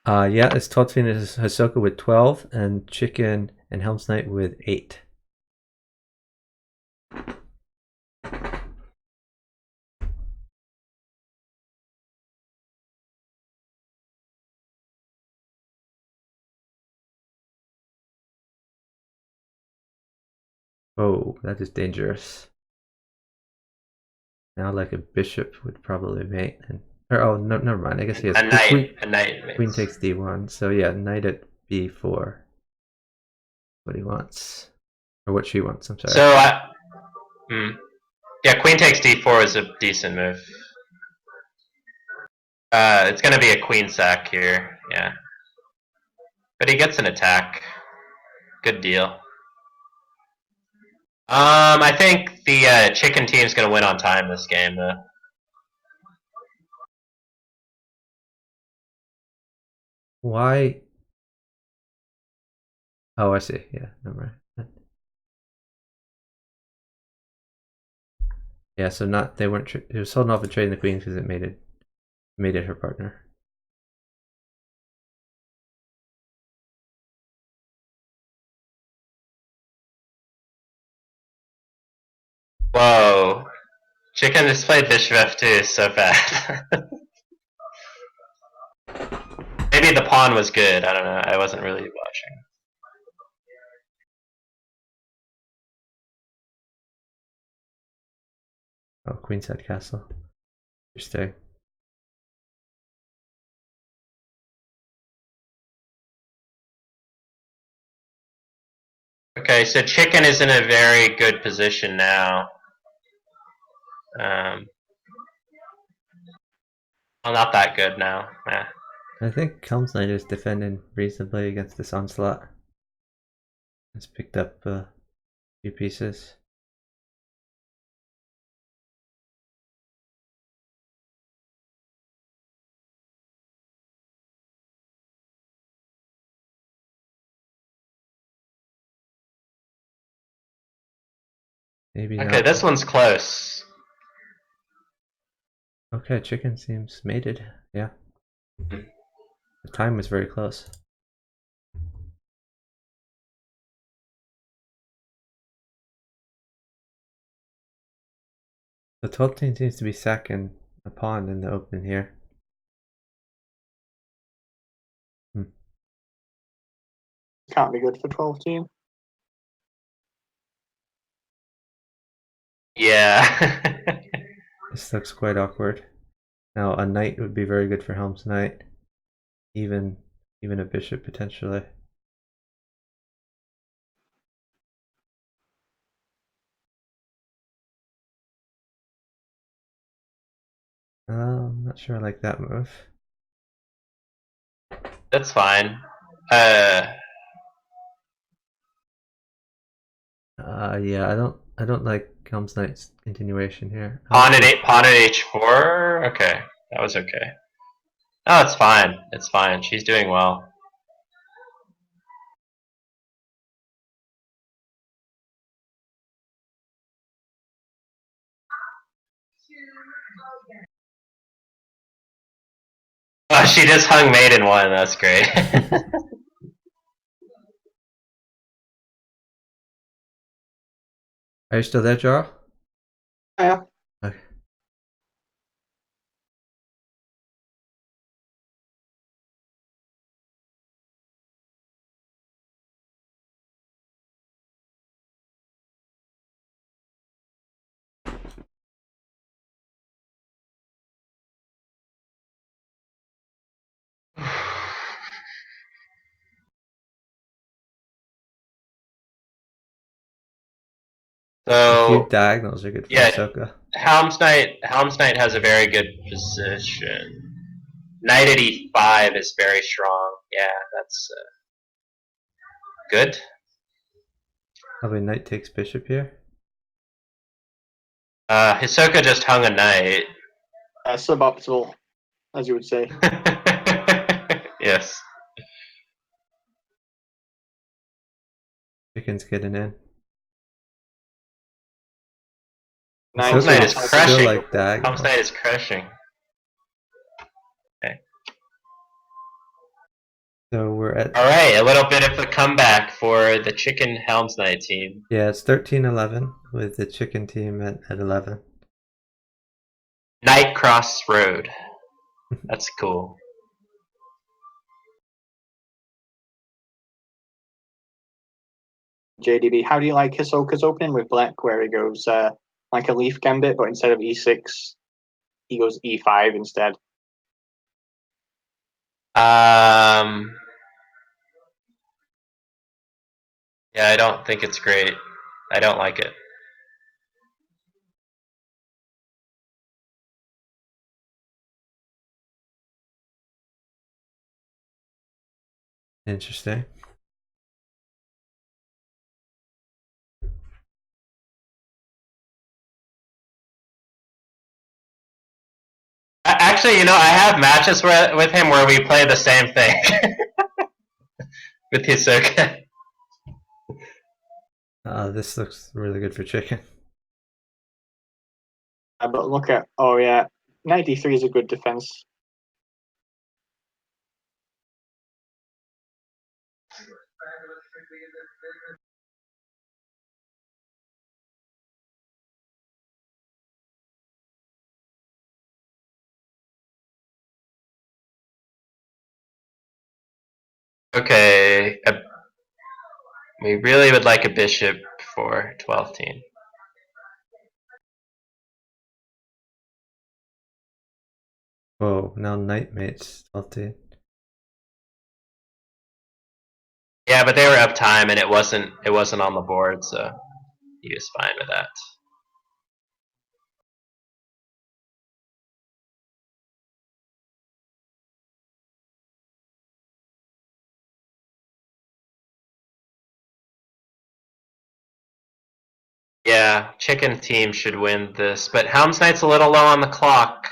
Yeah, it's 12 and Hisoka with 12, and Chicken and Helm's Knight with 8. Oh, that is dangerous. Now, like a bishop would probably mate. Oh, no, never mind. I guess he has A knight. Queen takes d1. So yeah, knight at b4. What he wants. Or what she wants, I'm sorry. So, yeah, queen takes d4 is a decent move. It's going to be a queen sack here, yeah. But he gets an attack. Good deal. I think the chicken team's going to win on time this game, though. Why? Oh, I see. Yeah, never mind. Yeah, so they weren't. It was holding off and trading the queen because it made it her partner. Whoa. Chicken just played bishop f2 so bad. Maybe the pawn was good. I don't know. I wasn't really watching. Oh, queenside castle. Interesting. Okay, so chicken is in a very good position now. Well, not that good now. I think Helm's Knight is defending reasonably against this onslaught. It's picked up a few pieces. Maybe Okay, not. this one's close. Okay, chicken seems mated. Yeah. The time was very close. The 12 team seems to be sacking a pawn in the open here. Can't be good for 12 team. Yeah. This looks quite awkward. Now a knight would be very good for Helm's Knight. Even a bishop potentially. I'm not sure I like that move. That's fine. Yeah, I don't like Helm's Knight's continuation here. Pawn at h4. Okay, that was okay. No, it's fine. It's fine. She's doing well. Oh, she just hung mate in one. That's great. Are you still there, Jarl? Yeah. Okay. A few So diagonals are good for yeah, Ahsoka. Helm's Knight has a very good position. Knight at e5 is very strong. Yeah, that's good. Probably knight takes bishop here. Hisoka just hung a knight. Suboptimal, as you would say. Yes. Chicken's getting in. Helm's Nice. Knight is Ahsoka still crushing. like Helm's diagonals. Knight is crushing. Okay. So we're at Alright, a little bit of a comeback for the Chicken Helm's Knight team. yeah, it's 13-11 with the chicken team at 11. Knight Crossroad. That's cool. JDB, how do you like Hisoka's opening with black, where he goes like a leaf gambit, but instead of e6, he goes e5 instead? Yeah, I don't think it's great. I don't like it. Interesting. Actually, I have matches with him where we play the same thing with Hisoka. This looks really good for chicken. But look at, oh yeah, knight d3 is a good defense. Okay, we really would like a bishop for 12 team. Oh, now knight mates 12. Yeah, but they were up time and it wasn't on the board, so he was fine with that. Yeah, chicken team should win this, but Helm's Knight's a little low on the clock.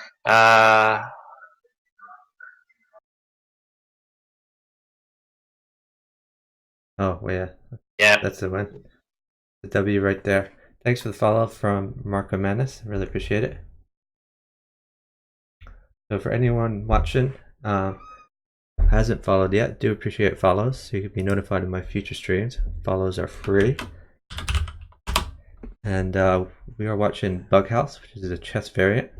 Oh, yeah. Yeah. That's a win. The W right there. Thanks for the follow from Marco Manis. Really appreciate it. So for anyone watching, hasn't followed yet, do appreciate follows so you can be notified of my future streams. Follows are free. And we are watching Bughouse, which is a chess variant.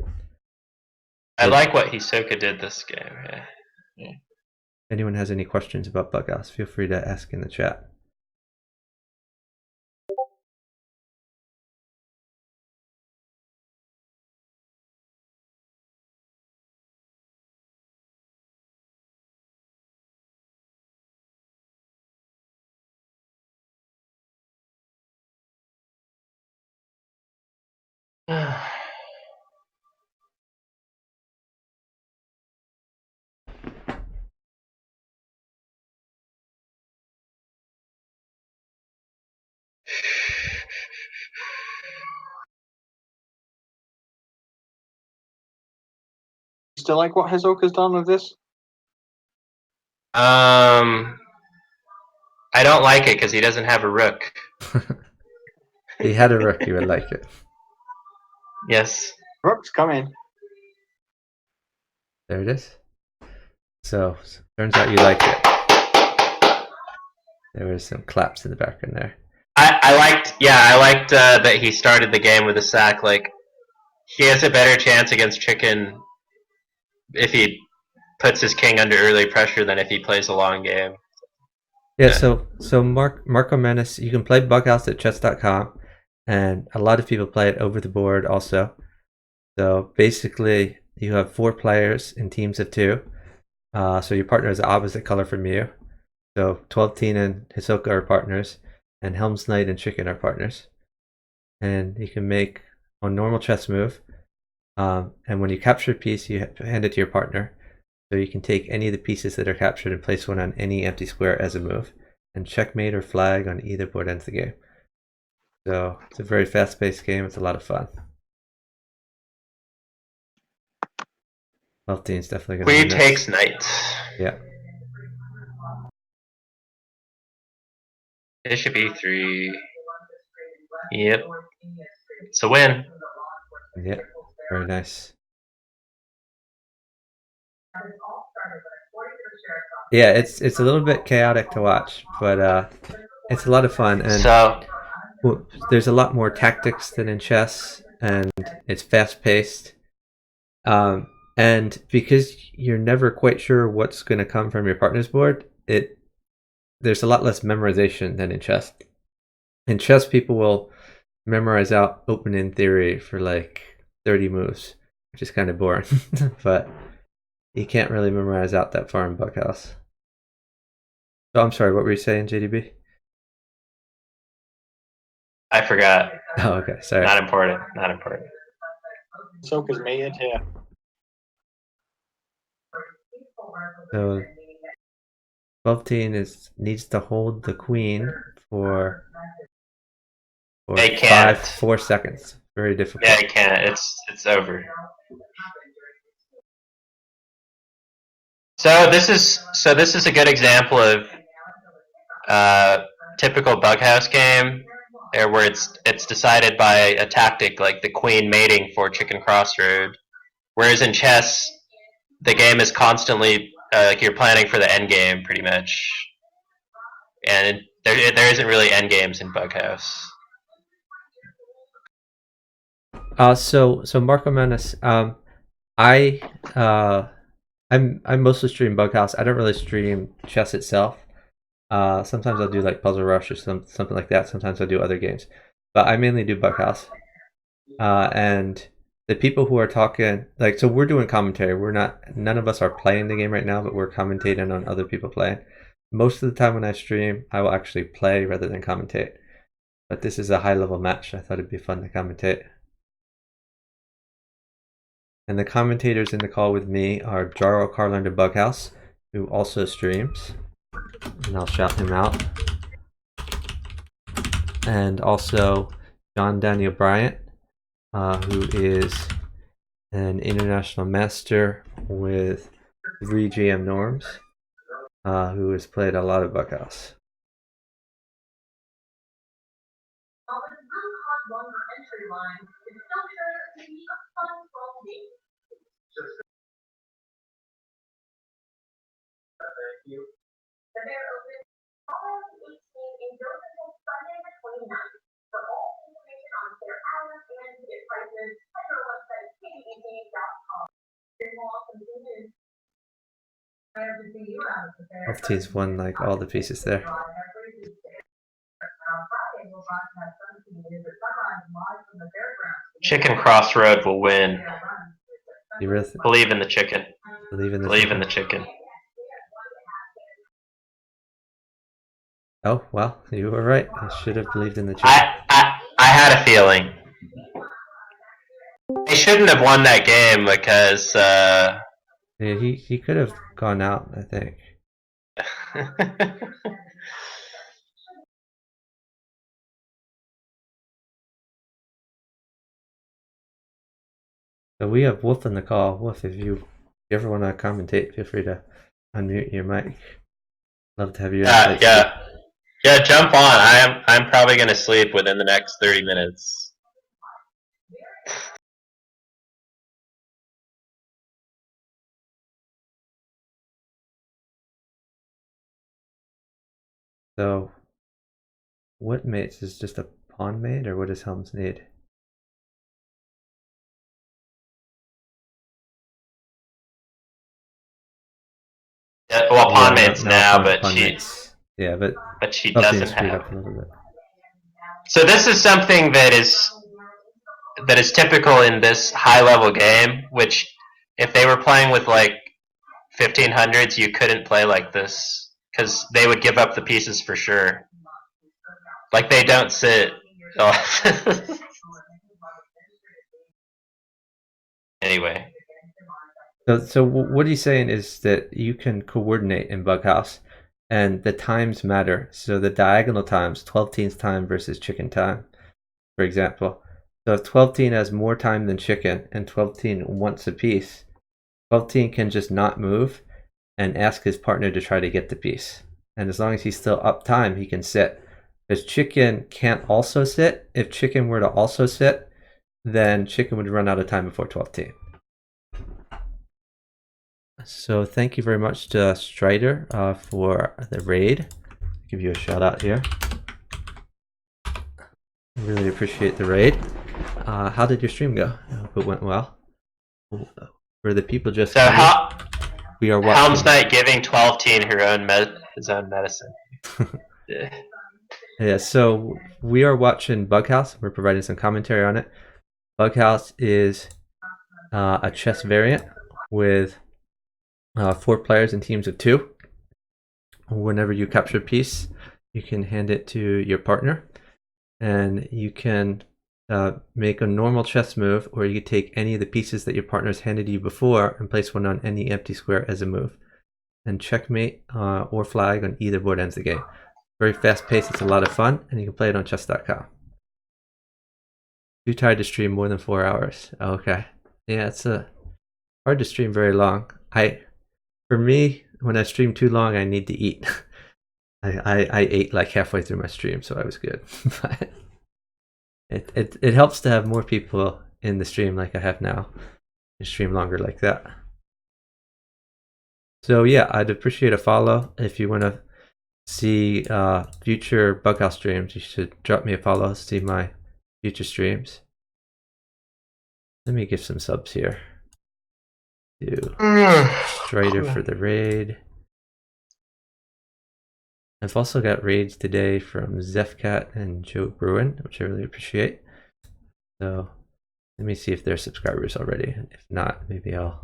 I like what Hisoka did this game. Yeah. If anyone has any questions about Bughouse, feel free to ask in the chat. Still like what Hisoka's done with this? I don't like it because he doesn't have a rook. If he had a rook, you would like it. Yes. Rook's coming. There it is. So, turns out you like it. There was some claps in the background there. I liked that he started the game with a sack. Like, he has a better chance against chicken if he puts his king under early pressure than if he plays a long game. Yeah, so Marco Menace, you can play Bughouse at chess.com, and a lot of people play it over the board also. So basically, you have 4 players in teams of 2. So your partner is the opposite color from you. So 12 Teen and Hisoka are partners, and Helm's Knight and Chicken are partners. And you can make a normal chess move, and when you capture a piece, you hand it to your partner. So you can take any of the pieces that are captured and place one on any empty square as a move, and checkmate or flag on either board ends the game. So it's a very fast-paced game. It's a lot of fun. 12 Teen's definitely going to Queen win takes this. knight. Yeah. Bishop e3. Yep. It's a win. Yeah. Very nice. Yeah, it's a little bit chaotic to watch, but it's a lot of fun, and So, there's a lot more tactics than in chess, and it's fast paced. And because you're never quite sure what's going to come from your partner's board, there's a lot less memorization than in chess. In chess, people will memorize out open-end theory for like 30 moves, which is kind of boring. But you can't really memorize out that far in Bughouse. Oh, I'm sorry, what were you saying, JDB? I forgot. Oh, okay, sorry. Not important. Not important. Hisoka's mated here. So 12 Teen needs to hold the queen for They can't. 4 seconds. Very difficult. Yeah, it can't. It's over. So this is a good example of typical Bughouse game, where it's decided by a tactic like the queen mating for Chicken Crossroad, whereas in chess, the game is constantly like you're planning for the end game pretty much, and there isn't really end games in Bughouse. So Marco Menace, I mostly stream Bughouse. I don't really stream chess itself. Sometimes I'll do like Puzzle Rush or something like that. Sometimes I'll do other games, but I mainly do Bughouse. And the people who are talking, like, so we're doing commentary. None of us are playing the game right now, but we're commentating on other people playing. Most of the time when I stream, I will actually play rather than commentate. But this is a high-level match. I thought it'd be fun to commentate. And the commentators in the call with me are Jaro Carlander Bughouse, who also streams. And I'll shout him out. And also John Daniel Bryant, who is an international master with 3 GM norms, who has played a lot of Bughouse. Both teams won like all the pieces there. Chicken Crossroad will win. You really Believe in the chicken. believe in the Believe chicken? in the chicken. Oh, well, you were right. I should have believed in the chicken. I had a feeling. They shouldn't have won that game because Yeah, he could have gone out, I think. So we have Wolf in the call. Wolf, if you ever want to commentate, feel free to unmute your mic. Love to have you. Yeah, jump on. I'm probably gonna sleep within the next 30 minutes. So, what mates is just a pawn mate, or what does Helms need? Yeah, well, pawn Yeah, mates now, but pawn she mates. Yeah, but she both doesn't teams screwed have. up a little bit. So this is something that is typical in this high level game. Which, if they were playing with like 1500s, you couldn't play like this because they would give up the pieces for sure. Like they don't sit. Oh. Anyway. So what he's saying is that you can coordinate in bughouse, and the times matter. So the diagonal times, 12 teen's time versus chicken time, for example. So if 12 teen has more time than chicken and 12 teen wants a piece, 12 teen can just not move and ask his partner to try to get the piece. And as long as he's still up time, he can sit. Because chicken can't also sit. If chicken were to also sit, then chicken would run out of time before 12 teen. So thank you very much to Strider for the raid. I'll give you a shout out here. Really appreciate the raid. How did your stream go? I hope it went well. For the people just So we are watching. Helm's Knight giving 12 teen his own medicine. Yeah. Yeah, so we are watching Bughouse. We're providing some commentary on it. Bughouse is a chess variant with 4 players in teams of 2. Whenever you capture a piece, you can hand it to your partner, and you can make a normal chess move, or you can take any of the pieces that your partner's handed you before and place one on any empty square as a move. And checkmate or flag on either board ends the game. Very fast paced, it's a lot of fun, and you can play it on chess.com. Too tired to stream more than 4 hours. Okay. Yeah, it's hard to stream very long. For me, when I stream too long, I need to eat. I ate like halfway through my stream, so I was good. But it helps to have more people in the stream like I have now. And stream longer like that. So yeah, I'd appreciate a follow. If you want to see future Bughouse streams, you should drop me a follow, see my future streams. Let me give some subs here. To Strider for the raid. I've also got raids today from Zephcat and Joe Bruin, which I really appreciate. So let me see if they're subscribers already. If not, maybe I'll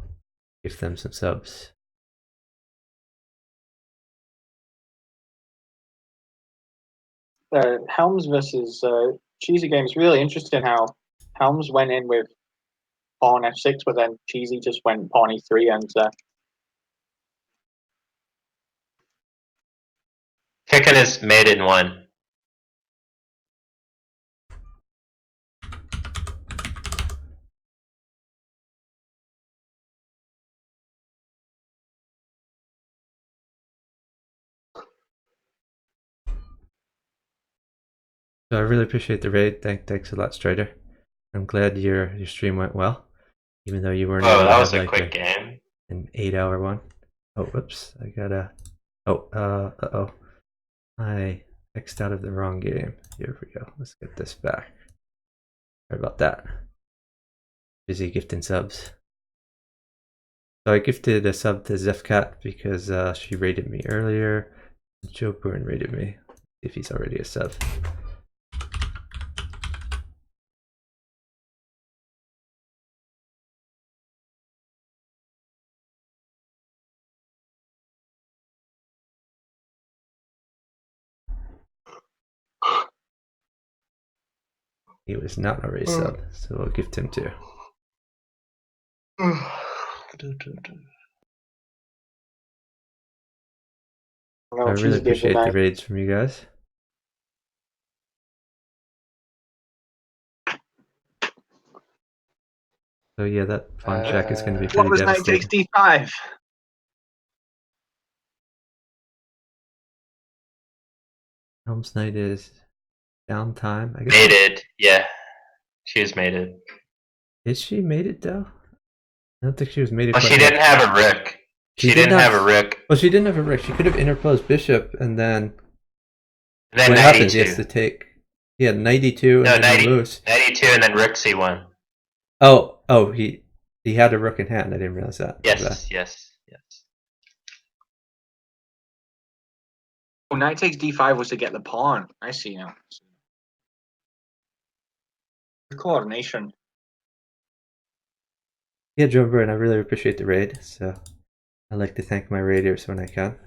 give them some subs. Helms versus Cheesy games. Really interesting how Helms went in with pawn f6, but then Cheesy just went pawn e3 and Chicken is made in one. So I really appreciate the raid. Thanks a lot, Strider. I'm glad your stream went well, even though you weren't able to That was have a like quick game. an 8-hour one. Oh, whoops! I gotta Oh, uh-oh. I X'd out of the wrong game. Here we go. Let's get this back. Sorry about that. Busy gifting subs. So I gifted a sub to Zefcat because she rated me earlier. Joe Byrne rated me. If he's already a sub. He was not already sub, so we'll gift him too. No, I really appreciate the raids from you guys. So yeah, that pawn check is going to be pretty What was knight takes devastating. d5? Helm's Knight is downtime. I guess. Mated, yeah. She was mated. Is she mated though? I don't think she was mated. Well, quite she yet. didn't have a rook. She didn't have a rook. Well, she didn't have a rook. She could have interposed bishop, and then Then what happens? He 92. has to take. Yeah, 92, and No, then 90, he moves. 92 and then rook c1. Oh, he had a rook in hand. I didn't realize that. Yes, yes, yes. Oh, knight takes d5 was to get the pawn. I see now. The coordination. Yeah, Joe Byrne, I really appreciate the raid. So I like to thank my raiders when I can.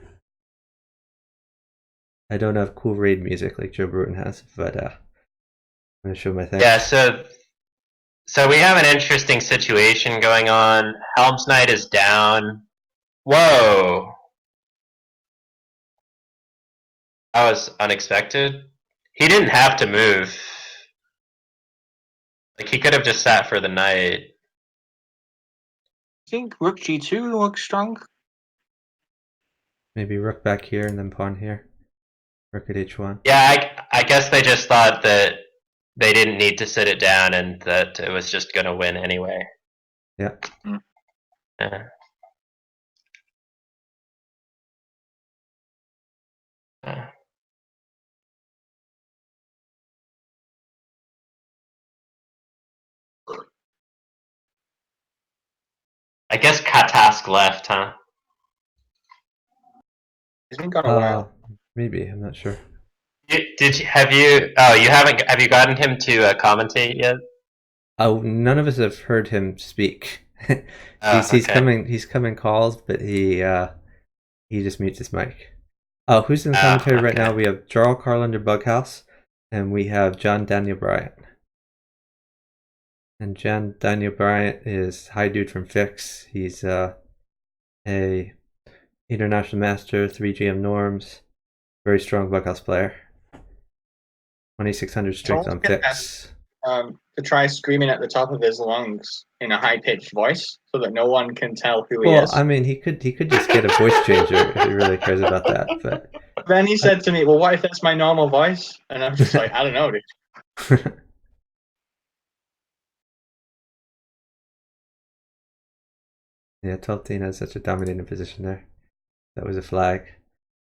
I don't have cool raid music like Joe Bruton has, but I'm gonna show my thanks. Yeah, so we have an interesting situation going on. Helm's Knight is down. Whoa. That was unexpected. He didn't have to move. Like, he could have just sat for the knight. I think rook g2 looks strong. Maybe rook back here and then pawn here. Rook at h1. Yeah, I guess they just thought that they didn't need to sit it down and that it was just going to win anyway. Yeah. Yeah. I guess Katask left, huh? He's been gone a while. Maybe, I'm not sure. Have you gotten him to commentate yet? Oh, none of us have heard him speak. He's Okay. coming calls, but he just mutes his mic. Oh, who's in the commentary right now? We have Jarl Carlander Bughouse, and we have John Daniel Bryant. And John Daniel Bryant is high dude from Fix. He's a international master, 3GM norms, very strong Bughouse player. 2600 strength on Fix. To try screaming at the top of his lungs in a high-pitched voice so that no one can tell who he is. Well, I mean, he could just get a voice changer if he really cares about that. But then he said to me, "Well, what if that's my normal voice?" And I'm just like, "I don't know, dude." Yeah, 12-10 has such a dominating position there. That was a flag.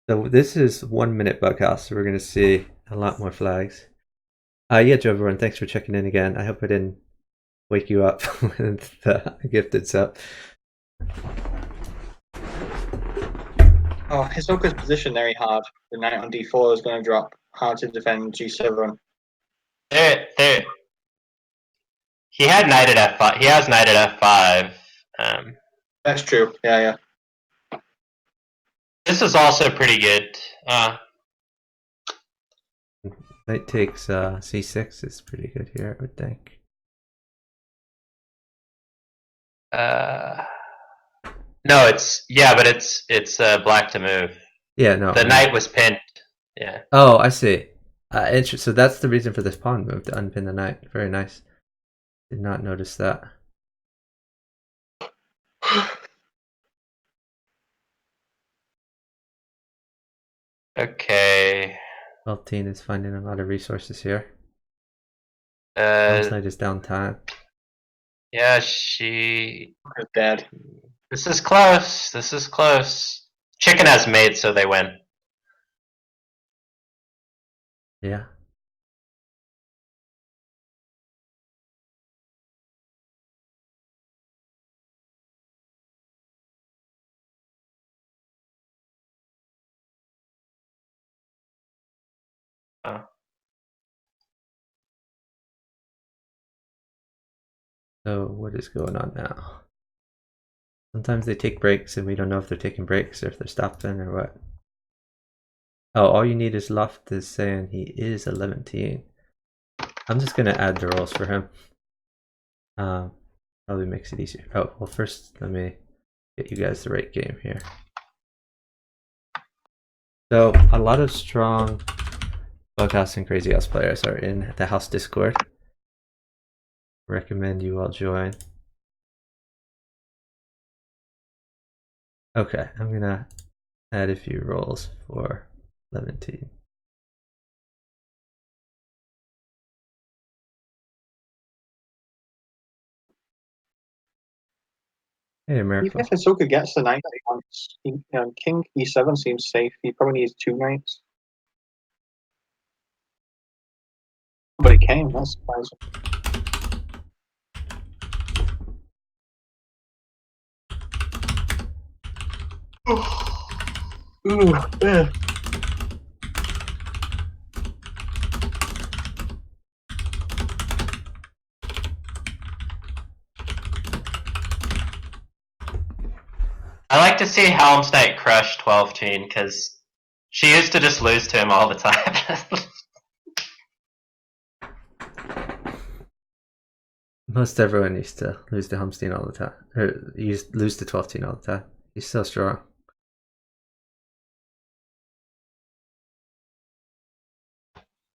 So this is 1 minute Bughouse, so we're going to see a lot more flags. Yeah, Joe, everyone, thanks for checking in again. I hope I didn't wake you up with the gifted sub. Oh, Hisoka's position very hard. The knight on d4 is going to drop. Hard to defend g7. He had knight at f5. He has knight at f5. That's true. Yeah. This is also pretty good. Knight takes c6 is pretty good here, I would think. No, but it's black to move. Yeah, no. The knight was pinned. Yeah. Oh, I see. So that's the reason for this pawn move, to unpin the knight. Very nice. Did not notice that. Okay. 12-10 is finding a lot of resources here. Helm's Knight is downtime. Yeah, she Is dead. This is close. This is close. Chicken has mates, so they win. Yeah. Oh. So what is going on now? Sometimes they take breaks and we don't know if they're taking breaks or if they're stopping or what. Oh, all you need is Luft is saying he is 11. I'm just gonna add the rolls for him. Probably makes it easier. Oh, well first let me get you guys the right game here. So a lot of strong Bughouse and Crazy House players are in the house Discord. Recommend you all join. Okay, I'm gonna add a few rolls for 11. Hey, Miracle. Even if Hisoka gets the knight that he wants, King E7 seems safe. He probably needs 2 knights. But it came, that's surprising. Ooh, yeah. I like to see Helm's Knight crush 12 teen because she used to just lose to him all the time. Most everyone used to lose to Helmstein all the time. Or lose to 12 all the time. He's so strong.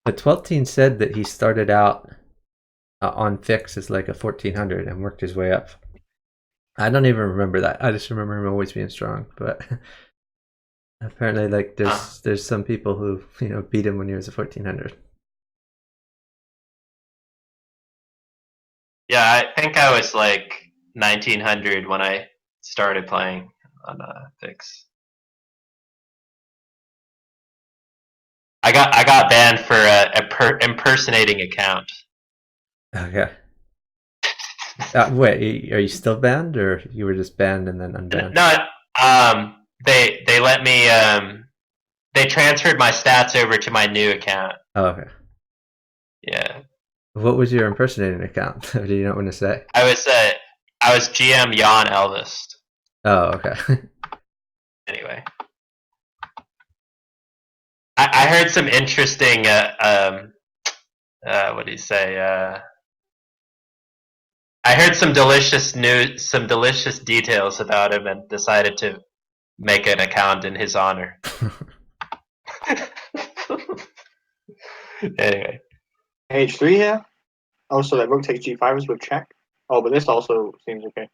But 12 said that he started out on fix as like a 1400 and worked his way up. I don't even remember that. I just remember him always being strong. But apparently, like there's some people who beat him when he was a 1400. Yeah, I think I was like 1900 when I started playing on Fix. I got banned for impersonating account. Okay. Wait, are you still banned, or you were just banned and then unbanned? No, they let me they transferred my stats over to my new account. Oh, okay. Yeah. What was your impersonating account? Do you not want to say? I was GM Jan Elvis. Oh, okay. Anyway, I heard some interesting what do you say? I heard some delicious details about him, and decided to make an account in his honor. Anyway, H3 here. Oh, so that rook takes G5 is with check. Oh, but this also seems okay.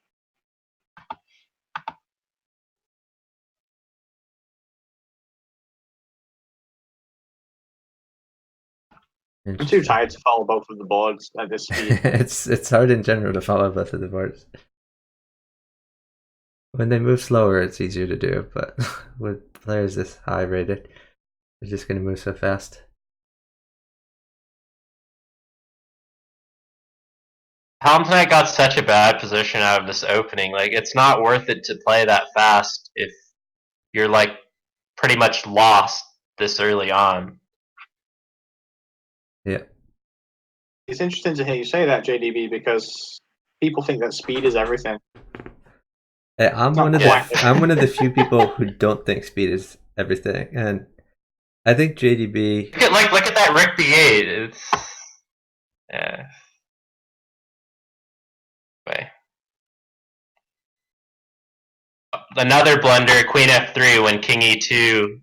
I'm too tired to follow both of the boards at this speed. it's hard in general to follow both of the boards. When they move slower, it's easier to do, but with players this high rated, they're just going to move so fast. Helm's Knight got such a bad position out of this opening. Like, it's not worth it to play that fast if you're like pretty much lost this early on. Yeah. It's interesting to hear you say that, JDB, because people think that speed is everything. Hey, I'm one of the few people who don't think speed is everything, and I think JDB. Look at that Rick B8. It's yeah. Way. Another blunder, Queen F3 when King E2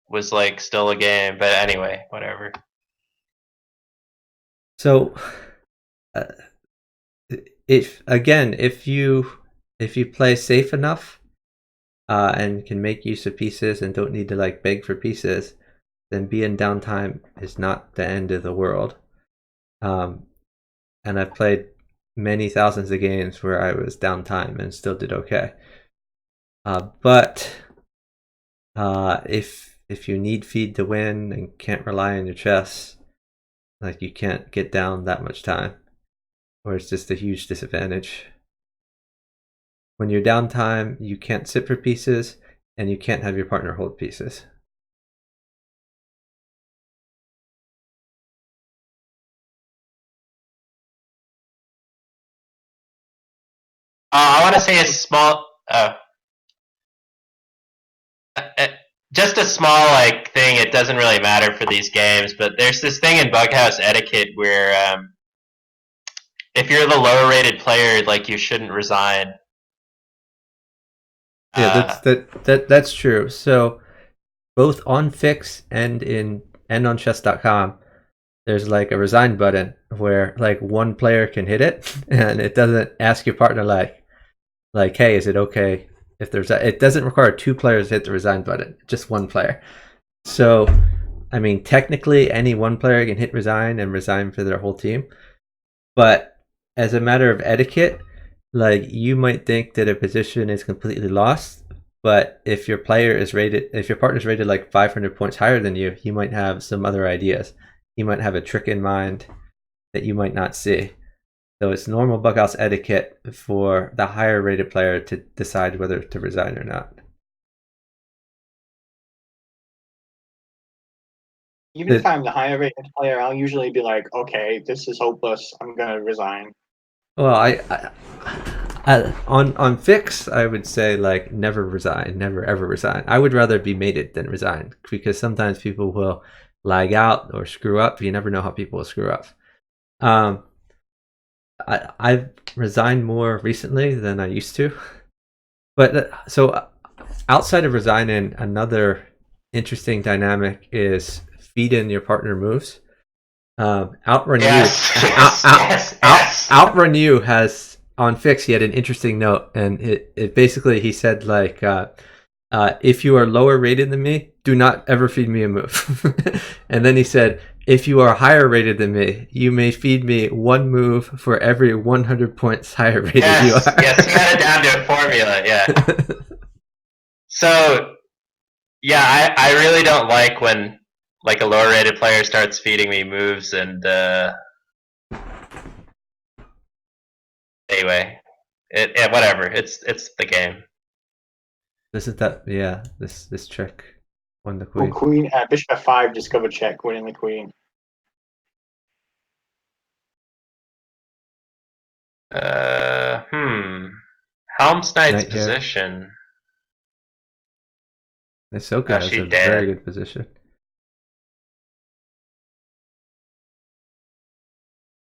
was like still a game, but anyway, whatever. So, if you play safe enough, and can make use of pieces and don't need to like beg for pieces, then being downtime is not the end of the world. And I've played many thousands of games where I was downtime and still did okay. But If you need feed to win and can't rely on your chess, like you can't get down that much time, or it's just a huge disadvantage. When you're down time, you can't sit for pieces, and you can't have your partner hold pieces. I want to say a small, just a small like thing. It doesn't really matter for these games, but there's this thing in Bughouse etiquette where if you're the lower rated player, like you shouldn't resign. Yeah, that's true. So both on Fix and on chess.com, there's like a resign button where like one player can hit it, and it doesn't ask your partner like hey, is it okay if there's it doesn't require two players to hit the resign button, just one player. So I mean, technically any one player can hit resign and resign for their whole team, but as a matter of etiquette, like you might think that a position is completely lost, but if your partner's rated like 500 points higher than you, you might have some other ideas. You might have a trick in mind that you might not see. So it's normal bughouse etiquette for the higher rated player to decide whether to resign or not. Even if I'm the higher rated player, I'll usually be like, okay, this is hopeless. I'm gonna resign. Well, on Fix, I would say like never resign, never ever resign. I would rather be mated than resign, because sometimes people will lag out or screw up. You never know how people will screw up. I've resigned more recently than I used to, but so outside of resigning, another interesting dynamic is feed in your partner moves. Outrun Outrun You has on Fix. He had an interesting note, and it basically he said like, if you are lower rated than me, do not ever feed me a move. And then he said, if you are higher rated than me, you may feed me one move for every 100 points higher rated you are. Yes, he had it down to a formula. Yeah. So yeah, I really don't like when like a lower rated player starts feeding me moves, and anyway, whatever. It's the game. This trick won the Oh, queen. queen, bishop f5, discover check, winning the queen. Helm's Knight's Knight here. position. Ahsoka has she a dead. very good position.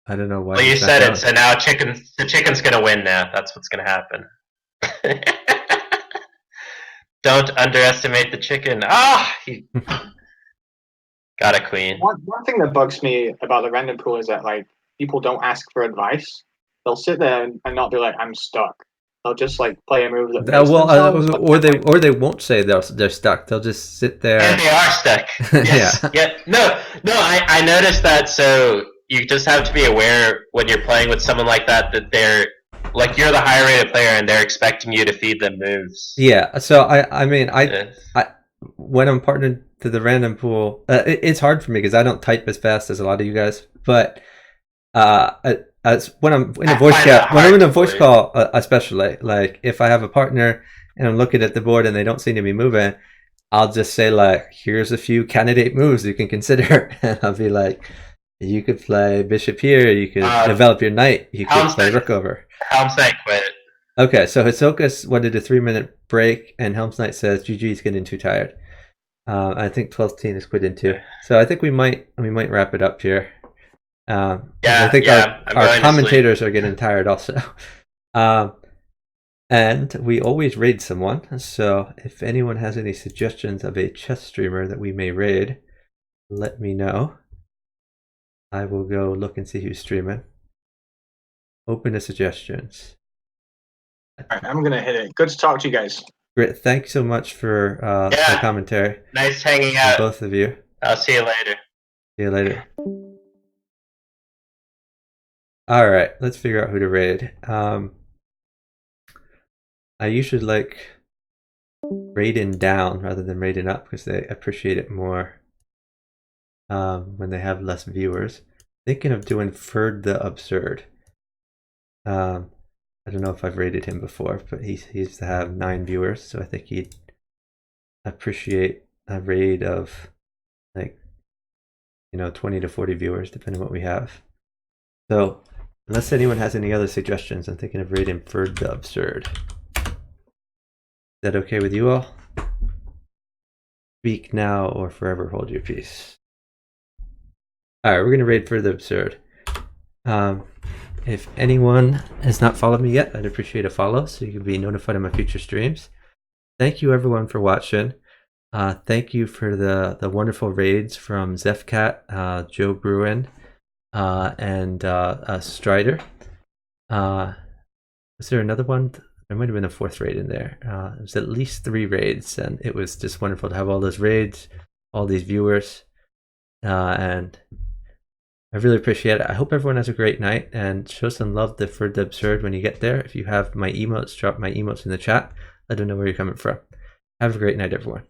I don't know why. Well, you he's not said going. it, so now the chicken's gonna win now. That's what's gonna happen. Don't underestimate the chicken. He got a queen. One thing that bugs me about the random pool is that like people don't ask for advice. They'll sit there and not be like, I'm stuck. They'll just like play a move that makes themselves, or they won't say they're stuck. They'll just sit there. And they are stuck. Yes. Yeah. No. I noticed that. So you just have to be aware when you're playing with someone like that they're like you're the higher rated player and they're expecting you to feed them moves. Yeah. So I mean I when I'm partnered to the random pool, it's hard for me because I don't type as fast as a lot of you guys. But as when I'm in a voice call, especially like if I have a partner and I'm looking at the board and they don't seem to be moving, I'll just say like, here's a few candidate moves you can consider. And I'll be like, you could play bishop here, you could develop your knight, you could play rook over. Helm's Knight quit. Okay, so Hisoka wanted a 3-minute break, and Helm's Knight says GG's getting too tired. I think 12th team is quit in too. So I think we might wrap it up here. I think our commentators are getting tired also. And we always raid someone, so if anyone has any suggestions of a chess streamer that we may raid, let me know. I will go look and see who's streaming. Open to suggestions. Alright, I'm gonna hit it. Good to talk to you guys. Great, thanks so much for the commentary. Nice hanging out. Both of you. I'll see you later. See you later. Alright, let's figure out who to raid. I usually like raiding down rather than raiding up because they appreciate it more when they have less viewers. Thinking of doing Ferd the Absurd. I don't know if I've rated him before, but he used to have 9 viewers, so I think he'd appreciate a raid of like 20 to 40 viewers, depending on what we have. So unless anyone has any other suggestions, I'm thinking of raiding Ferd the Absurd. Is that okay with you all? Speak now or forever hold your peace. Alright, we're gonna raid Ferd the Absurd. If anyone has not followed me yet, I'd appreciate a follow so you can be notified of my future streams. Thank you everyone for watching. Thank you for the wonderful raids from Zephcat, Joe Bruin, and Strider. Was there another one? There might have been a 4th raid in there. It was at least 3 raids, and it was just wonderful to have all those raids, all these viewers, and I really appreciate it. I hope everyone has a great night, and show some love to Ferd the Absurd when you get there. If you have my emotes, drop my emotes in the chat. Let them know where you're coming from. Have a great night, everyone.